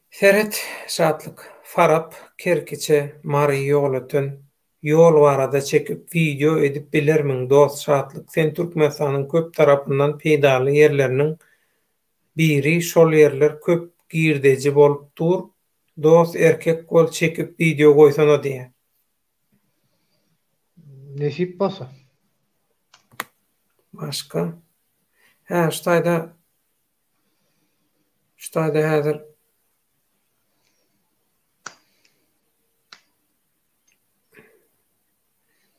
Ferhat Şatlyk, Farap, Kerkiçe, Mary ýolatyn, ýol barada çekip video edip bilermiň dost Şatlyk. Sen Türkmenistanyň köp tarapyndan peýdaly ýerleriniň biri, şol ýerler köp girdeji bolup dur. Dost erkek bol çekip video goýsana diýe.
Nesip bolsa.
Başka? Ştaýda häzir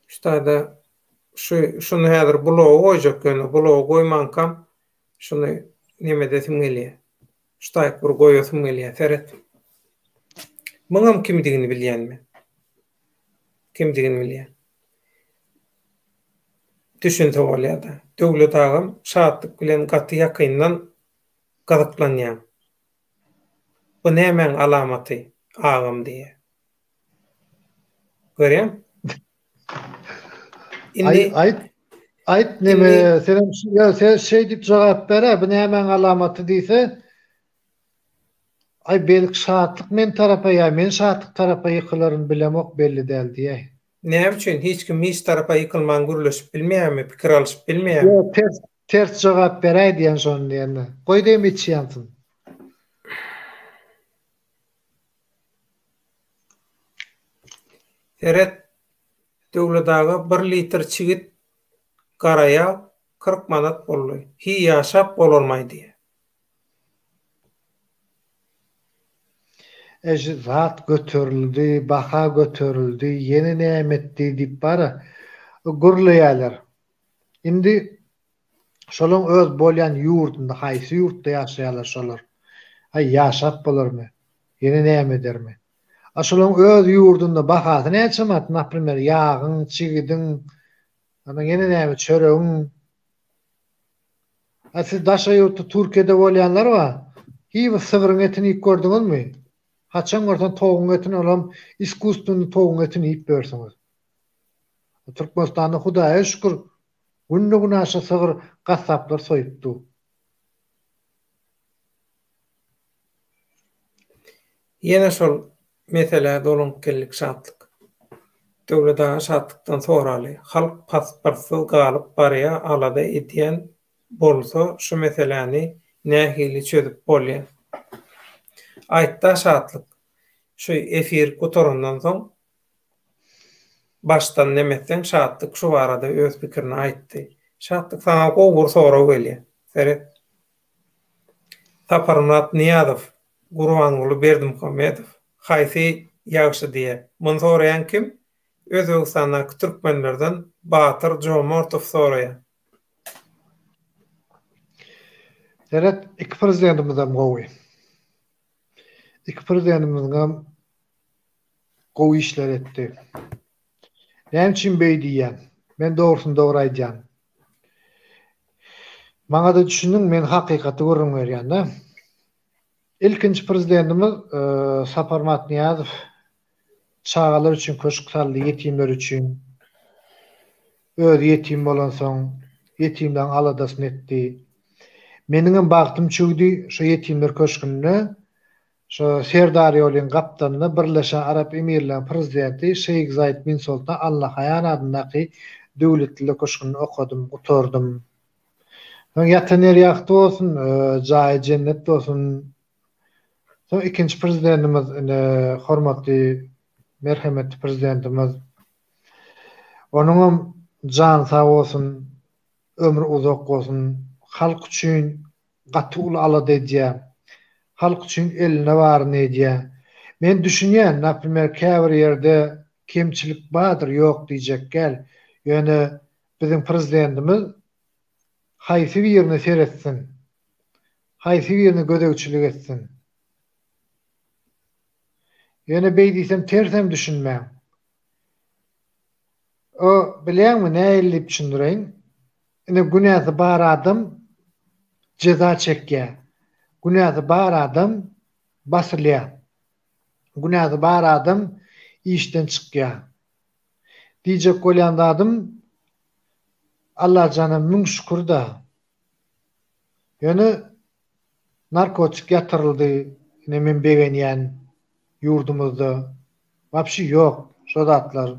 ştaýda şunu häzir blog goýjak ýöne, blog goýmankam şunu neme desim gelýär. Ştaýk bir goýasym gelýär. Ferhat. Muňam kimdigini bilýänmi? Kimdigini bilýän. Düşünse bolýar-da. Döwlet agam Şatlyk bilen gaty ýakyndan gazaplanýar. Bu nämeň alamaty agam diýe. Görýän?
Ayt neme sen şey dip jogap bere, bu nämeň alamaty diýse, belki Şatlyk men tarapa ýa men Şatlyk tarapa ýykylaryn bilemok belli däl diýe.
Näme üçin hiç kim hiç tarapa ýykylman gürleşip bilmeýärmi, pikir alyşyp bilmeýärmi?
Ýok, ters jogap beräý diýen şonu diýende. Goý diýim içýänsyn.
Ferhat döwletaga 1 litr çigit garaýa 40 manat bolýar. Hi ýaşap bolarmaýdy.
Zat götürüldü, baha götürüldü, yeni nimetdi dip bara gurlaýarlar. Indi şolaň öz bolýan ýurdunda, haýsy ýurtda ýaşaýarlar şolar. Ýaşap bolarmy? Yeni nimedermi? Şolaň öz ýurdunda bahasy näçemat, naprimер, ýagyň, çigidiň, ana yeni nimet çöregiň. Siz daşa ýurtda Türkiýede bolýanlar bar. Hiç sygyryň etini ýip gördüňizmi? Haçan gortan toğun etini alam, iskustyny toğun etini ýip bersiňiz. Türkmenistanda Hudaýa şükür, günnügün aşa sygyr gassaplar soýupdy.
Ýene şol mesele dolun kellik Şatlyk. Döwleta Şatlykdan soraly, halk pasportsyz galyp barýa alada edýän bolsa, şu meseleni nähili çözüp bolýar. Aýtda Şatlyk. Şu efir gutorundan soň baştan nemeten Şatlyk şu barada öz pikirini aýtdy. Şatlyk sana gowur sorag gelýär. Ferhat. Saparmat Niýazow, Gurbanguly Berdimuhammedow, haýsy ýagşy diýe. Muny soraýan kim? Özbekistanyň türkmenlerden Batyr Jomortow soraýar.
Ferhat, iki prezidentimizden gowy. İki prezidentimizden gowy işler etdi. Näme üçin beý diýen? Men dogrusyny dogry aýdýan. Maňa da düşündiň, men hakykaty görüň berýän da. İlkinji prezidentimiz Saparmat Niýazow çagalar üçin köşk saldy, ýetimler üçin. Öz ýetim bolan soň ýetimden aladasyny etdi. Meniň bagtym çökdi şu ýetimler köşkünde. Şu Serdar ýolyň gaptanyny Birleşen Arap Emirlikläriniň prezidenti Şeyh Zayed bin Sultan Al Nahyan adyndaky döwletli köşkünde okudum, oturdum. Ýataner ýakty bolsun, jaý cennet bolsun. Soň ikinji prezidentimiz, hormatly, merhametli prezidentimiz. Onuň jan sag bolsun, ömrü uzak bolsun, halk üçin gaty ul ala diýe. Halk üçin eline bar diýe. Men düşünýän, näpilmer käbir ýerde kemçilik bardyr, ýok diýjek gel. Ýöne bizim prezidentimiz haýsy ýerine seretsin. Haýsy ýerine gödegçilik etsin. Ýöne beýdiysem tersem düşünmän. O bilýärmi näýilip düşündireň? Ine günäzi bar adam ceza çekýär. Günäzi bar adam basylýar. Günäzi bar adam işden çykýar. Diýjek bolýan adam Allah jana müň şükür da. Ýöne narkotik ýatyryldy. Ine men begenýän ýurdumyzda. Wapşy ýok, şodatlar.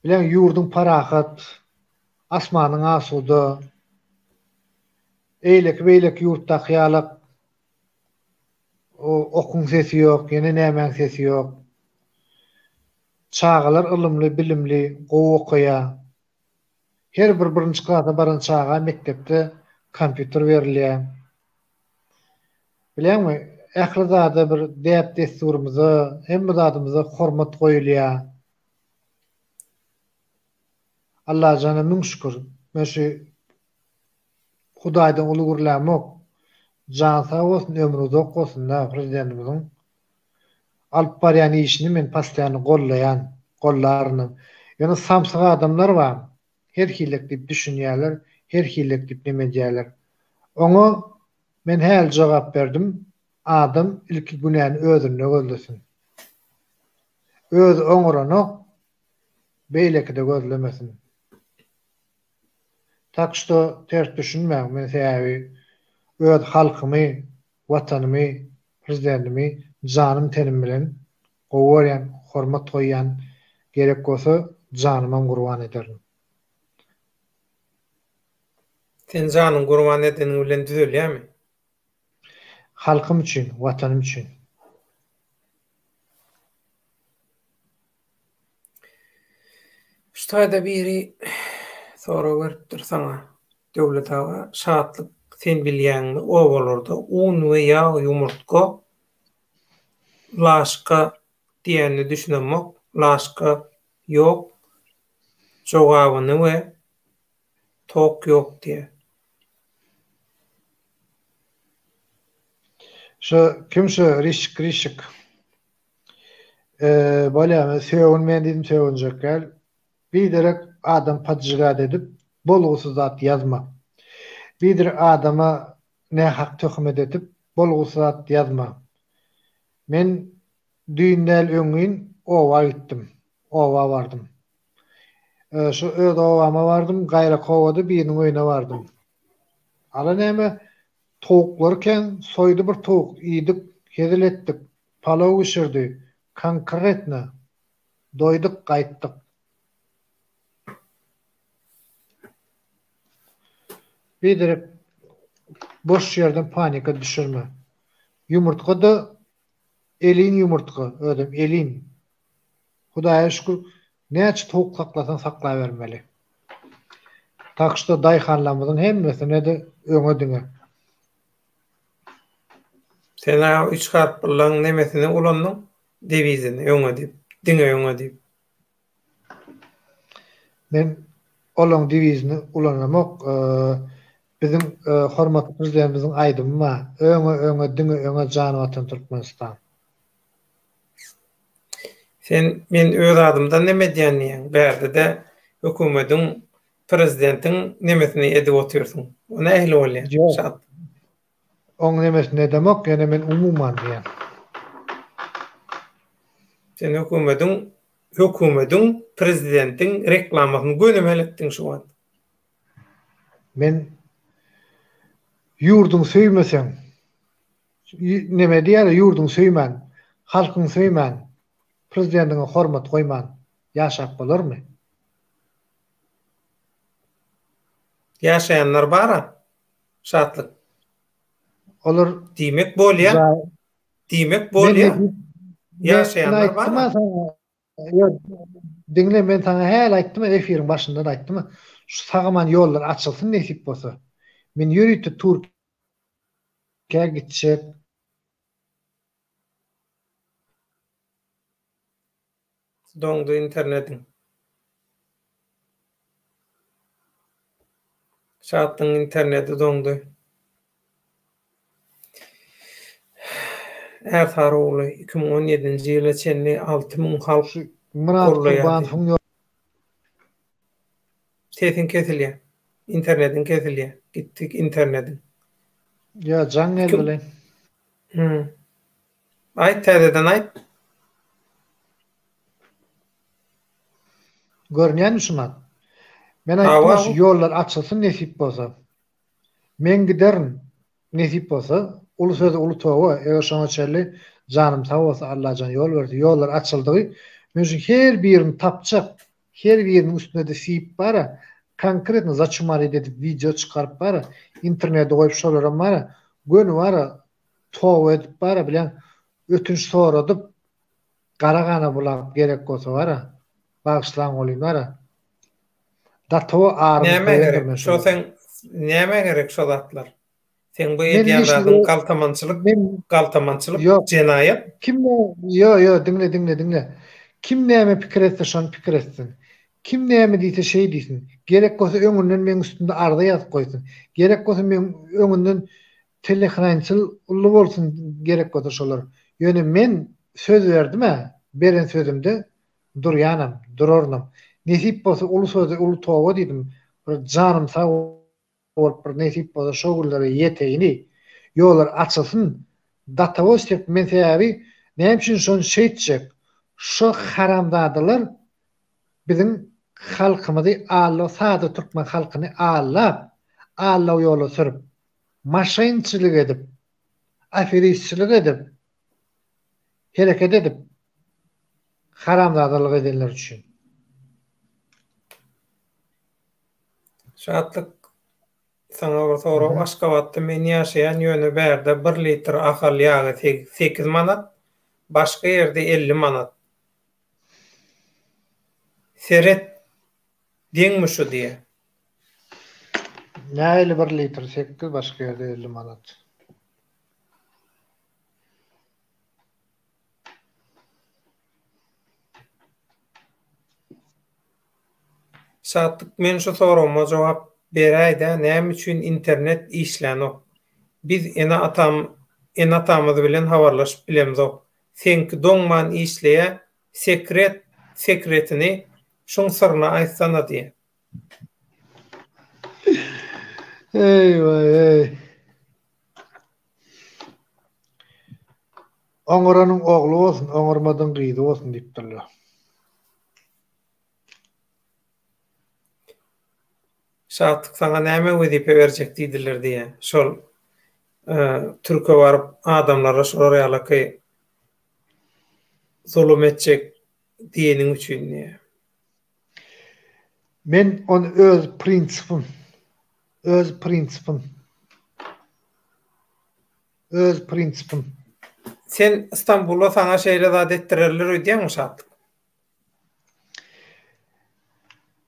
Bilen ýurdun parahat, asmanyň asuda, eýlek beýlek ýurtda hyýalyk, okun sesi ýok, ýene nämen sesi ýok. Çağalar ılımly, bilimli, gowy okuýa. Her bir birinji klasa baran çağa mektepde kompýuter berilýär. Bilenmi, ähli zada bir däp desturymyza, hemme zadymyza hormat goýulýar. Allah jana müň şükür. Meşe Hudaýdan uly gurlamok. Jan sag bolsun, ömrü uzak bolsun da prezidentimiziň. Alyp barýan işini men paslany gollaýan, gollaryny. Ýöne samsyg adamlar bar. Her hilek dip düşünýärler, her hilek dip neme diýerler. Oňa men häl jogap berdim. Adam ilki günäni özüne gözlesin. Öz oňurany beýlekde gözlemesin. Tak što ters düşünmän, men säbi öz halkymy, watanymy, prezidentimi janym tenim bilen gowurýan, hormat goýýan, gerek bolsa janymy gurban ederim.
Sen janyň gurban edeni bilen düzelýärmi?
Halkym üçin, watanym üçin.
Ştaýda biri sonra beripdir sana. Döwlet hawa şatlyk sen bilýäňi o bolardy. Un we ýa ýumurtka laşka diýeni düşünmek, laşka ýok. Jogabyny we tok ýok diýe.
Kimse risk. Bolýamy, söwün men diýdim söwünjek gel. Bir derek adam padjigad edip bolgusuz zat yazma. Bir adama ne hak töhmet edip bolgusuz zat yazma. Men düýnäl öňün owa gitdim. Owa bardym. Şu öz owama bardym, gaýra kowada biriniň öýüne bardym. Ala näme towuklarken soýdy bir towuk, ýydyk, heziletdik, palaw gişirdi, konkretne doýdyk, gaýtdyk. Bir derek boş yerden panika düşürme. Yumurtka da elin yumurtka, ödüm elin. Hudaýa şükür, näçe towuk saklasan saklaýbermeli. Takşda daýhanlamyzyň hemmesine de öňe diňe.
Sen aýa 3 harp bilen nemesini ulandyň, devizini öňe dip, diňe öňe dip.
Men olan devizini ulanamak, bizim hormatly prezidentimiziň aýdymy bar. Öňe diňe öňe jany watan Türkmenistan.
Sen men öz adymdan neme diýändiň? Bärde de hökümetiň prezidentiň nemesini edip oturýarsyň. O nähili bolýar?
Oň nemesine demek, ýene men umumman diýen.
Sen hökümetiň prezidentiň reklamasyny gönemeletdiň şu wagt.
Men ýurdun söýmesem, neme diýär, ýurdun söýmän, halkyň söýmän, prezidentiňe hormat goýman, ýaşap bolarmy?
Ýaşaýanlar bara, şatlyk.
Olar
diýmek bolýar. Ýaşaýanlar bara.
Diňle men sana häl aýtdym, efiriň başynda aýtdym. Şu sagaman ýollar açylsyn nesip bolsa. Men ýürüýti Kä gitjek.
Doňdy internetin. Şahatyň interneti doňdy. Ertar oğlu 2017-nji ýyla çenli 6000 halk
Murat Kurban
gurulaýardy. Sesin kesilýär. İnternetin kesilýär. Gittik internetin.
Ya can geldi.
Ayt täzeden ayt.
Görnýän Müslüman. Men aýtdym şu ýollar açylsyn nesip bolsa. Men giderim nesip bolsa, ulu sözi ulu towa, eger şoňa çelli janym sag bolsa Allah jan ýol berdi. Ýollar açyldy. Men şu her birini tapjak, her birinin üstüne de sip bara, konkretny začumar edip video çykaryp bara, internetde goýup şolaram bara, gönü bara, towa edip bara bilen ötünç soradyp garagana bulak gerek bolsa bara. Bağışlan olayım ara. Datawa ağrım.
Näme gerek? Şo sen näme gerek şo datlar? Sen bu edýänlärden galtamançylyk jenaýat.
Kim yo dinle. Kim näme pikir etse şon pikir etsin. Kim näme diýse şey diýsin. Gerek bolsa öňünden men üstünde arda ýazyp goýsun. Gerek bolsa men öňünden telehrançyl ully bolsun gerek bolsa şolar. Ýöne men söz berdim beren sözümde durýanam, durarnam. Nesip bolsa ulu sözi ulu towa diýdim. Bir janym sag bolup bir nesip bolsa şogullara ýeteýini ýollar açylsyn. Datawa istep men täbi näme üçin şonu şeýtjek? Şu haramdadylar biziň halkymyzy Allah sady türkmen halkyny Allah ýola sürüp maşynçylyk edip aferistçilik edip hereket edip haramdadylyk edenler üçin.
Şatlyk sana bir soru Aşgabatda men ýaşaýan ýöne berde 1 litr ahal ýagy 8 manat, başga ýerde 50 manat. Seret deňmi şu diýe?
Näli 1 litr 8, başga ýerde 50 manat.
Şatlyk men şu sorama jogap beräýde, näme üçin internet işlenok? Biz ene atamyz bilen habarlaşyp bilemzok. Senki doňman işleýe sekretini şoň syrna aýtsana diýe.
Ey. Oňaranyň ogly bolsun, oňarmadan gyzy bolsun diýipdirler.
Şatlyk sana näme wezipe berjek diýdiler diýe. Şol Türkiýe baryp adamlara şoraýaly zulüm etjek diýeniň üçin diýe.
Men onu öz prinsipim.
Sen İstanbul'a sana şeýle zat ettirerler öýdýäňmi Şatlyk?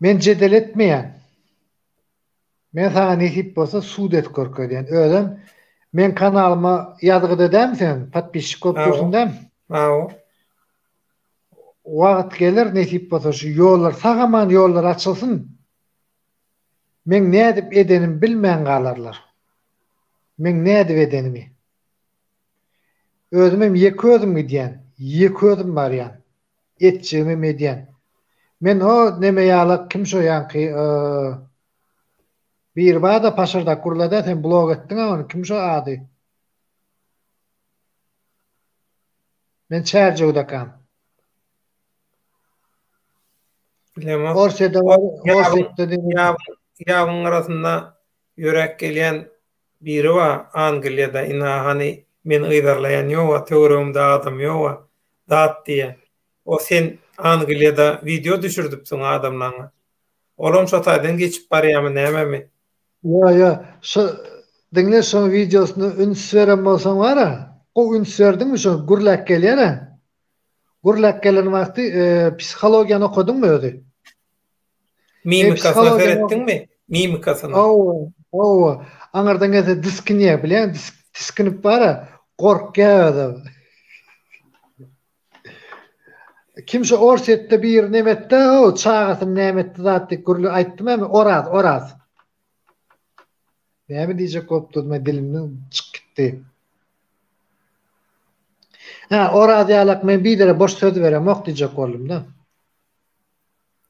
Men jedel etmeýän. Men sana nesip bolsa sudet görkezýän. Öýdem men kanalyma ýazgy edem sen, patpişik bolup dursun. Wagt gelir nesip bolsa şu ýollar, sagaman ýollar açylsyn. Men nädip edenim bilmän galarlar. Men nädip edenimi? Özümem ýeki özüm gidýän, ýeki özüm barýan. Etjegimi medýän. Men o neme ýalyk kim şo ýanky bir bada paşarda kurulada sen blog ettin ama kim şo ady? Men çärjegde kan.
Bilemem.
Orsada var,
ýabyň arasynda ýörek gelýän biri bar, Angliýada inahany men ýydarlaýan ýok, töweregimde adam ýok, dat diýe. O sen Angliýada video düşürdipsiň adamlaryňa. Olam şo taýdan geçip barýarmy, näme?
Yo. Dinle şo videosyny ünsverem bolsaň bara, o ünsverdiňmi şo gurlak gelýär? Gurlak gelen wagty psihologiýany okudyňmy özi?
Mimikasyny öğretdiňmi? Mimikasyny.
Aňardan gelse diskinýe bilen, tiskinip bara korkýar. Kimse orsetde bir nemette o çağatın nemette zatdy gürlü aýtdym oraz. Näme diýjek bopdy dilimden çykyp gitdi. Oraz ýalak men bir boş söz berem ok diýjek boldum da.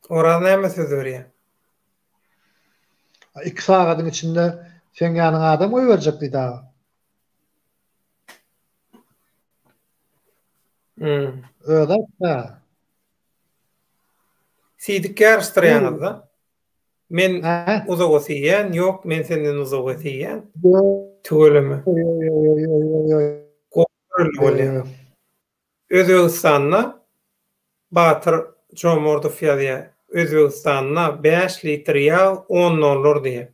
Oraz näme söz berýär?
2 sagatyň içinde sen ýanyň adam oý berjek diýdi. Öyle da.
Sidik yarıştırýanyz da. Men
Ha?
uzaga siýen, ýok, men senden uzaga siýen. Tügelemi.
Yo.
Özbegistanyna Batyr Jomardov ýazýar. Özbegistanyna 5 litr ýağ 10 dollar diýip.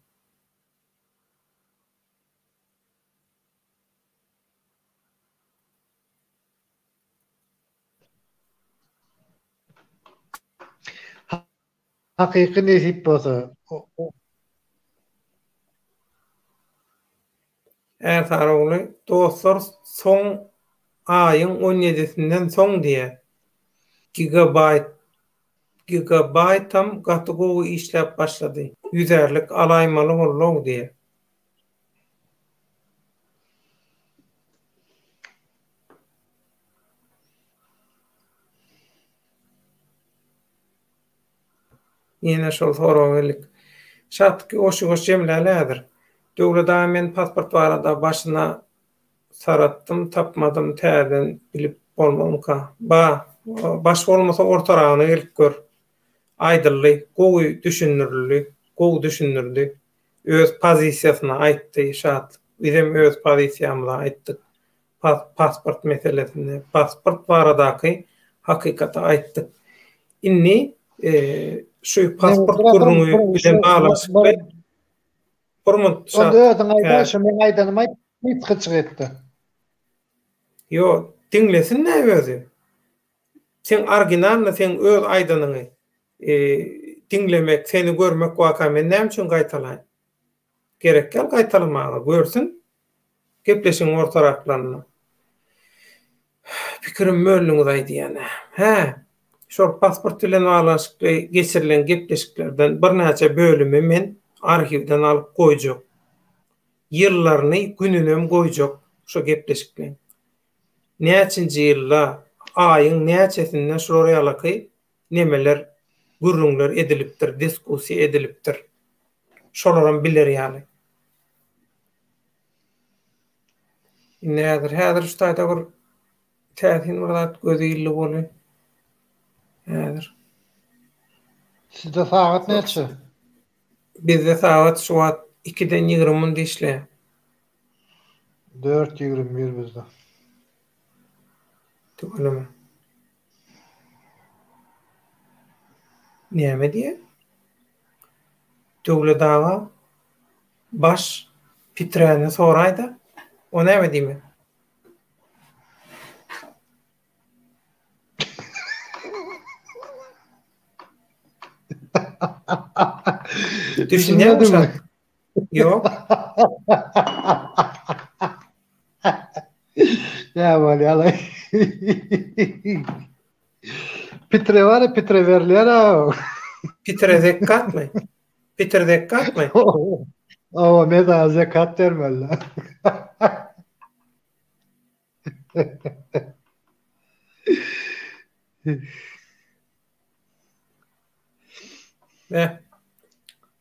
Hakyky nesip bolsa.
Ertaroğlu dostlar son ayın 17'sinden son diye gigabaytam gatygowy işläp başlady. Yüzerlik alaymaly bollog diye. Yine şol soragelik. Şatky oşugoş jemlälädir. Döwlet men pasport barada başyna saratdym, tapmadym, täzen bilip bolmamka. Baş bolmasa ortaragyny gelip gör. Aýdyrly, gowy düşünürli. Öz pozisiýasyna aýtdy şat. Bizim öz pozisiýamyza aýtdyk. Pasport meselesini, pasport baradaky hakykata aýtdyk. Inni şu pasport kurumu bilen bağlaşık.
Onda aýda şu men aýdanyma hiç etdi.
Yo, dinlesin ne özü? Sen arginalna sen öz aýdanyny dinlemek, seni görmek waka men näme üçin gaýtalan? Gerek kel gaýtalamagy görsün. Gepleşiň ortaraklarına. Pikirim möllüňiz aýdy ýa. Şol pasport bilen bağlaşyk geçirilen gepleşiklerden bir näçe bölümi men arhivden alıp goýjak. Ýyllaryny, gününem goýjak şo gepleşikler. Näçinji ýylda, aýyň näçesinden şol ýalaky nemeler, gürrüňler edilipdir, diskussiýa edilipdir. Şolaram biler ýaly. Häzir şu taýda bir täsin birazat gözi ýylly bolýar. Häzir.
Sizde saat neçe?
Bizde saat şu wagt 2-den 20-nde işleýär.
4:21 bizde.
Tügelemi. Näme diýe? Döwlet daga baş Pitrany soraýdy. O näme diýme? Düşünýärmi şat? Ýok.
Ya bolýar. Pitre var, Pitre berler.
Pitre zekatmy? Pitre zekatmy?
O ne da zekat vermeli.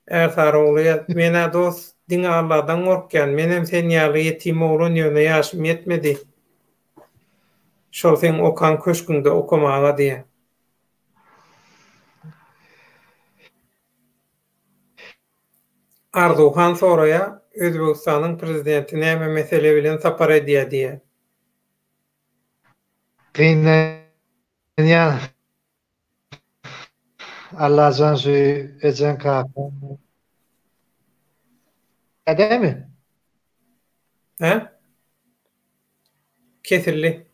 Ertaroğlu mene dost diňe Allahdan gorkýan, menem sen ýaly ýetim oglan ýöne ýaşym ýetmedi. Şol sen okan köşkünde okamaga diýe. Arduhan soraýa Özbegistanyň prezidenti näme mesele bilen sapar edýär diýe.
Kıynen Allah'tan suyu ecen kalkan. Ede mi?
He? Kesilli.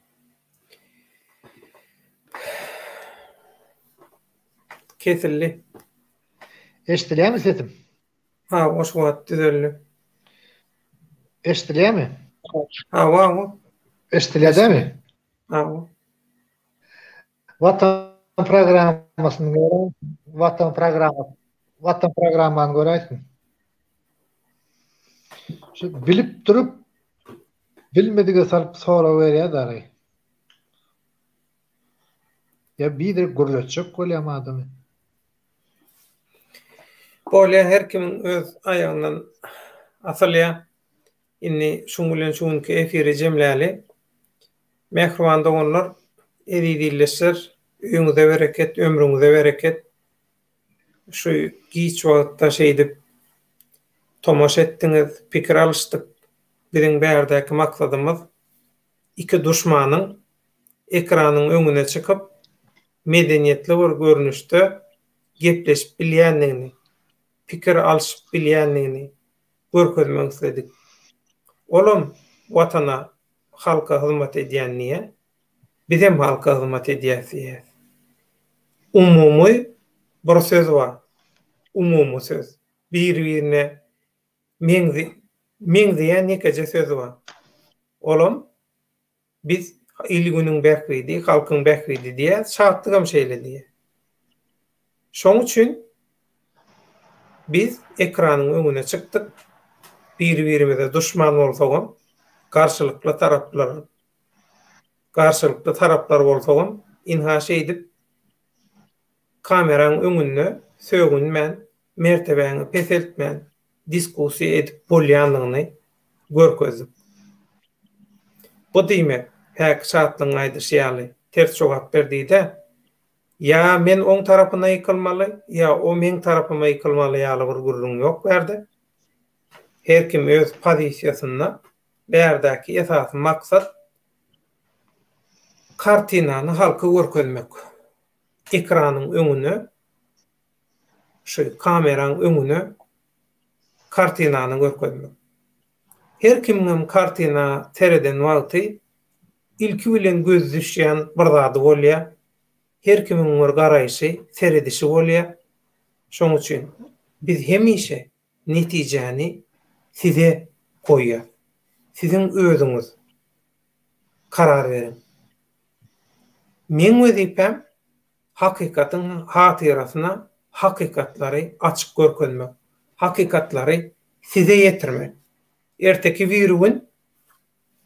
Kesilli.
Eşitiliyor mi sesim?
Ha, oş wagt düzelli.
Eşitiliyor mi?
Ha, wa.
Estilede mi?
Ha.
Vatan programmasını göre, vatan programmanı göreýsin. Şu bilip durup bilmedige salyp sonra berýär dary. Ya bir gurulçuk bolýam adamy.
Bolýa her kimin öz aýagynyň asylya. Inni şuň bilen şuňky efiri jemläli. Mehriban doganlar, edidilleşler, öňüňize bereket, ömrüňize bereket. Şu giç wagtda şeýdip tomaş etdiňiz, pikir alışdyk. Biziň bärdäki maksadymyz iki duşmanyň ekranyň öňüne çykyp medeniýetli bir görnüşde gepleşip bilýänligini, pikir alşyp bilýänligini görkezmek istedik. Olam watana, halka hyzmat edýän niýe? Biz hem halka hyzmat edýäsiz. Umumy bir söz bar. Umumy söz. Bir-birine meňzeýän nekeje söz bar. Olam biz il günüň bäkridi, halkyň bäkridi diýe şahatlygam şeýle diýe. Şoň üçin biz ekranyň öňüne çykdyk. Bir-birimize düşman bolsagam, karşılıklı taraplar bolsagam, inhaş edip kameranyň öňünde sögünmän, mertebäni peseltmän, diskussiýa edip bolýanlygyny görkezip. Bu diýmek, häk şatlyň aýdyşýaly, ters jogap berdi-de, ya men oň tarapyna ýykylmaly, ya o men tarapyma ýykylmaly ýaly bir gurrun ýok berdi. Her kim öz pozisiýasyna bärdäki esas maksat kartinany halka görkezmek. Ekranyň öňüne, şu kameranyň öňüne kartinany görkezmek. Her kimim kartina tereden wagty ilki bilen göz düşýän bir zady bolýar. Her kimin bir garaýşy, seredişi bolýar. Şoň üçin biz hemişe netijäni size koyýar. Sizin özüňiz karar berin. Men wezipem hakykatyň hatyrasyna hakykatlary açyk görkezmek, hakykatlary size ýetirmek. Erteki bir gün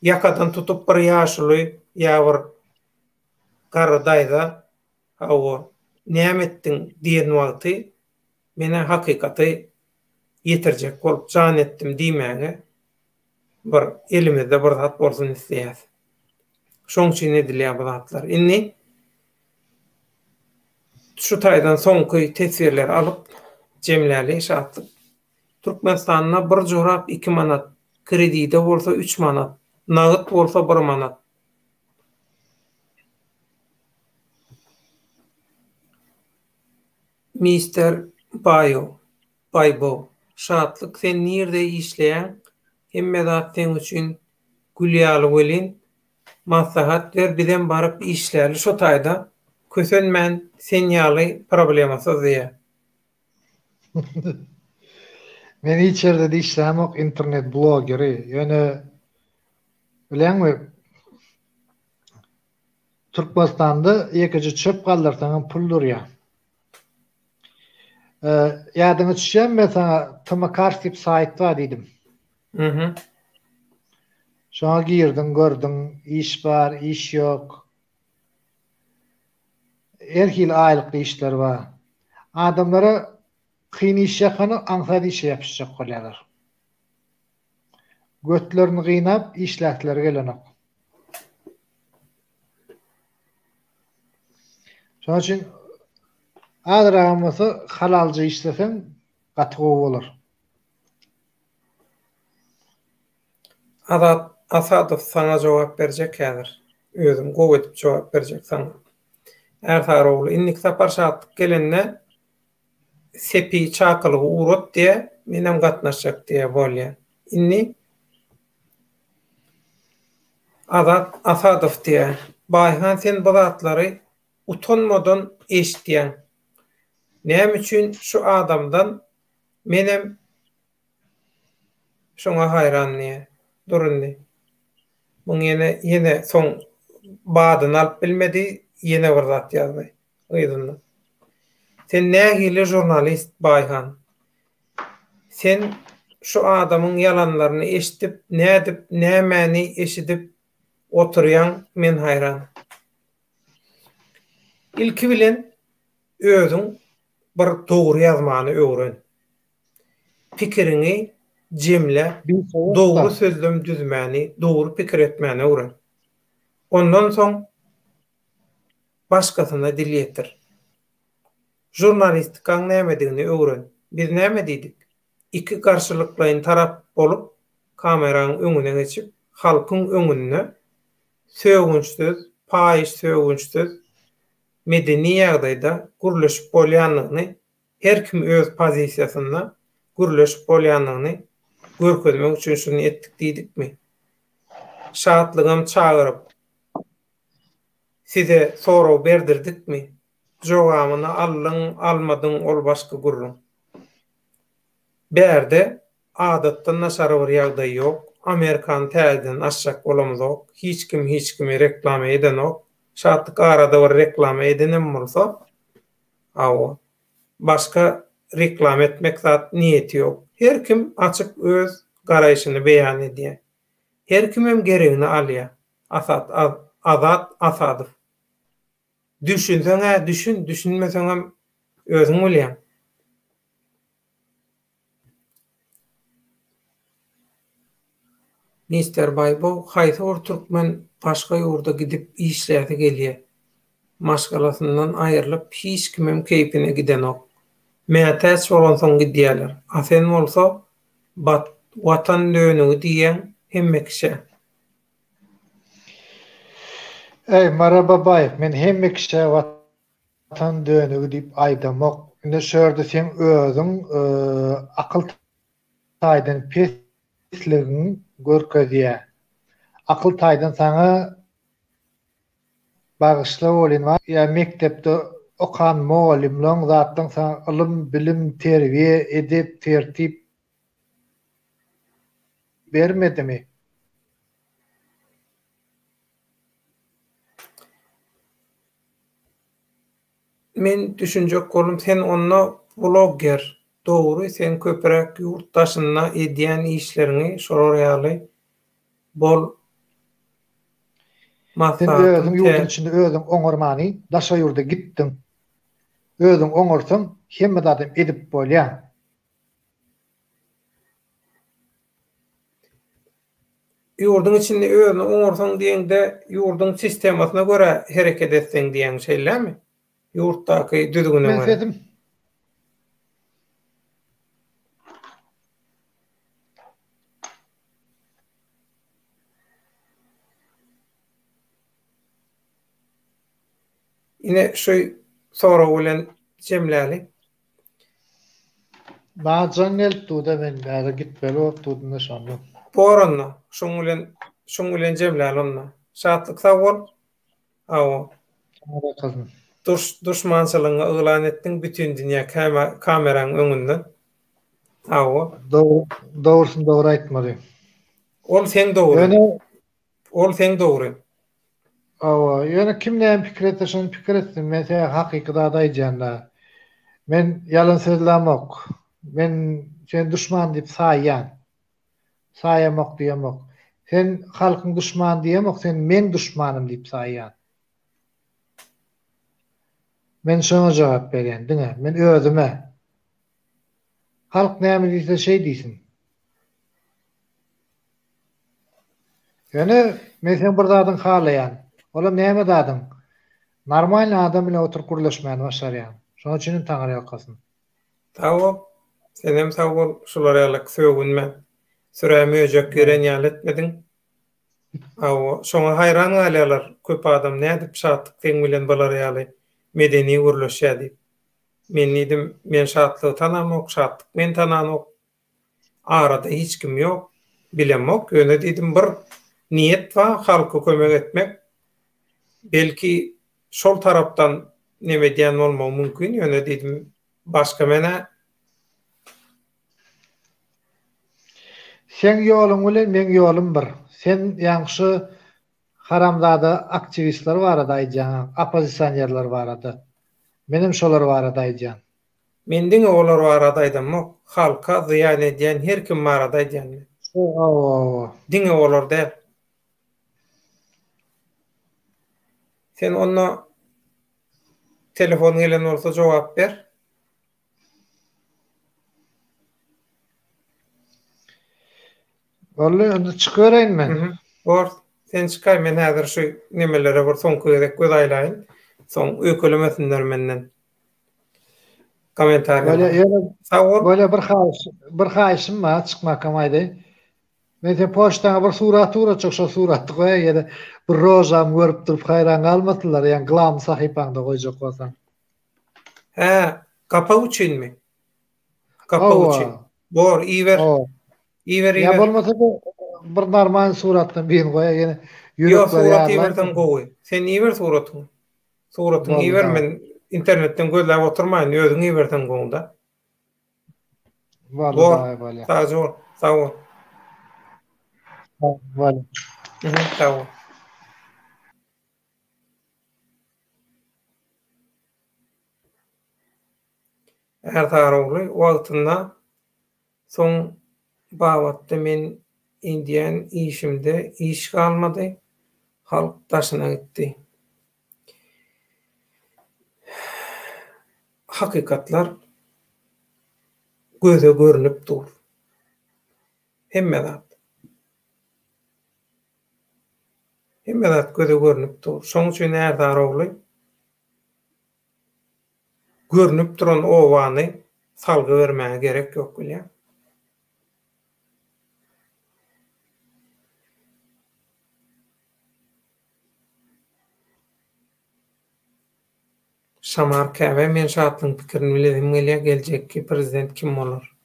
yakadan tutup bir ýaşuly ýa bir garry daýda hawa nämetdiň diýen wagty mene hakykaty ýetirjek bolup jan etdim diýmäge bir elimizde bir zat bolsun isleýär. Şoň üçin edilýär bu zatlar. Inni şu taýdan soňky tesirler alyp jemläli şatlyk. Türkmenistanyna bir jorap 2 manat, kredide bolsa 3 manat, nagyt bolsa 1 manat. Mister Baybo, şatlyk sen nirde işleýän, hemme zat sen üçin gülýaly welin maslahat ber, bilen baryp işläli şu taýda kösenmän sen ýaly problemasy diýe.
Men içeride işlemok internet blogeri. Yani bilenmi? Türkmenistan'da yekici çöp kaldırsan pul duruyor. Yadını düşen mesela Tımakars tip sayt var dedim. Şuna girdin, gördün, iş var, iş yok. Erhil aylıklı işler var. Adamlara kıyın iş yakanı ansadi iş yapışacak kolyalar. Götlerini kıynap işletler gelenek. Şunun için adırağımızı halalcı işlesen katığı olur.
Asadov sana cevap verecek yadır. Özüm gow cevap verecek sana. Ertaroğlu innik sapar şatlık gelenne sepi çakalığı uğrat diye menem gatnaşacak diye bolýar. Inni Asadov diye bayhan sen bu zatlary utanmadan eşitdiýän. Näme üçin şu adamdan menem şoňa hayran diye. Durundy. Bu yine son baadyn alıp bilmedi, yine bir zat yazdy. Oýdundan. Sen nähili jurnalist Bayhan? Sen şu adamın yalanlarını eşitip, nädip, nämäni eşitip oturýan men hayran. İlki bilen özüň bir dogry ýazmany öwren. Pikirini jemle, dogry sözlem düzmäni, dogry pikir etmäni öwren. Ondan soň başgasyna dil ýetir. Jurnalistikaň nämedigini öwren. Biz näme diýdik? İki garşylyklaryň tarap bolup, kameranyň öňüne geçip, halkyň öňünde söwünçsiz, paýyş söwünçsiz, medeni ýagdaýda gurulşyp bolýanlygyny, her kim öz pozisiýasynda gurulşyp bolýanlygyny görkezmek üçin şunu etdik diýdikmi? Şahatlygam çagyryp, size soraw berdirdikmi? Jogabyny allyň, almadyň, ol başga gurrun. Berde adatdan naşary bir ýagdaý ýok. Amerikan täzeden aşak bolamyzok. Hiç kimi reklam edenok. Şatlyk arada bir reklam edenem bolsa, awa başka reklam etmek zat niýeti ýok. Her kim açyp öz garaýşyny beýan edýär. Her kim hem geregini alýar. Azat asadyf. Düşünseňä düşün, düşünmeseňem özüň bolýan. Mister Baybo, haýsy bir türkmen başga ýurda gidip işläse gelýär. Maşgalasyndan aýrylyp hiç kimem keýpine gidenok. Mätäç bolan soň gidýärler. Asen bolsa, watan dönügi diýen hemme kişi.
Ey Marababayev, men hemme kişi watan dönügi diýip aýdamok. Inde şörde sen özüň akyl taýdan pesligini görkezýär. Akyl taýdan saňa bagyşly bolýan ýa mektepde okan muallimlaň zatdan saňa ilm, bilim, terbiýe edip, tertip bermedimi?
Men düşünjek bolum, sen onna blogger, dogry, sen köprek ýurtdaşyna edýän işlerini şolar ýaly bol maslahat.
Sen ýurdun içinde özüň oňarmany, daşa ýurda gitdiň. Özüň oňarsaň, hemme adam edip bolýar.
Ýurdun içinde özüň oňarsaň diýende, ýurdun sistemasyna göre hereket etseň diýen şeýlermi? Ýurtdaky düzgüne
Men
göre.
dedim,
Ine şu soraw bilen jemläli.
bajan geldi da men bäri gitmeli oturdum şonda.
Boranna, şoň bilen jemläli onna. Şatlyk sag bol. Awa.
Ara kızım.
Düşmançylygyny ýylan etdiň bütün dünýä kameranyň öňünde. Awa.
Doğrusun doğru aýtmady.
Ol sen dogry.
Yani
Ol sen dogry.
awa, yani kimden pikir etsen pikir etsin. Men sen hakykata aýdjanda. Men yalan sözlemok. Men sen düşman diýip saýýan. Saýamok diýemok. Sen halkyň düşman diýemok, sen men düşmanım diýip saýýan. Men şoňa jogap berýän, diňe. Men özüme. Halk näme diýse şey diýsin. Yani men sen bir zadyň halaýan. Ola näme dadyň? Normal adam bilen oturup gurulşmaýan başarýan. Şoň üçin taňary ýokasyn.
Tamam. Sen hem sag bol, şulara ýalyk söwünme. Süräme öjek gören ýaly etmediň. Awa, şoňa haýran galýarlar. Köp adam nädip şatlyk teň bilen bolar ýaly. Medeni gurulşýar diýip. Men diýdim, men şatlygy tanamok, şatlyk men tananok. Arada hiç kim ýok, bilemok. Öňe diýdim, bir niýet bar, halka kömek etmek. Belki şol tarapdan näme diýen bolmagy mümkin. Öňe diýdim, başga mene
Sen ýolun bilen men ýolum bir. Sen ýaňşy haramzada aktivistler barada aýdjan, opozisiýonерler barada. Menim şolar barada aýdjan.
Mendin olar barada aýdamok, halka ziýan edýän her kim barada aýdjan. Diňe olar däl. Sen onda telefon gelen olsa jogap ber.
Vallahi onda çykaýyn men.
Bor, sen çykay, men häzir şu nimelere bir soňky gerek göz aýlaýyn. Soň ökülemesinler menden. Komentarlar.
Böyle bir haýyşym var, çykmakam aýdy. Men de poçtaňa bir surat uratjak, şo suratdy goýa, ýa-da bir rozam görüp durup haýran galmadylar, ýa-ni glam sahypaňda goýjak bolsaň.
Kapaw üçinmi? Kapaw üçin. Bor, iýber. Iýber.
Ya bolmasa da bir normal suratdan birin goýa, ýene
ýörekler. Ýok, surat iýberden gowy. Sen iýber suratyň. Suratyň iýber, men internetden gözläp oturmaýyn, özüň iýberden goňda.
Vallahi.
Sağ ol.
Vallahi.
Sağ ol. Ertarogly wagtynda soň bawatda men indiýän işimde iş galmady. Halk taşyna gitdi. Hakykatlar göze görünüp dur. Hemme zat göze görünüp dur. Şoň üçin erdarogly görünüp duran owany salgy bermäge gerek ýok bilýär. Şamar käbe men şatlyň pikirini biledim gelýär, geljekki prezident kim bolar?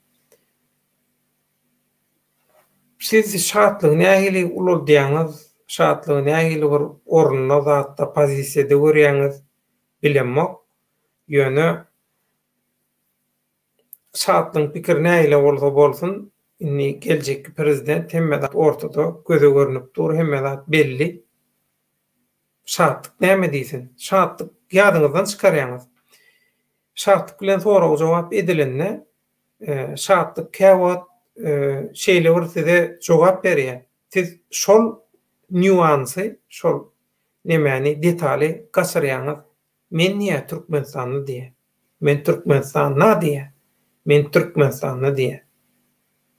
Siz şatlygy nähili ulul diýäňiz, şatlygy nähili bir orunda zatda pozisiýada görýäňiz bilenmok. Ýöne şatlyň pikiri nähili bolsa bolsun, inni geljekki prezident hemme zat ortada göze görünüp dur, hemme zat belli. Şatlyk näme diýsin? Şatlyk ýadyňyzdan çykarýaňyz. Şatlyk bilen soraw jogap edilende şatlyk käwat şeýle bir size jogap berýär. Siz şol nüansy, şol nemäni detaly gaçyrýaňyz. Men niýe Türkmenistanly diýe? Men Türkmenistanna diýe. Men Türkmenistanly diýe.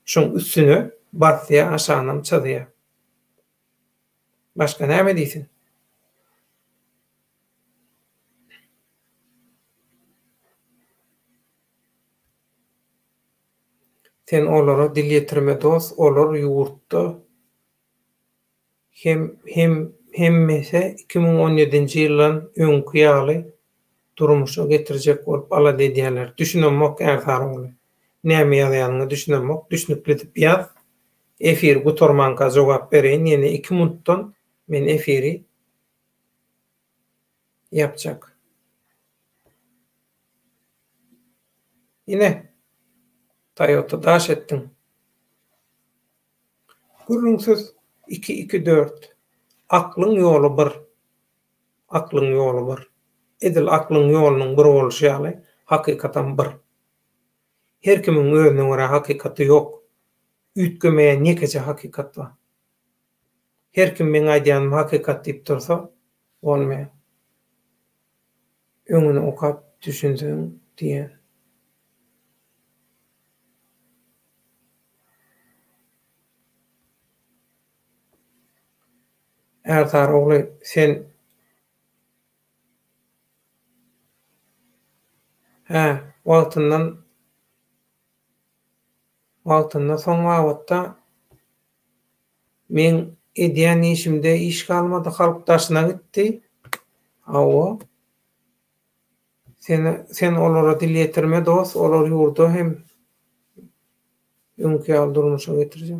Şoň üstüne basýa aşanam çyzýar. Başga näme diýsin? Sen olara dil ýetirme dost, olar ýurtda hemmese 2017-nji ýylyň öňkü ýaly durmuşa getirjek bolup ala diýerler. Düşünenmok ertarogly. Näme ýazýanyny düşünenmok, düşünüpli diýip ýaz. Efir gutormanka jogap bereýin, ýene 2 minutdan men efiri ýapjak. Ine Toyota daş ettin. Gürrüňsiz 2-2-4. Aklyň ýoly 1. Aklyň ýoly 1. Edil aklyň ýolunyň bir boluşy ýaly hakykatan 1. Her kimiň özüne görä hakykaty ýok. Ütgemeýän nekeçe hakykat bar. Her kim men aýdýanym hakykat diýip dursa, bolmaýar. Öňüne okap düşünseň diýen. Ertarogly sen wagtyndan soň wagtda men edýän işimde iş galmady, halk taşyna gitdi. Awa sen olara dil ýetirme dost, olar ýurda hem öňkü durmuşa getirjek.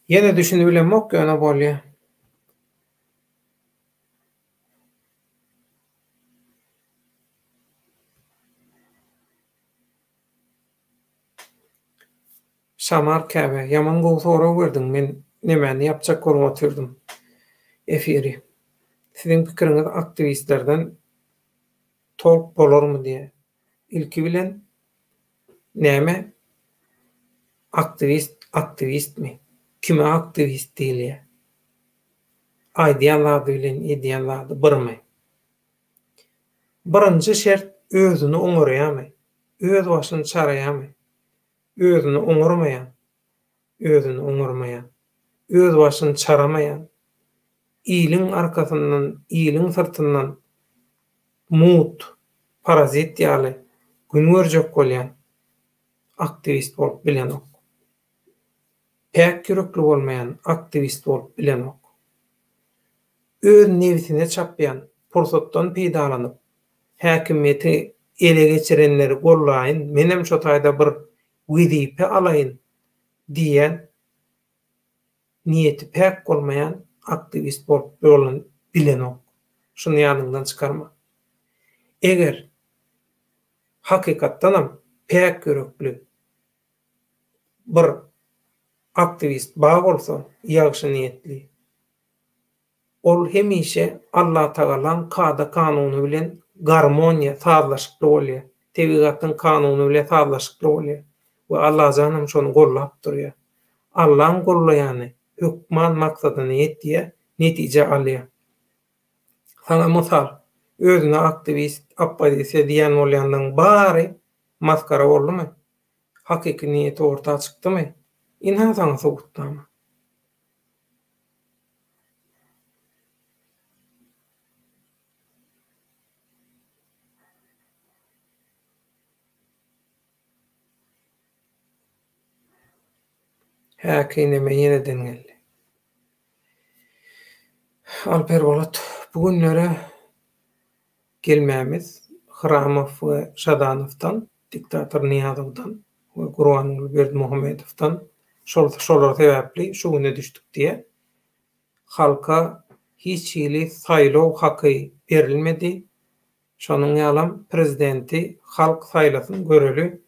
Ýene düşünüp bilenmok ýöne bolýar. Şamar käbe ýaman gowy soraw berdiň, men nemäni ýapjak bolup oturdum. efiri. Sizin pikiriňiz aktivistlerden tolk bolarmy diye. İlki bilen näme? Aktivist mi? Kime aktivist diýilýär? Aýdýanlar bilen edýänler birmi? Birinji şert özüni oňarýarmy? Öz başyny çaraýarmy? Özüni oňarmaýan, öz başyny çaramaýan, iyiliň arkasyndan, iyiliň sırtyndan mut, parazit ýaly gün görjek bolýan aktivist bolup bilenok. Pek yürekli bolmayan aktivist bolup bilenok. Öz nefsine çapýan, pursatdan peýdalanyp, häkimiýeti ele geçirenleri gollaýyn, menem şo taýda bir wezipe alaýyn diýen niyeti pek bolmayan aktivist bolup bilenok. Şunu ýanyndan çykarma. Eger hakykatdanam pek yürekli bir aktivist bar bolsa, ýagşy niyetli, ol hemişe Allah Tagalaň kada kanuny bilen garmoniýa, sazlaşykly bolýar. Tebigatyň kanuny bilen sazlaşykly bolýar. We Allah zanam şonu gollap durýar. Allah'ın gollaýany hükman maksadyny ýetdiýär, netije alýar. Sana mysal, özüne aktivist, oppozisiýa diýen bolýandyň bary maskara boldumy? Hakyky niýeti ortaga çykdymy? İnhan sana sogutdamy? Häkineme ýeneden geldi. Alper Bolat, bugünlere gelmämiz Hramow we Şadanowdan, diktator Niyazowdan we Gurbanuly Berdimuhamedowdan şolar sebäpli şu güne düşdük diye halka hiç ýyly saýlaw haky berilmedi. Şonuň ýalam prezidenti halk saýlasyn göreli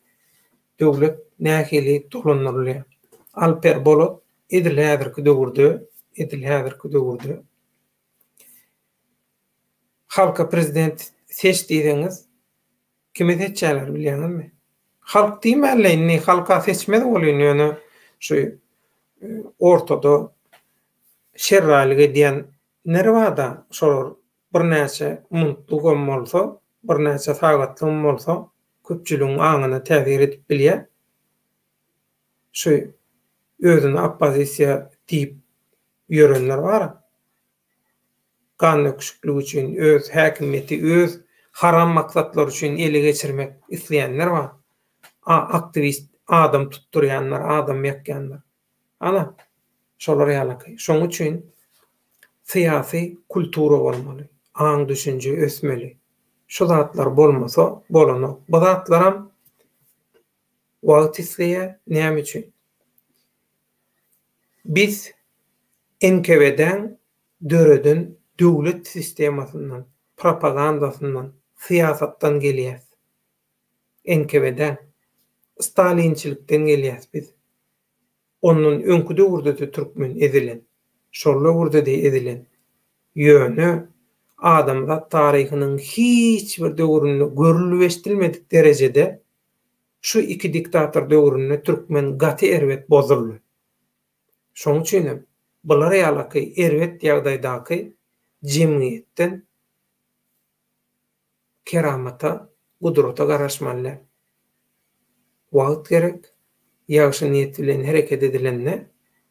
döwlet nähili dolanylýar. Alper Bolat edil häzirki döwürde halka prezident seçdiýiňiz kime seçýärler bilýärmi? Halk diýmärleýin, halka seçmedi bolýan ýöne şu ortada şerralygy diýen nerwada şolar birnäçe muntlugy bolsa, birnäçe sagatly bolsa, köpçüligiň aňyna täsir edip bilýär. Şu özüne oppozisiýa diýip ýörenler bar. Kan öküşlügi üçin, öz häkimiýeti, öz haram maksatlar üçin ele geçirmek isleýänler bar. Aktivist, adam tutturýanlar, adam ýakýanlar. Ana, şolar ýalaky. Şoň üçin syýasy kultura bolmaly, aň düşünje ösmeli. Şu zatlar bolmasa, bolanok. Bu zatlaram wagt isleýär, näme üçin? Biz NKVD'den, döreden, döwlet sistemasından, propagandasından, siyasattan gelýäs. NKVD'den, Stalinçilikden gelýäs biz. Onun öňkü döwürde türkmen edilen, şol döwürde edilen ýöne adamzat taryhynyň hiç bir döwründe görülüp eşdilmedik derejede şu iki diktator döwründe türkmen gaty erwet bozuldy. Şoň üçin bular ýalaky erwet ýagdaýdaky jemgyýetden keramata, gudurata garaşmaly. Wagt gerek, ýagşy niýet bilen hereket edilende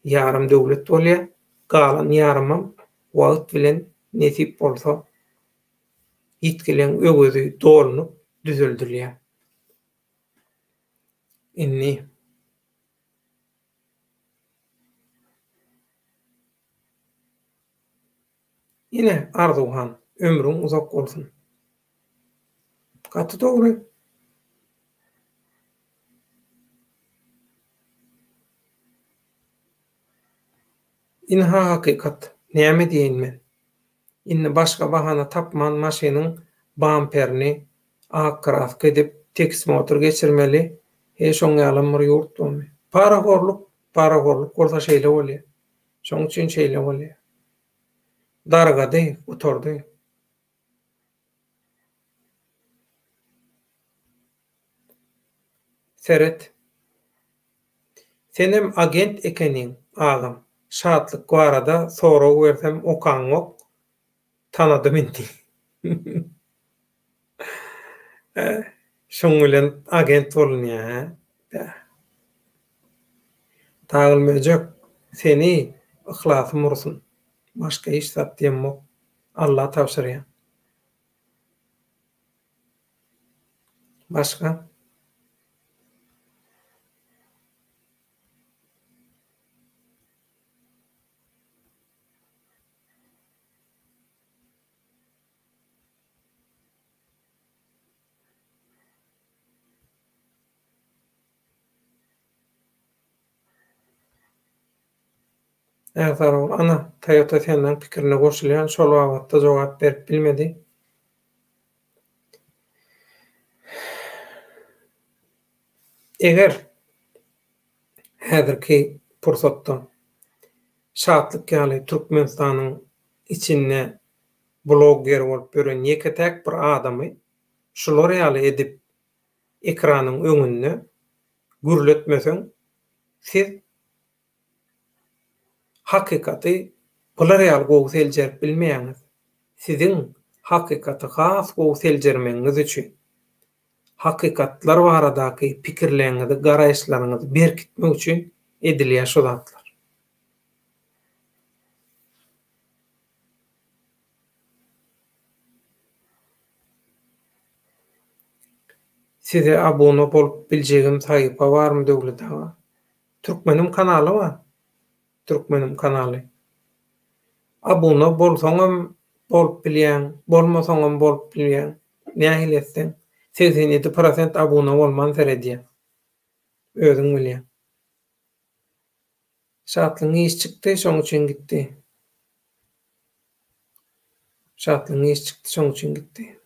ýarym döwlet bolýar, galan ýarymam wagt bilen nesip bolsa ýitkilen ögözi dolanyp düzeldirler. Inni yine Arzuhan, ömrüň uzak bolsun. Gaty dogry. Inha hakykat. Näme diýen men? Inni başga bahana tapman maşynyň bamperini akraf edip tekis motor geçirmeli. Şoň ýalam bir ýurt bolmy. Paraxorluk bolsa şeýle bolýar. Şoň üçin şeýle bolýar. Dargady, oturdy. Seret. Senem agent ekenin, agam. Şatlyk barada sorag bersem okaňok tanadym indi. Şoň bilen agent bolunýar. Tagylmajak seni ihlasym ursun. Başga iş zat diýemmok. Allah tapşyrýar. Başga? Äzarol ana Toyota senden pikirine goşulýan şol wagtda jogap berip bilmedi. Eger häzirki pursatda şatlyk ýaly Türkmenistanyň içinde blogger bolup gören ýeketäk bir adamy şular ýaly edip ekranyň öňünde gürletmeseň siz hakykaty bular ýaly gowy seljer bilmeýäňiz. Sizin hakykaty has gowy seljermeňiz üçin hakykatlar baradaky pikirleriňizi, garaýşlaryňyzy berkitmek üçin edilýär şu zatlar. Size abone bolup biljegim saýypa barmy döwletde? Türkmenim kanaly bar. Türkmenim kanaly. Abone bolsaňam bolup bilýän, bolmasaňam bolup bilýän. Näme hilesden? 87% abone bolman seredýär. Özüň bilýän. Şatlyň iş çykdy, şoň üçin gitdi. Şatlyň iş çykdy, şoň üçin gitdi.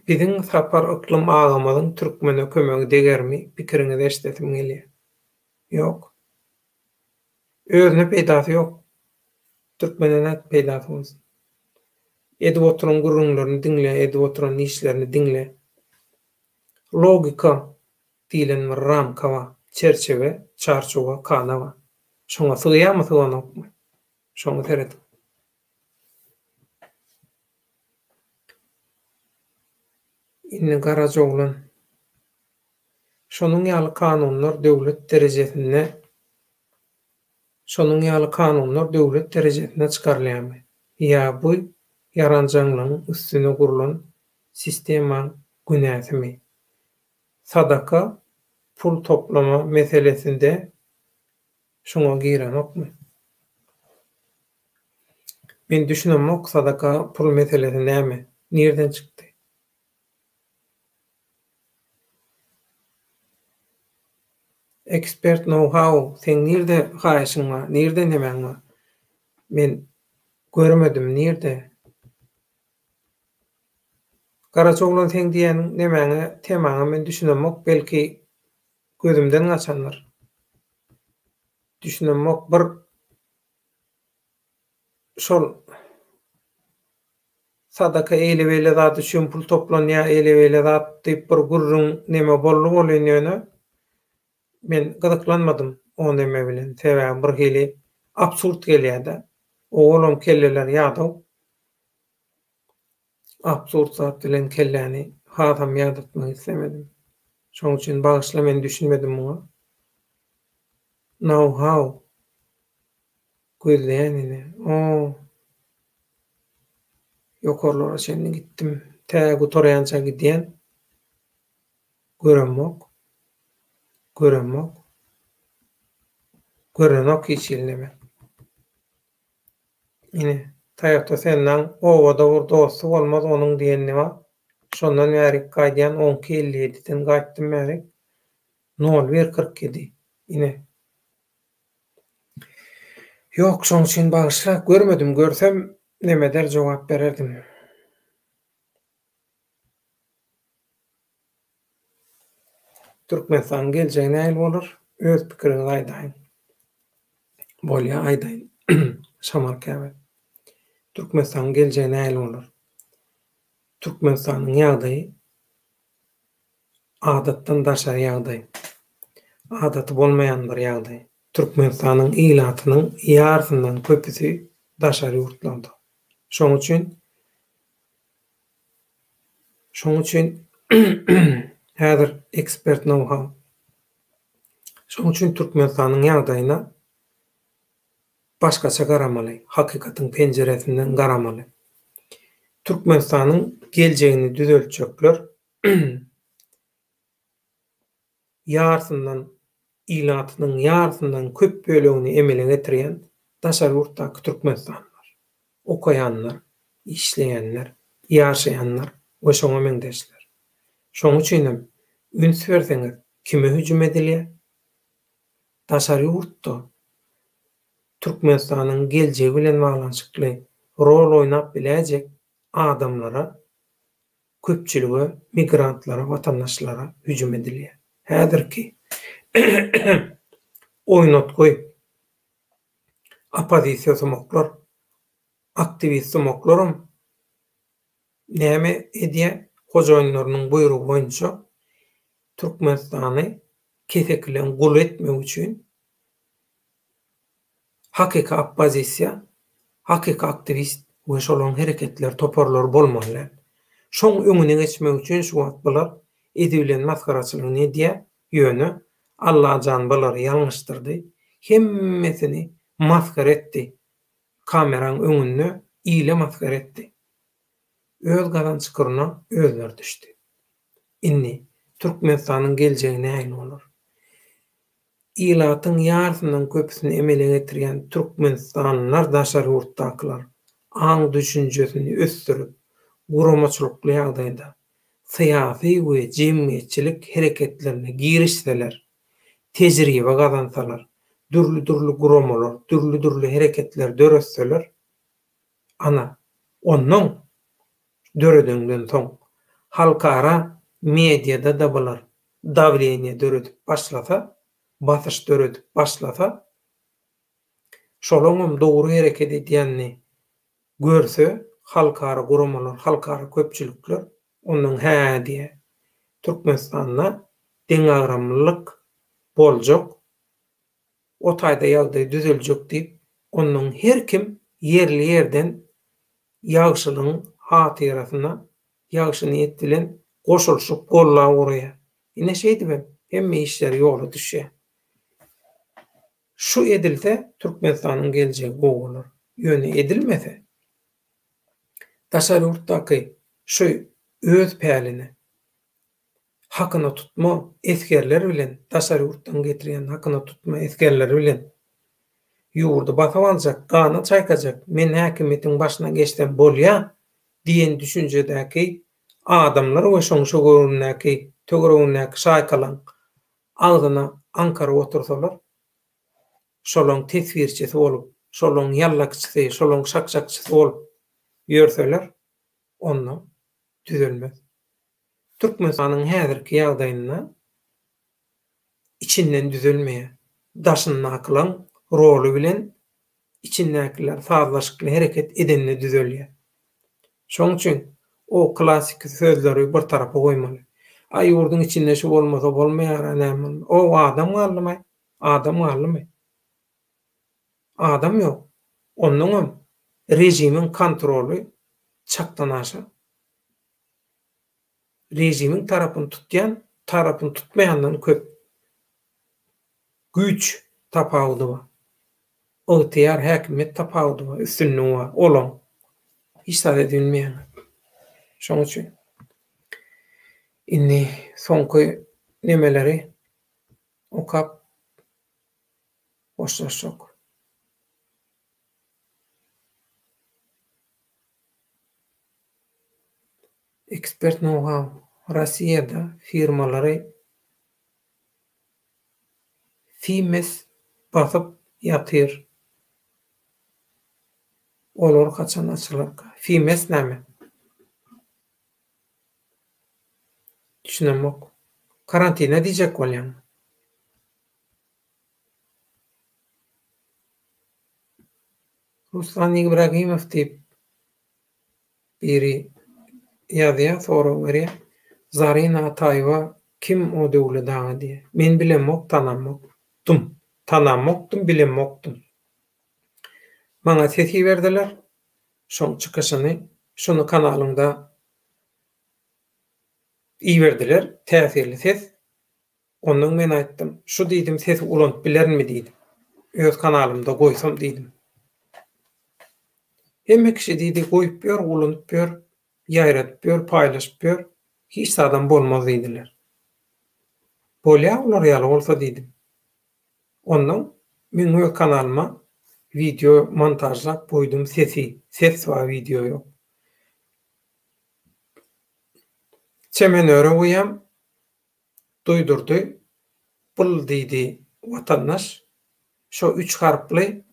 Biziň sapar ıklym agamyzyň türkmene kömegi degermi pikiriňizi eşdetim gelýär. Ýok. Özüne peýdasy ýok. Türkmenene peýdasy bolsun. Edip oturan gurrunlaryny diňle, edip oturan işlerini diňle. Logika diýilen bir ramka bar, çerçeve, çarçoga, kana bar. Şoňa sygýarmy, syganokmy? Şoňa seredip. Inni garaja oglan. Şonuň ýaly kanunlar döwlet derejesinde çykarylýarmy? Ýa bu yaranjagyň üstüne gurulan sistema günäsimi? Sadaka pul toplama meselesinde şoňa girenokmy? Men düşünemok sadaka pul meselesi näme? Nerden çykdy? Expert know-how, sen nirde haýyşyň bar, nirde nemäň bar? Men görmedim, nirde? Garaçoglan sen diýen nemäňe temaňy men düşünemok, belki gözümden gaçanlar. Düşünemok bir şol sadaka eýle-beýle zat üçin pul toplanýar, eýle-beýle zat diýip bir gurrun neme bolly bolýany. Men gyzyklanmadym o neme bilen. Sebäbi bir hili absurd gelýär-de. Oğlum kelleler ýa-da absurd zat bilen kelläni hasam ýadatmak islemedim. Şoň üçin bagyşla men düşünmedim muňa. Know-how gözleýänini. Ýokarlara şeňle gitdim. Täze toraýança gidýän. Görenok hiç ilneme. Ine, Toyota senden ovada bir dostu bolmaz onuň diýenine bar. Şondan bäri gaýdýan 10-57'den gaýtdym bäri. 0147. Ine. Ýok, şoň üçin bagyşla görmedim, görsem neme der jogap bererdim. Türkmenistan geleceğine näil bolar? Öz pikiriňizi aýdaýyn. Bolýa aýdaýyn. Şamarkäbet. Türkmenistan geleceğine näil bolar? Türkmenistanyň ýagdaýy adatdan daşary ýagdaý. Adaty bolmaýan bir ýagdaý. Türkmenistanyň ilatynyň ýarfyndan köpüsi daşary ýurtlarda. Şoň üçin häzir ekspert know-how. Şoň üçin Türkmenistanyň ýagdaýyna başgaça garamaly, hakykatyň penjeresinden garamaly. Türkmenistanyň geljegini düzeltjekler ýarfyndan ilatynyň ýarfyndan köp bölegini emele getirýän daşary ýurtdaky türkmenistanlar, okaýanlar, işleýänler, ýaşaýanlar we şoňa meňdeşler. Şoň üçin üns berseňiz kime hüjüm edilýär? Daşary ýurtda Türkmenistanyň geljegi bilen baglanşykly rol oýnap biläjek adamlara, köpçülige, migrantlara, watandaşlara hüjüm edilýär. Häzirki oýnatgoý opozisiýa sumoklar, aktivist sumoklarym näme edýär? Hojaýynlarynyň buyrugy boýunça Türkmenistany keseklen gul etmek üçin hakyka opozisiýa, hakyka aktivist we şolaryň hereketler, toparlar bolmaly. Şoň öňüne geçmek üçin şu wagt bular edilen maskaraçylygyny edýär, ýöne Allah jan bulary ýalňyşdyrdy. Hemmesini maskara etdi. Kameraň öňünde ýyle maskara etdi. Öz galançykyna özler düşdi. Inni Türkmenistanyň geljegine näil bolar? Ilatyň ýarfyndan köpüsini emele getirýän türkmenistanlylar, daşary ýurtdakylar aň düşünjesini ösdürip, guramaçylykly ýagdaýda syýasy we jemgyýetçilik hereketlerine girişseler, tejribe gazansalar, dürli guramalar, dürli hereketler döretseler, ana onuň döredenden soň halkara mediada da bular dawleniýe döretip başlasa, basyş döretip başlasa, şolaňam dogry hereket edýänini görse, halkara guramalar, halkara köpçülikler onuň hä diýe Türkmenistanda deňagramlyk boljak, o taýda ýagdaý düzeljek diýip, onuň her kim yerli ýerden ýagşylygyň hatyrasyna, ýagşy niýet bilen goşulşyp golla urýar. Ine şeýdibem, hemme işler ýola düşýär. Şu edilse Türkmenistanyň geljegi gowalar. Ýöne edilmese daşary ýurtdaky şu öz pälini hakyna tutma eskerler bilen, daşary ýurtdan getirýän hakyna tutma eskerler bilen ýurdu basap aljak, gany çaýkajak, men häkimetiň başyna geçsem bolýar diýen düşünjedäki adamlar we şoň şogorundaky tögöründäki şaýkalan agzyna Ankara otursalar, şolaň tesvirçisi bolup, şolaň ýallakçysy, şolaň şakşakçysy bolup ýörseler, onda düzelmez. Türkmenistanyň häzirki ýagdaýyna içinden düzelmeýär. Daşyndakylaň rolu bilen içindekiler fazlaşykly hereket edenle düzelýär. Şoň üçin o klasik sözleri bir tarapa goýmaly. Ay ýurduň içinde şu bolmasa bolmaýar, näme? O adam galdymy? Adam galdymy? Adam ýok. Onuň rejimiň kontroly çakdan aşa. Rejimiň tarapyny tutýan, tarapyny tutmaýandan köp güç tapawdy bar. Ygtyýar häkimet tapawdy bar, üstünlügi bar, olan. Hiç zat edilmeýän. Şoň üçin inni soňky nemeleri okap boşlaşak. Ekspert know-how Rossiýada firmalary Fimes basyp ýatyr. Olar kaçan açylarka. Fimes näme? Düşünemek. karantina diýjek bolýan. Ruslan Ibragimov diýip biri ýazýar, soraw berýär. Zarina Ataýewa kim o döwlet daňy diýe. Men bilemok, tanamokdum. Tanamokdum, bilemokdum. Maňa sesi berdiler. Şoň çykyşyny şonu kanalyňda iýerdiler, täsirli ses. Ondan men aýtdym, şu diýdim, ses ulanyp bilermi diýdim. Öz kanalymda goýsam diýdim. Hemme kişi diýdi, goýup ber, ulanyp ber, ýaýratyp ber, paýlaşyp ber, hiç adam bolmaz diýdiler. Bolýar olar ýaly bolsa diýdim. Ondan men öz kanalyma video montajlap goýdum, ses we video ýok. Çemen öre goýam, duýdurdy. Bul diýdi watandaş, şo 3 harply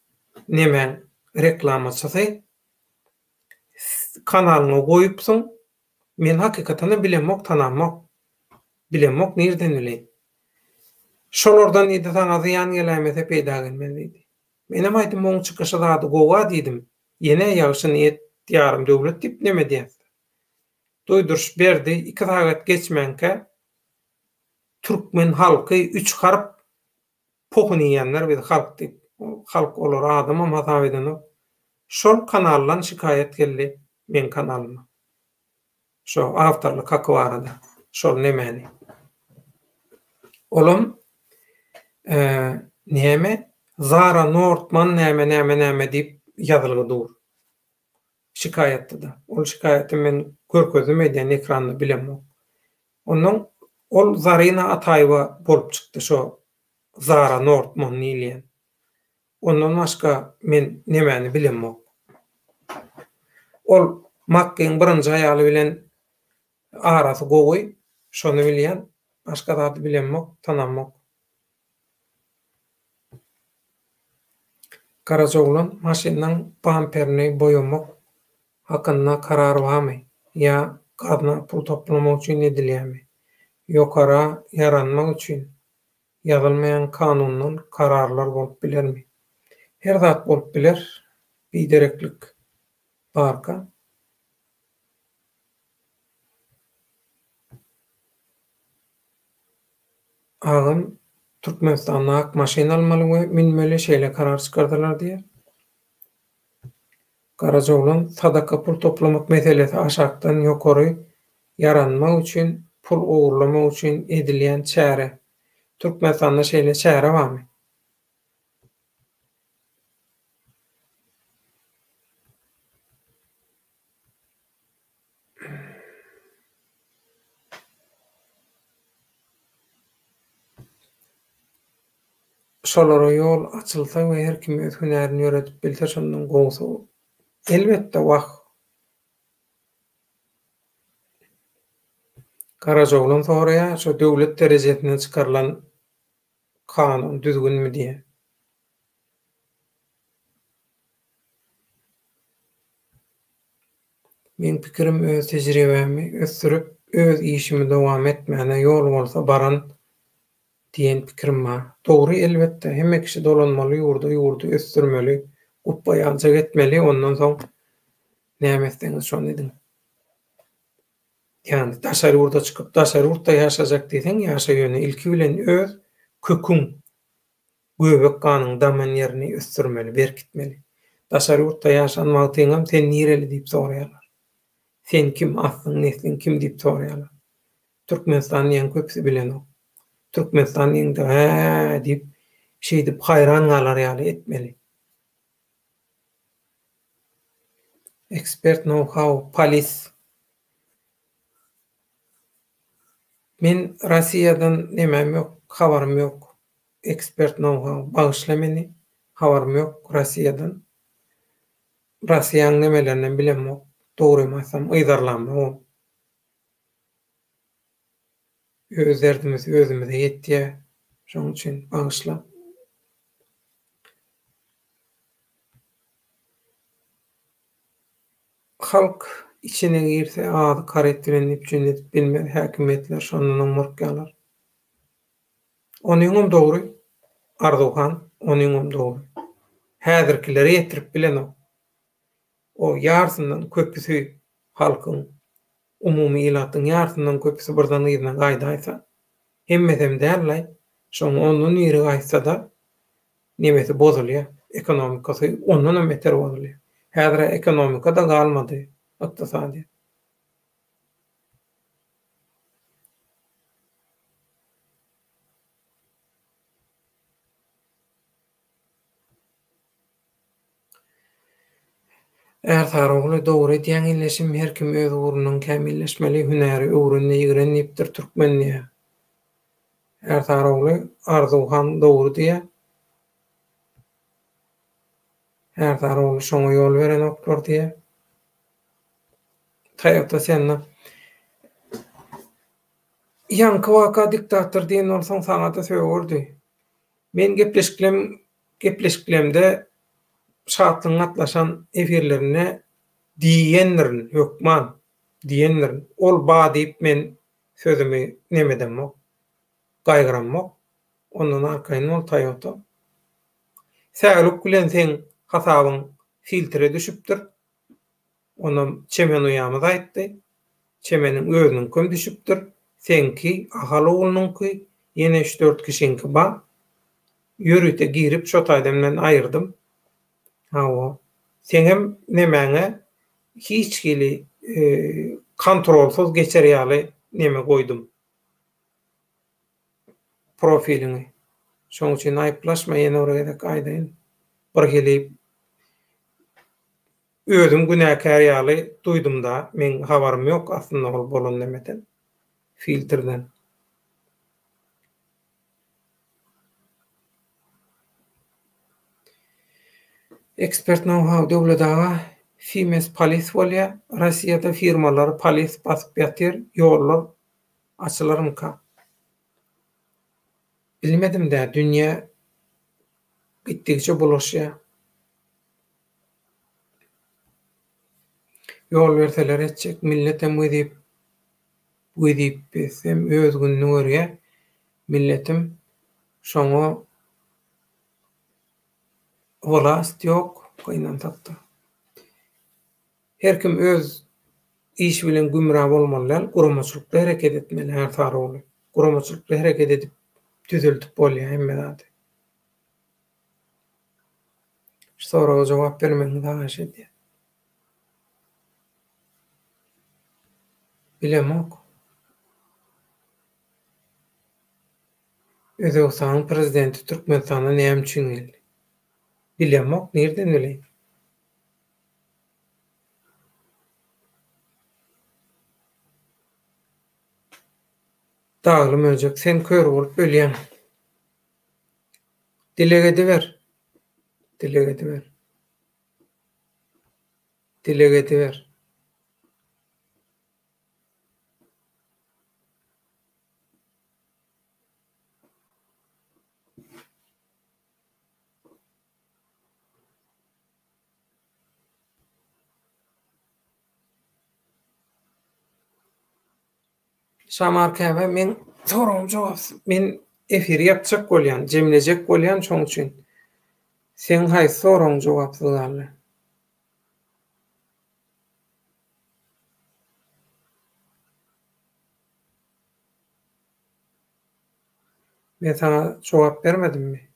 nemen reklamaçysy kanalyna goýupsyň. Men hakykatany bilemok, tanamok. Bilemok nerden bileýin? Şolardan ýa-da saňa ziýan gelämese peýda gelmeli diýdi. Menem aýdym, oň çykyşy zady gowa diýdim. Ýene ýagşy niýet diýarym döwlet diýip neme diýär? Duýduruş berdi, 2 sagat geçmenke Türkmen halky 3 harp pohunyýanlar biz halk diýip, halk olar adamam hasap edeni. Şol kanallan şikayet geldi men kanalyma. Şo awtorlyk haky barada. Şol nemeni. Olum neme Zara Nordman neme diýip ýazylgydyr. Şikayetde de. Ol şikayetim men görkezim edýän ekranda bilemok. Onuň ol Zarina Ataýewa bolup çykdy şo Zara Nordman diýilýän. Ondan başga men nemeni bilemok. Ol Makkyň birinji aýaly bilen arasy gowy, şonu bilýän, başga zat bilemok, tanamok. Karajoglan maşynyň bamperini boýamak hakyna karar barmy? Ya gadna pul toplamak üçin edilýärmi? Ýokara yaranmak üçin ýazylmaýan kanundan kararlar bolup bilermi? Her zat bolup biler. Bidereklik barka. Agam Türkmenistan'a ak maşina almaly we minmeli şeýle karar çykardylar diýe. Karajoglan sadaka pul toplamak meselesi aşakdan ýokary yaranmak üçin, pul ogurlamak üçin edilýän çäre. Türkmenistan'da şeýle çäre barmy? Şolara ýol açylsa we her kim öz hünerini öğretip bilse şondan gowsa elbetde wagt. Karajoglan soraýar, şo döwlet derejesine çykarylan kanun düzgünmi diýe. Men pikirim öz tejribemi ösdürip öz işimi dowam etmäne ýol bolsa baran diýen pikirim bar. Dogry elbetde hemme kişi dolanmaly, ýurdu ösdürmeli, gupbaýança etmeli, ondan soň näme etdiňiz şonu edin. Yani daşary ýurda çykyp daşary ýurtda ýaşajak diýseň, ýaşa ýöne ilki bilen öz köküň göbek ganyň daman ýerini ösdürmeli, berkitmeli. Daşary ýurtda ýaşanmagy teňem sen nireli diýip soraýarlar. Sen kim aslyň, nesliň kim diýip soraýarlar. Türkmenistanyň ýen köpsi bilen o. Türkmenistanyň da diýip şeý diýip haýran galar ýaly etmeli. Expert know-how, polis. Men Russiýadan nemem ýok, habarym ýok. Expert know-how, bagyşla meni, habarym ýok Russiýadan. Russiýanyň nemelerinden bilemok. Dogry aýtsam, ýydarlanma. Öz derdimiz özümize ýetdi. Şoň üçin bagyşla. Halk içine girse ağzı karetlenip cünnetip bilmez häkimetler şondan umurtgalar. Onuňam dogry, Arduhan, onuňam dogry. Häzirkileri ýetirip bilen o. O ýarsyndan köpüsi halkyň, umumy ilatyň ýarsyndan köpüsi birden ýerine gaýdaýsa, hemmedem dälle, şoň ondan ýeri gaýsa-da nemesi bozulýar, ekonomikasy ondan beter bolýar. Häzir ekonomika da galmady, ykdysady. Ertarogly dogry diýen illeşim her kim öz urunyň kämilleşmeli hünäri öwründe ýigrenipdir türkmenliýe. Ertarogly Arduhan dogry diýär. Ertarogly şoňa ýol beren oklar diýär. Taýapda senle Ýanky waka diktator diýen bolsaň saňa da söýürdi. Men gepleşiklemde şatlyň atlaşan efirlerine diýenlerin, hökman diýenlerin, ol ba diýip men sözümi nemedem o, gaýgyranmok. Ondan arkaýyn ol Toyota. Sägelip bilen sen hasabyň filtre düşüpdir. Onam çemen uýamyz aýtdy. Çemeniň özüniň köm düşüpdir. Senki, ahal oğlununki, ýene 3-4 kişinki ba. Yürüte girip şo taýdamdan aýyrdım. Hawa. Sen hem nemäňe hiç gili kontrolsuz geçerýäli neme goýdum. Profilini. Şoň üçin aýplaşma ýene oraya gaýdyn. Bir gelip özüm günäkär ýaly duýdum da, men habarym ýok aslında ol bolan demeden. Filtrden. Ekspert know-how döwletaga Fimes polis bolýar, Rossiýada firmalary polis basyp ýatyr, ýollar açylarmyka? Bilmedim de, dünýä gitdikçe bulaşýar. Ýol berseler etjek, milletem ödip besem öz gününi görýär. Milletim şoňa volast ýok, gynan tapdy. Her kim öz iş bilen gümrah bolmaly, guramaçylykda hereket etmeli her taraply. Guramaçylykda hereket edip düzeltip bolýar hemme zat. Soraga jogap bermegi daha şeýdi. Bilemok. Özbekistanyň prezidenti Türkmenistana näme üçin geldi? Bilemok, nerden bileýin? Dağılım ölecek, sen kör olup ölýän. Dilegedi ver. Dilegedi ver. Dilegedi ver. Şamarkäbe men sorum jogapsy. Men efir ýapjak bolýan, jemlejek bolýan şoň üçin. Sen haý sorum jogapsy galy. Men sana jogap bermedimmi?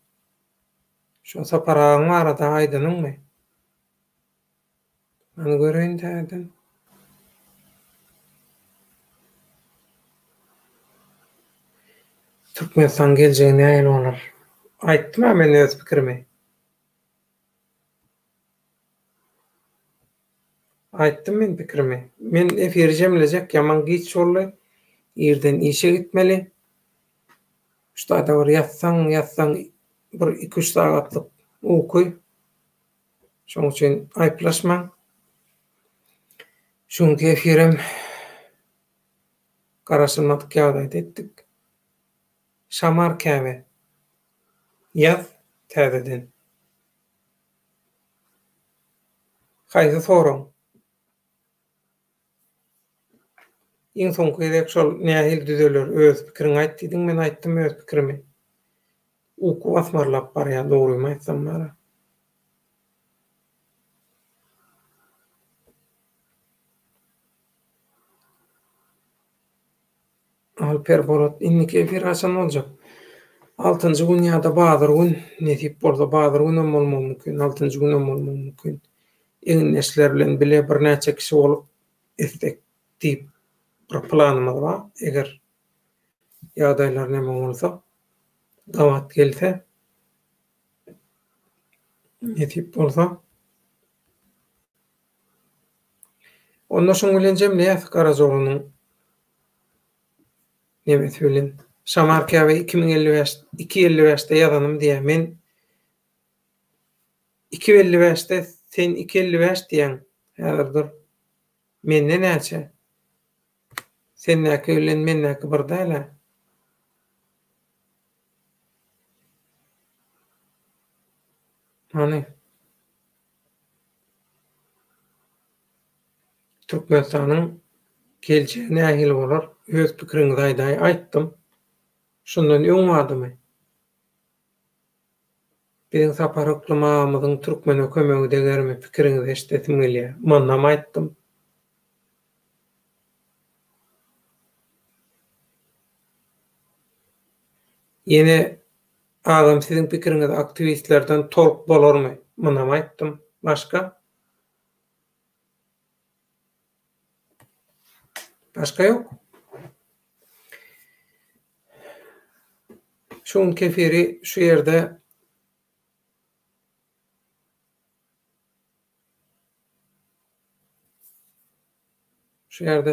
Şo saparagyň arada aýdynyňmy? Any göreýin täzeden. Türkmenistan geljegine aýyl bolar. Aýtdym men öz pikirimi. Aýtdym men pikirimi. Men efir jemlejek ýaman giç boldy. Ýerden işe gitmeli. Şurada bir ýatsaň bir 2-3 sagatlyk okuy. Şoň üçin aýplaşmaň. Şonki efirim garaşylmadyk ýagdaýda etdik. Şamarkäbe ýaz täzeden. Haýsy soraň? Iň soňky edek şol nähil düzeler öz pikiriňi aýt diýdiň, men aýtdym öz pikirimi. uku basmarlap barýan dogrumy aýtsam bara. Alper Bolat inniki efir haçan boljak? 6-njy gün ýa-da bazyr gün netip bolsa bazyr günem bolmagy mümkin, 6-njy günem bolmagy mümkin. Eňin näçiler bilen bile bir näçe kişi bolup etdik diýip bir planymyz bar. Eger ýagdaýlar näme bolsa, dawat gelse, netip bolsa. Onda şoň bilen Jemle Karazoğlu'nun nemesi bilen Samarkaya 2055'te ýazanym diýär. Men 255'te sen 255 diýen. Häzirdir. Menden näçe? Sennäki bilen mennäki bir däl. Hani Türkmenistanyň geljegi nähili bolar? Öz pikiriňizi aýtdym. Şundan öňmadymy? Biziň sapar oklamamyzyň türkmene kömegi degermi pikiriňizi eşdetim gelýär. Manam aýtdym. Ýene adam siziň pikiriňiz aktivistlerden tork bolarmy? Manam aýtdym. Başga? Başka ýok. Şoň keferi şu ýerde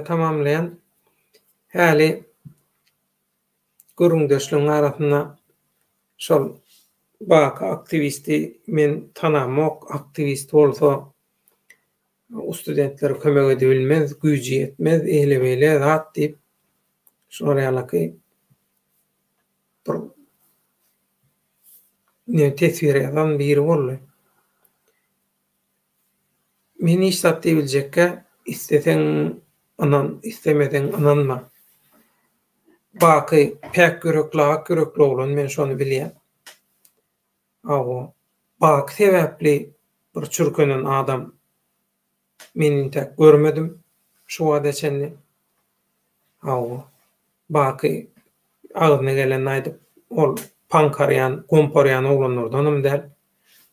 tamamlayan häli görüňdeşligiň arasynda şol baka aktivisti men tanamok aktivist bolsa o studentler kömek edebilmez, güýji ýetmez, ehle-beýle zat diýip şoňalaky bir ne tesir eden biri boldy. Meni istat diýiljekkä istesen anan, istemeden ananma. Baky pek görekli bolan men şonu bilýän. Awa bak sebäpli bir çürkenen adam meni tek görmedim şu wadaçenni. Awa baky agyna gelen aýdyp ol pankaryan, komparyan oglanlardanam däl,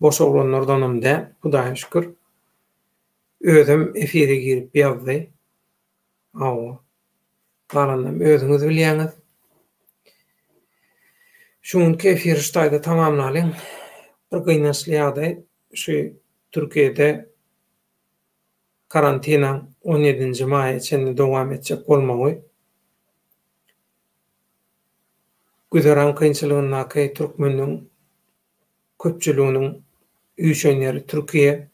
boş oglanlardanam däl, Hudaýa şükür. Özüm efire girip ýazdy. Awa galanam özüňiz bilýäňiz. Şoň kefir ştaýda tamamlalyň. Bir gynançly ýagdaý şu Türkiýede karantina 17-nji maýa içinde dowam etjek bolmagy. Güzeran kynçylygyna türkmeniň köpçüliginiň üýşenleri Türkiýe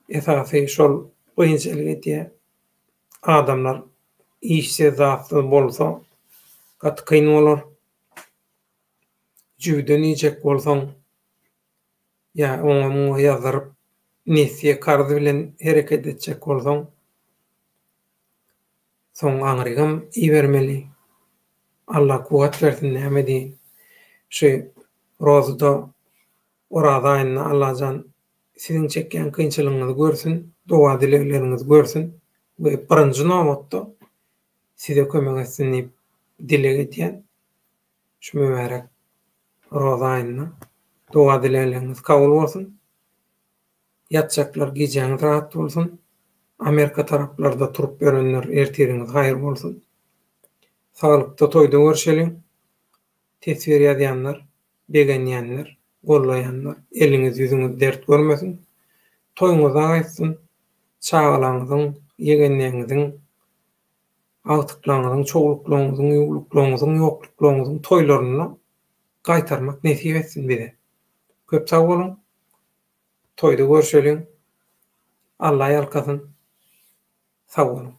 esasy şol kynçylygy adamlar işsiz zatly bolsa gat kyn bolar. Jüwden ýejek bolsaň ýa oňa ýazyryp nesiýe kardy bilen hereket etjek bolsaň soň aňrygam ibermeli. Allah kuwat bersin näme diýin. Şu rozada orada aýyna Allahjan siziň çekýän kynçylygyňyzy görsün, dowa dileklerinizi görsün we birinji nowatda size kömek etsin diýip dilek edýän şu mübarek roza aýyna dowa dilekleriniz kabul bolsun. Ýatjaklar gijäňiz rahat bolsun. Amerika taraplarda turup berenler ertiriňiz haýır bolsun. Sağlıkta toyda görüşelim. Tesir ýazýanlar, begenýänler, gollaýanlar, eliniz ýüzüňiz dert görmesin. Toyuňyz aýsyn, çagalaňyzyň, ýegenliğiniziň, agtyklaryňyzyň, çoğuluklaryňyzyň, ýugluklaryňyzyň, ýokluklaryňyzyň toylaryny gaýtarmak nesip etsin bize. Köp sag bolun. Toyda görüşelim. Allah ýalkasyn. Sag bolun.